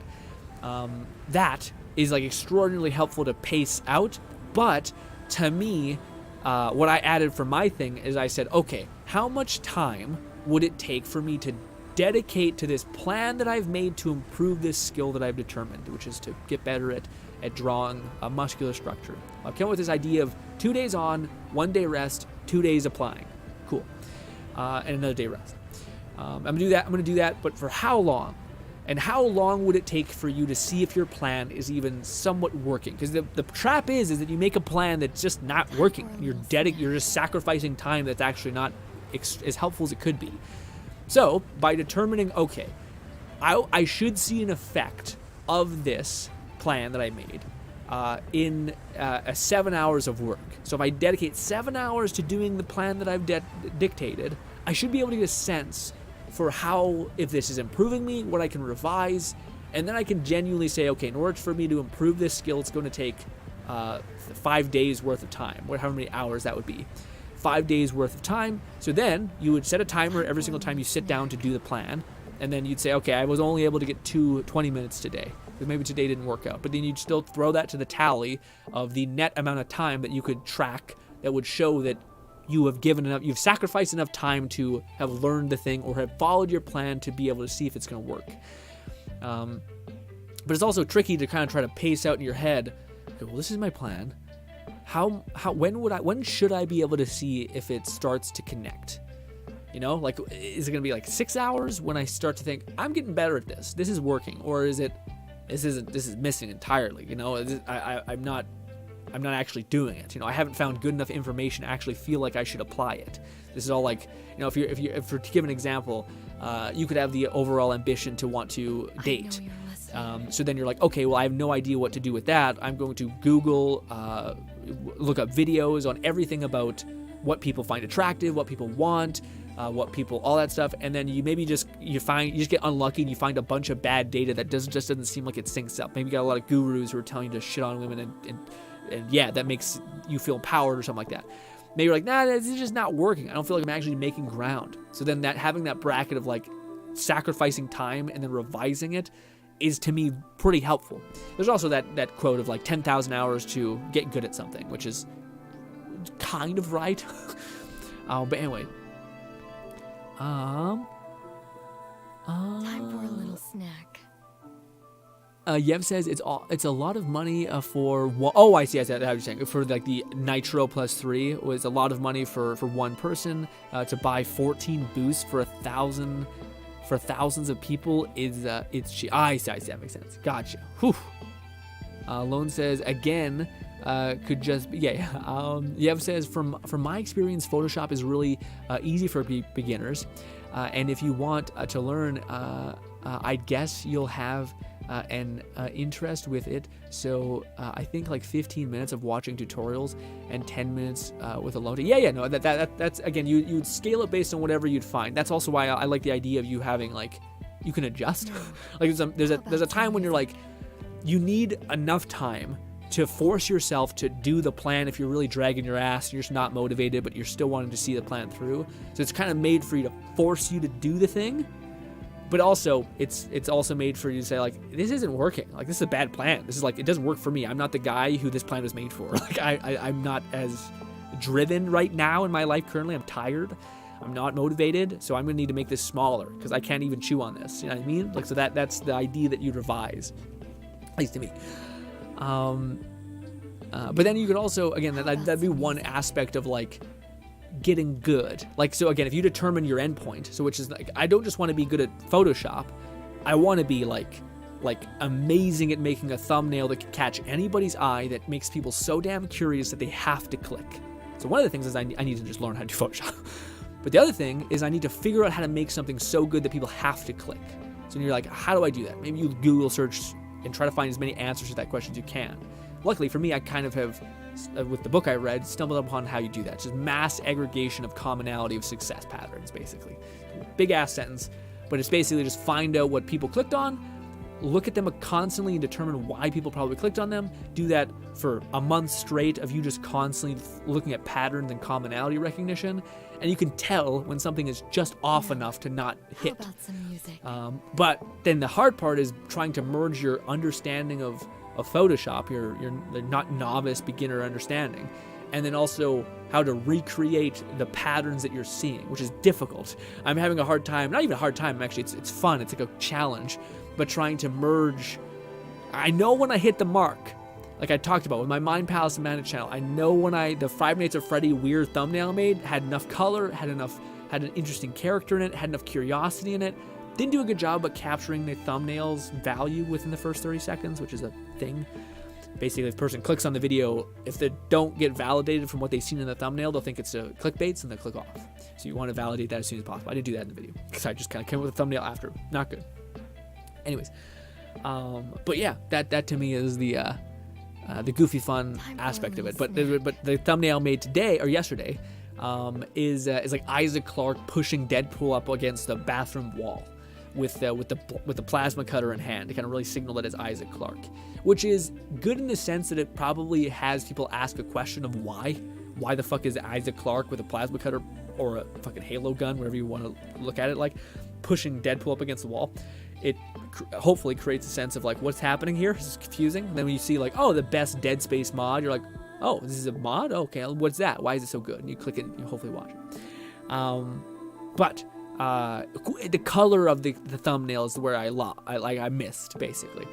Speaker 2: That is, like, extraordinarily helpful to pace out, but to me, what I added for my thing is I said, okay, how much time would it take for me to dedicate to this plan that I've made to improve this skill that I've determined, which is to get better at drawing a muscular structure. I've come up with this idea of 2 days on, 1 day rest, 2 days applying. Cool. And another day rest. I'm going to do that, but for how long? And how long would it take for you to see if your plan is even somewhat working? Because the trap is that you make a plan that's just not working. You're just sacrificing time that's actually not as helpful as it could be. So by determining, okay, I should see an effect of this plan that I made in 7 hours of work. So if I dedicate 7 hours to doing the plan that I've dictated, I should be able to get a sense for how, if this is improving me, what I can revise, and then I can genuinely say, okay, in order for me to improve this skill, it's going to take 5 days worth of time, how many hours that would be. 5 days worth of time. So then you would set a timer every single time you sit down to do the plan, And then you'd say, okay, I was only able to get 20 minutes today, because maybe today didn't work out. But then you'd still throw that to the tally of the net amount of time that you could track that would show that you have given enough, you've sacrificed enough time to have learned the thing or have followed your plan to be able to see if it's going to work. But it's also tricky to kind of try to pace out in your head, okay, well, this is my plan. When should I be able to see if it starts to connect? You know, like, is it going to be like 6 hours when I start to think, I'm getting better at this, this is working? Or is it, this is missing entirely, you know, I'm not actually doing it. You know, I haven't found good enough information to actually feel like I should apply it. This is all like, you know, if to give an example, you could have the overall ambition to want to date. So then you're like, okay, well, I have no idea what to do with that. I'm going to Google, look up videos on everything about what people find attractive, what people want, all that stuff. And then you just get unlucky and you find a bunch of bad data that just doesn't seem like it syncs up. Maybe you got a lot of gurus who are telling you to shit on women and yeah, that makes you feel empowered or something like that. Maybe you're like, nah, this is just not working. I don't feel like I'm actually making ground. So then having that bracket of like sacrificing time and then revising it is, to me, pretty helpful. There's also that quote of like 10,000 hours to get good at something, which is kind of right. But anyway.
Speaker 3: Time for a little snack.
Speaker 2: Yev says it's a lot of money for one. Oh, I see. How you're saying, for like the Nitro plus 3 was a lot of money for one person. To buy 14 boosts for 1,000 for thousands of people is it's cheap. I see. That makes sense. Gotcha. Whew. Lone says again. Could just be, yeah. Yev says from my experience, Photoshop is really easy for beginners, and if you want to learn, I guess you'll have an interest with it. So I think like 15 minutes of watching tutorials and 10 minutes with a loan. Yeah, no, that's again, you'd scale it based on whatever you'd find. That's also why I like the idea of you having like, you can adjust. Like there's a time when you're like, you need enough time to force yourself to do the plan if you're really dragging your ass and you're just not motivated, but you're still wanting to see the plan through. So it's kind of made for you to force you to do the thing, but also it's also made for you to say like, this isn't working. Like, this is a bad plan. This is like, it doesn't work for me. I'm not the guy who this plan was made for. Like I'm not as driven right now in my life currently. I'm tired. I'm not motivated. So I'm gonna need to make this smaller because I can't even chew on this. You know what I mean? Like, so that's the idea that you'd revise, at least to me. But then you could also, again, that'd be one aspect of like getting good. Like, so again, if you determine your endpoint, so which is like, I don't just want to be good at Photoshop, I want to be like amazing at making a thumbnail that can catch anybody's eye, that makes people so damn curious that they have to click. So one of the things is I need to just learn how to do Photoshop. But the other thing is I need to figure out how to make something so good that people have to click. So you're like, how do I do that? Maybe you Google search and try to find as many answers to that question as you can. Luckily for me, I kind of have, with the book I read, stumbled upon how you do that. Just mass aggregation of commonality of success patterns, basically. Big ass sentence, but it's basically just find out what people clicked on, look at them constantly and determine why people probably clicked on them. Do that for a month straight of you just constantly looking at patterns and commonality recognition, and you can tell when something is just off enough to not hit.
Speaker 3: How about some music?
Speaker 2: But then the hard part is trying to merge your understanding of Photoshop, your not novice beginner understanding, and then also how to recreate the patterns that you're seeing, which is difficult. I'm having a hard time, not even a hard time, actually, it's fun, it's like a challenge, but trying to merge. I know when I hit the mark, like I talked about with my Mind Palace and Mana channel, I know when the Five Nights at Freddy weird thumbnail I made had enough color, had an interesting character in it, had enough curiosity in it. Didn't do a good job at capturing the thumbnail's value within the first 30 seconds, which is a thing. Basically, if a person clicks on the video, if they don't get validated from what they've seen in the thumbnail, they'll think it's a clickbait and they'll click off. So you want to validate that as soon as possible. I didn't do that in the video because I just kind of came up with a thumbnail after. Not good. Anyways, but yeah, that to me is the goofy fun aspect of it. But the thumbnail made today or yesterday is like Isaac Clarke pushing Deadpool up against the bathroom wall with the plasma cutter in hand to kind of really signal that it's Isaac Clarke, which is good in the sense that it probably has people ask a question of why the fuck is Isaac Clarke with a plasma cutter or a fucking Halo gun, whatever you want to look at it like. pushing Deadpool up against the wall, it hopefully creates a sense of like what's happening here. It's confusing. And then when you see like, oh, the best Dead Space mod, you're like, oh, this is a mod? Okay, what's that? Why is it so good? And you click it and you hopefully watch it. But the color of the thumbnail is where I missed, basically.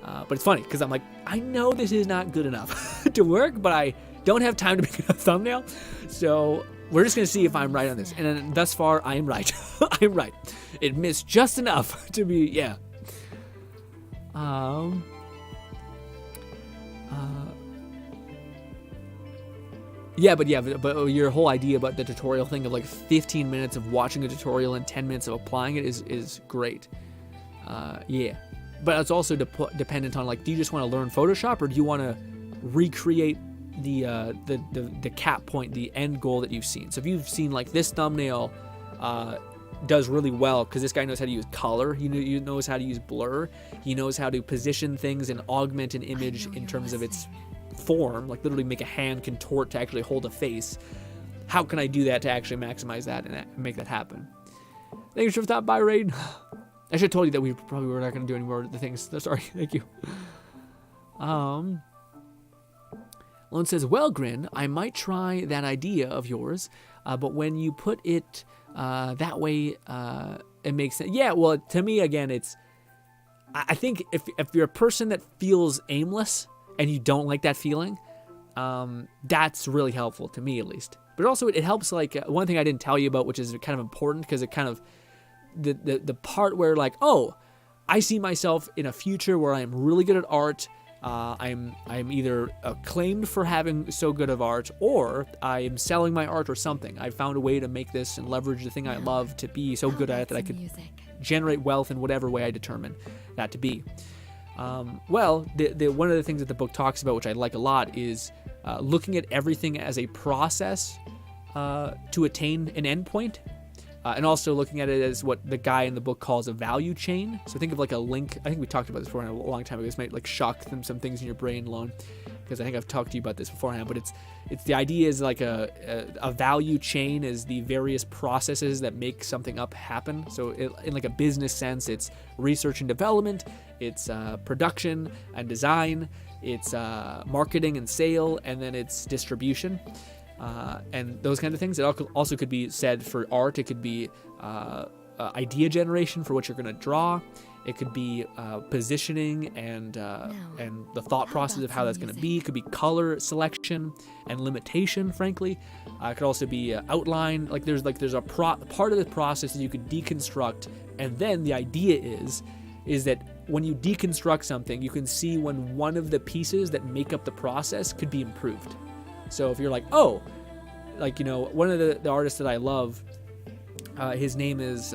Speaker 2: But it's funny, because I'm like, I know this is not good enough to work, but I don't have time to make a thumbnail. So we're just going to see if I'm right on this. And then thus far, I am right. I'm right. It missed just enough to be, yeah. But your whole idea about the tutorial thing of like 15 minutes of watching a tutorial and 10 minutes of applying it is great. Yeah. But it's also dependent on like, do you just want to learn Photoshop, or do you want to recreate the cap point, the end goal that you've seen? So if you've seen like this thumbnail does really well because this guy knows how to use color, he knows how to use blur, he knows how to position things and augment an image in terms of its form, like literally make a hand contort to actually hold a face. How can I do that to actually maximize that and make that happen? Thank you for stopping by, Raid. I should have told you that we probably were not going to do any more of the things. Sorry. Thank you. Lone says, well, Grin, I might try that idea of yours, but when you put it that way, it makes sense. Yeah, well, to me, again, I think if you're a person that feels aimless and you don't like that feeling, that's really helpful to me, at least. But also, it helps, like, one thing I didn't tell you about, which is kind of important, because it kind of, the part where, like, oh, I see myself in a future where I'm really good at art, I'm either acclaimed for having so good of art, or I'm selling my art or something. I found a way to make this and leverage the thing I love to be so good at it that I could generate wealth in whatever way I determine that to be. Well, one of the things that the book talks about, which I like a lot, is looking at everything as a process to attain an endpoint. And also looking at it as what the guy in the book calls a value chain. So think of like a link. I think we talked about this before a long time ago. This might like shock some things in your brain, Lone, because I think I've talked to you about this beforehand. But it's the idea is like a value chain is the various processes that make something up happen. So in like a business sense, it's research and development, it's production and design, it's marketing and sale, and then it's distribution. And those kind of things. It also could be said for art. It could be idea generation for what you're going to draw. It could be positioning and the thought process of how that's going to be. It could be color selection and limitation, frankly. It could also be outline. There's a part of the process that you could deconstruct, and then the idea is that when you deconstruct something, you can see when one of the pieces that make up the process could be improved. So if you're like, oh, like, you know, one of the artists that I love, his name is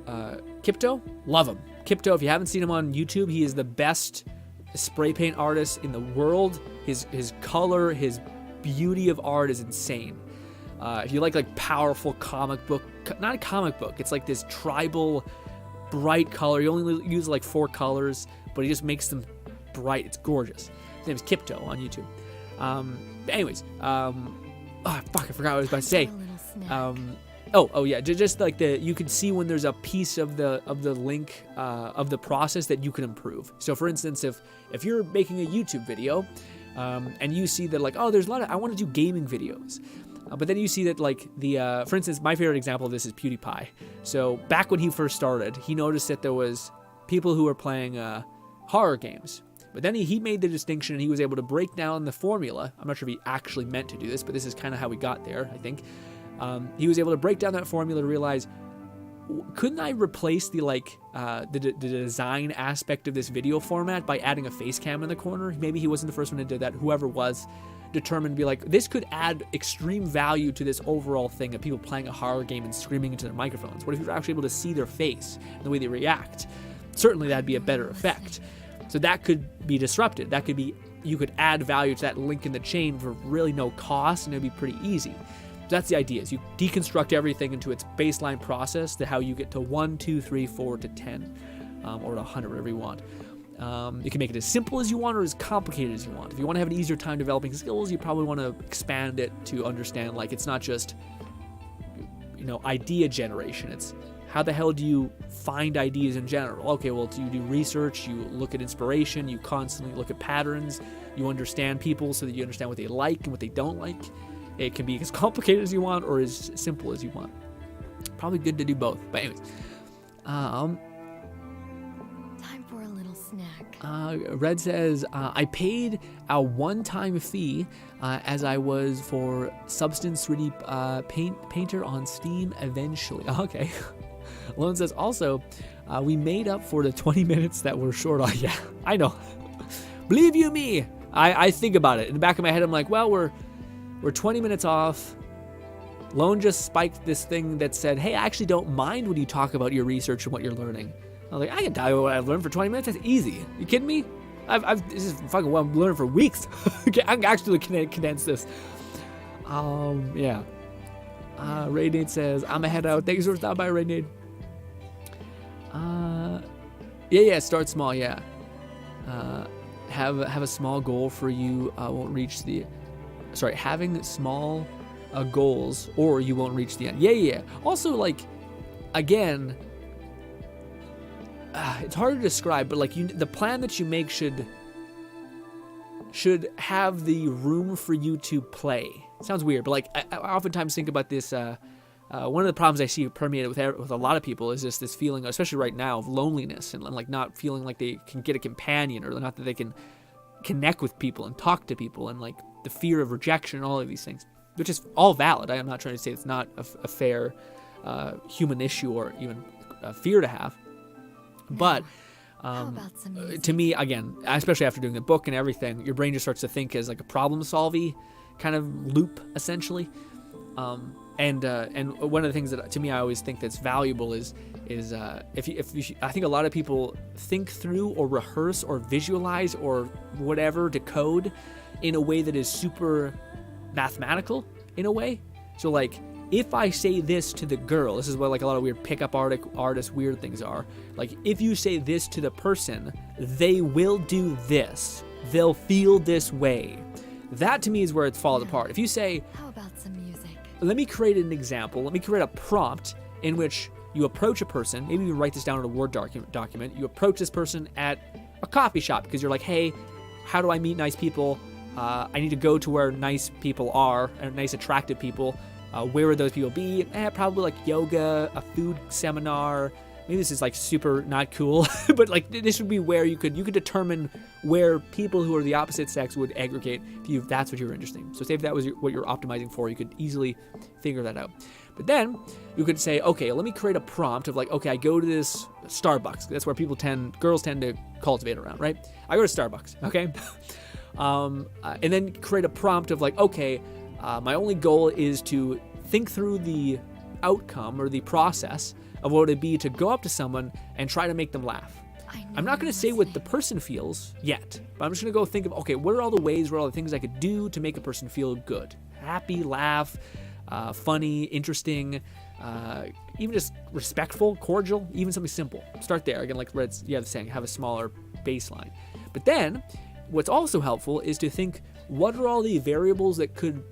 Speaker 2: Kipto. Love him. Kipto, if you haven't seen him on YouTube, he is the best spray paint artist in the world. His color, his beauty of art is insane. If you like powerful comic book, not a comic book, it's like this tribal, bright color. He only uses like 4 colors, but he just makes them bright. It's gorgeous. His name is Kipto on YouTube. Anyways, I forgot what I was about to say. Just like you can see when there's a piece of the link of the process that you can improve. So for instance, if you're making a YouTube video, and you see that there's a lot of, I want to do gaming videos, but then you see that for instance, my favorite example of this is PewDiePie. So back when he first started, he noticed that there was people who were playing horror games. But then he made the distinction, and he was able to break down the formula. I'm not sure if he actually meant to do this, but this is kind of how we got there, I think. He was able to break down that formula to realize, couldn't I replace the design aspect of this video format by adding a face cam in the corner? Maybe he wasn't the first one to do that. Whoever was determined to be like, this could add extreme value to this overall thing of people playing a horror game and screaming into their microphones. What if you're actually able to see their face and the way they react? Certainly that'd be a better effect. So that could be disrupted. That could be, you could add value to that link in the chain for really no cost, and it'd be pretty easy. So that's the idea, is you deconstruct everything into its baseline process to how you get to 1, 2, 3, 4 to 10, or to 100, whatever you want. You can make it as simple as you want or as complicated as you want. If you want to have an easier time developing skills, you probably want to expand it to understand, it's not just, idea generation. It's how the hell do you find ideas in general? Okay, well, you do research, you look at inspiration, you constantly look at patterns, you understand people so that you understand what they like and what they don't like. It can be as complicated as you want or as simple as you want. Probably good to do both. But anyways,
Speaker 3: Time for a little snack.
Speaker 2: Red says, I paid a one-time fee as I was for Substance 3D Painter on Steam eventually. Okay. Lone says, also, we made up for the 20 minutes that were short on. Yeah, I know. Believe you me, I think about it. In the back of my head, I'm like, well, we're 20 minutes off. Lone just spiked this thing that said, hey, I actually don't mind when you talk about your research and what you're learning. I was like, I can tell you what I've learned for 20 minutes. That's easy. You kidding me? This is fucking what I'm learning for weeks. I can actually condense this. Yeah. Raynade says, I'm a head out. Thank you for stopping by, Raynade. Yeah, start small, yeah. Have a small goal for you won't reach the... Sorry, having small goals or you won't reach the end. Yeah. Also, like, again... it's hard to describe, but like the plan that you make should have the room for you to play. It sounds weird, but like I oftentimes think about this. One of the problems I see permeated with a lot of people is just this feeling, especially right now, of loneliness and like not feeling like they can get a companion or not that they can connect with people and talk to people, and like the fear of rejection and all of these things, which is all valid. I am not trying to say it's not a fair human issue or even a fear to have. But to me, again, especially after doing the book and everything, your brain just starts to think as like a problem-solving kind of loop, essentially. And one of the things that to me I always think that's valuable is if you, I think a lot of people think through or rehearse or visualize or whatever, decode in a way that is super mathematical in a way. So like, if I say this to the girl, this is what like a lot of weird pickup artist weird things are. Like, if you say this to the person, they will do this. They'll feel this way. That to me is where it falls apart. If you say,
Speaker 3: how about some music?
Speaker 2: Let me create an example. Let me create a prompt in which you approach a person. Maybe you write this down in a Word document. You approach this person at a coffee shop because you're like, hey, how do I meet nice people? I need to go to where nice people are, and nice, attractive people. Where would those people be? Probably like yoga, a food seminar. Maybe this is like super not cool, but like this would be where you could determine where people who are the opposite sex would aggregate if that's what you were interested in. So say if that was what you're optimizing for, you could easily figure that out. But then you could say, okay, let me create a prompt of like, okay, I go to this Starbucks. That's where girls tend to cultivate around, right? I go to Starbucks, okay? And then create a prompt of like, okay, my only goal is to think through the outcome or the process of what it would be to go up to someone and try to make them laugh. I'm not going to say what the person feels yet, but I'm just going to go think of, okay, what are all the ways, what are all the things I could do to make a person feel good? Happy, laugh, funny, interesting, even just respectful, cordial, even something simple. Start there. Again, like Red's saying, have a smaller baseline. But then what's also helpful is to think, what are all the variables that could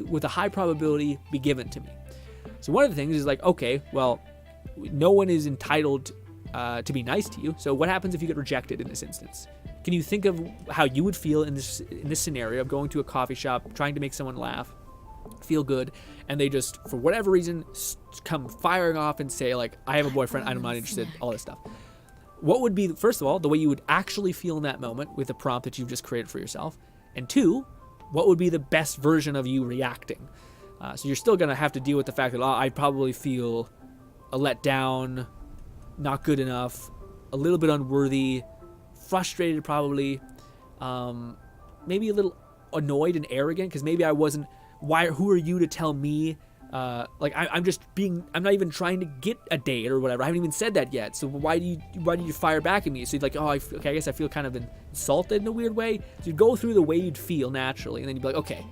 Speaker 2: with a high probability be given to me? So one of the things is like, okay, well, no one is entitled to be nice to you. So what happens if you get rejected in this instance? Can you think of how you would feel in this scenario of going to a coffee shop, trying to make someone laugh, feel good, and they just, for whatever reason, come firing off and say like, I have a boyfriend, I'm not interested, all this stuff. What would be, first of all, the way you would actually feel in that moment with the prompt that you've just created for yourself? And two, what would be the best version of you reacting? So you're still going to have to deal with the fact that I probably feel a letdown, not good enough, a little bit unworthy, frustrated probably, maybe a little annoyed and arrogant because maybe I wasn't, who are you to tell me? Like I'm not even trying to get a date or whatever. I haven't even said that yet. So why do you fire back at me? So you're like, okay, I guess I feel kind of insulted in a weird way. So you'd go through the way you'd feel naturally, and then you'd be like, okay,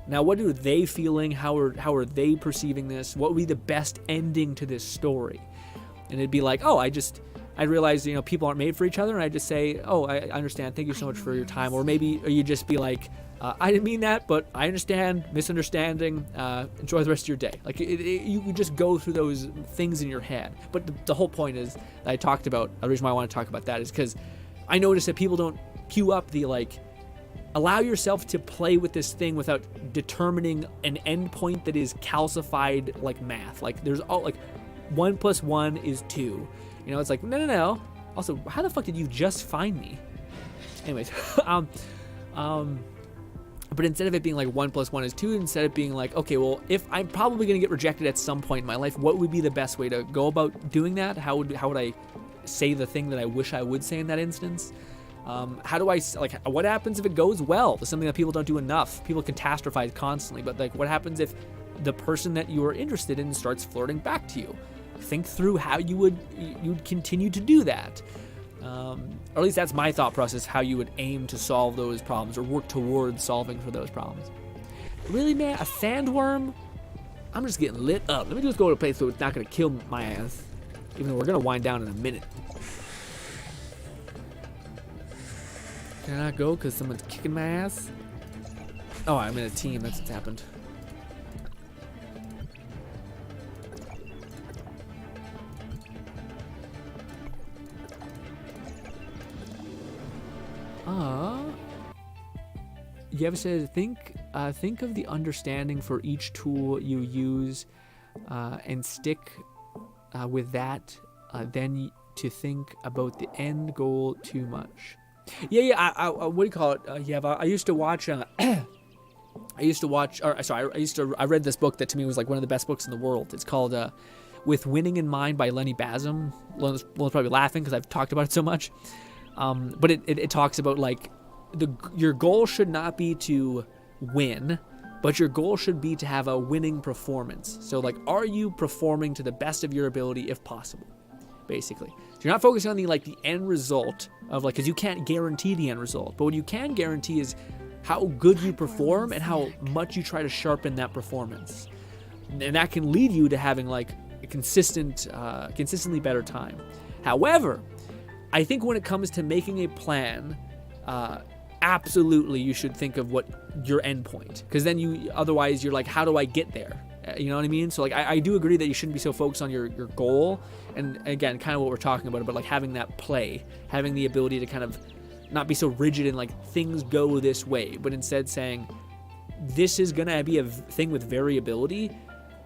Speaker 2: now what are they feeling? How are they perceiving this? What would be the best ending to this story? And it'd be like, I realize, people aren't made for each other, and I just say, oh, I understand. Thank you so much for your time. Or maybe you just be like, I didn't mean that, but I understand. Misunderstanding. Enjoy the rest of your day. Like you just go through those things in your head. But the whole point is that I talked about. The reason why I want to talk about that is because I notice that people don't cue up the allow yourself to play with this thing without determining an endpoint that is calcified like math. Like there's all 1 + 1 is 2. It's like no. Also, how the fuck did you just find me? Anyways, but instead of it being like 1 + 1 is 2, instead of being like, okay, well, if I'm probably going to get rejected at some point in my life, what would be the best way to go about doing that? How would I say the thing that I wish I would say in that instance? How do I, what happens if it goes well? That's something that people don't do enough. People catastrophize constantly, but what happens if the person that you are interested in starts flirting back to you? Think through how you'd continue to do that. Or at least that's my thought process, how you would aim to solve those problems or work towards solving for those problems. Really, man? A sandworm? I'm just getting lit up. Let me just go to a place so it's not going to kill my ass. Even though we're going to wind down in a minute. Can I not go because someone's kicking my ass? Oh, I'm in a team. That's what's happened. You ever said think of the understanding for each tool you use and stick with that, then to think about the end goal too much. Yeah. I what do you call it? I used to watch. I read this book that to me was like one of the best books in the world. It's called With Winning in Mind by Lenny Basum. Lone's probably laughing because I've talked about it so much. But it talks about your goal should not be to win, but your goal should be to have a winning performance. So are you performing to the best of your ability if possible, basically? So you're not focusing on the end result of because you can't guarantee the end result, but what you can guarantee is how good you perform and how much you try to sharpen that performance. And that can lead you to having a consistently better time. However, I think when it comes to making a plan, absolutely you should think of what your end point, because then otherwise you're how do I get there? You know what I mean? So I do agree that you shouldn't be so focused on your goal, and again, kind of what we're talking about having that play, having the ability to kind of not be so rigid in things go this way, but instead saying this is gonna be a thing with variability.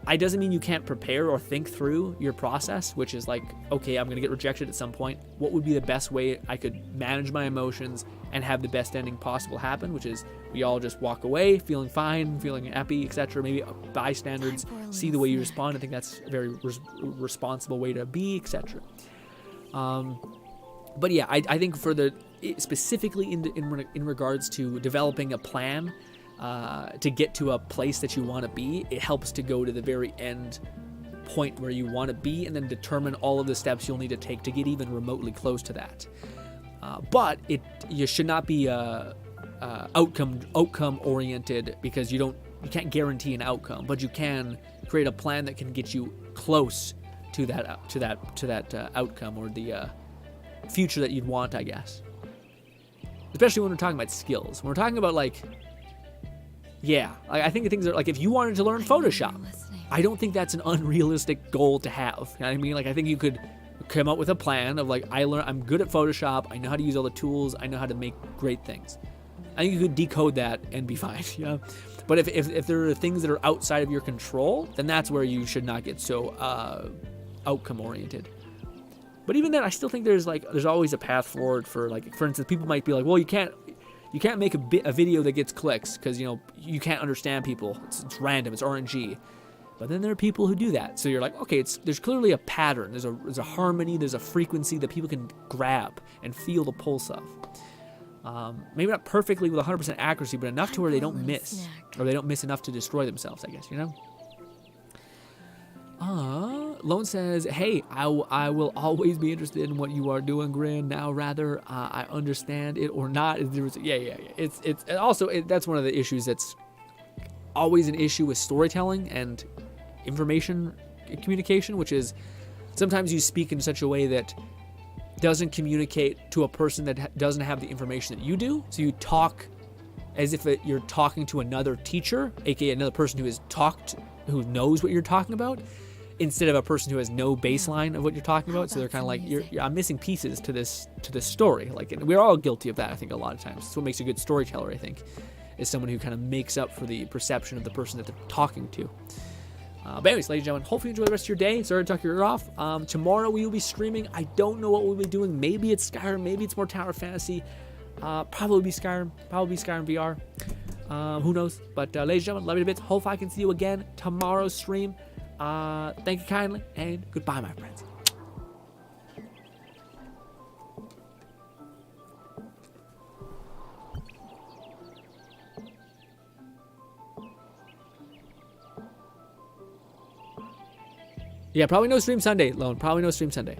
Speaker 2: It doesn't mean you can't prepare or think through your process, which is okay, I'm going to get rejected at some point. What would be the best way I could manage my emotions and have the best ending possible happen, which is we all just walk away feeling fine, feeling happy, etc. Maybe bystanders see the way you respond. I think that's a very responsible way to be, etc. But yeah, I think specifically in regards to developing a plan, to get to a place that you want to be, it helps to go to the very end point where you want to be and then determine all of the steps you'll need to take to get even remotely close to that. But you should not be outcome oriented, because you can't guarantee an outcome, but you can create a plan that can get you close to that outcome or the future that you'd want, I guess. Especially when we're talking about skills. When we're talking about I think things are if you wanted to learn Photoshop, I don't think that's an unrealistic goal to have. You know what I mean? I think you could come up with a plan of I'm good at Photoshop, I know how to use all the tools, I know how to make great things. I think you could decode that and be fine, But if there are things that are outside of your control, then that's where you should not get so outcome oriented. But even then, I still think there's always a path forward for for instance, people might be well, you can't make a video that gets clicks because you can't understand people. It's random. It's RNG. But then there are people who do that. So you're okay, there's clearly a pattern. There's a harmony. There's a frequency that people can grab and feel the pulse of. Maybe not perfectly with 100% accuracy, but enough to where they don't miss, or they don't miss enough to destroy themselves, I guess. Lone says, hey, I will always be interested in what you are doing, Grin. Now, rather I understand it or not. Yeah. It's also that's one of the issues that's always an issue with storytelling and information communication, which is sometimes you speak in such a way that doesn't communicate to a person that doesn't have the information that you do. So you talk as if you're talking to another teacher, aka another person who knows what you're talking about, instead of a person who has no baseline of what you're talking about. So they're kind of like, I'm missing pieces to this story. Like, and we're all guilty of that, I think, a lot of times. That's what makes a good storyteller, I think, is someone who kind of makes up for the perception of the person that they're talking to. But anyways, ladies and gentlemen, hopefully you enjoy the rest of your day. Sorry to talk your ear off. Tomorrow we will be streaming. I don't know what we'll be doing. Maybe it's Skyrim. Maybe it's more Tower Fantasy. Probably be Skyrim. Probably Skyrim VR. Who knows? But ladies and gentlemen, love you to bits. Hope I can see you again tomorrow's stream. Thank you kindly, and goodbye, my friends. Yeah, probably no stream Sunday, Lone. Probably no stream Sunday.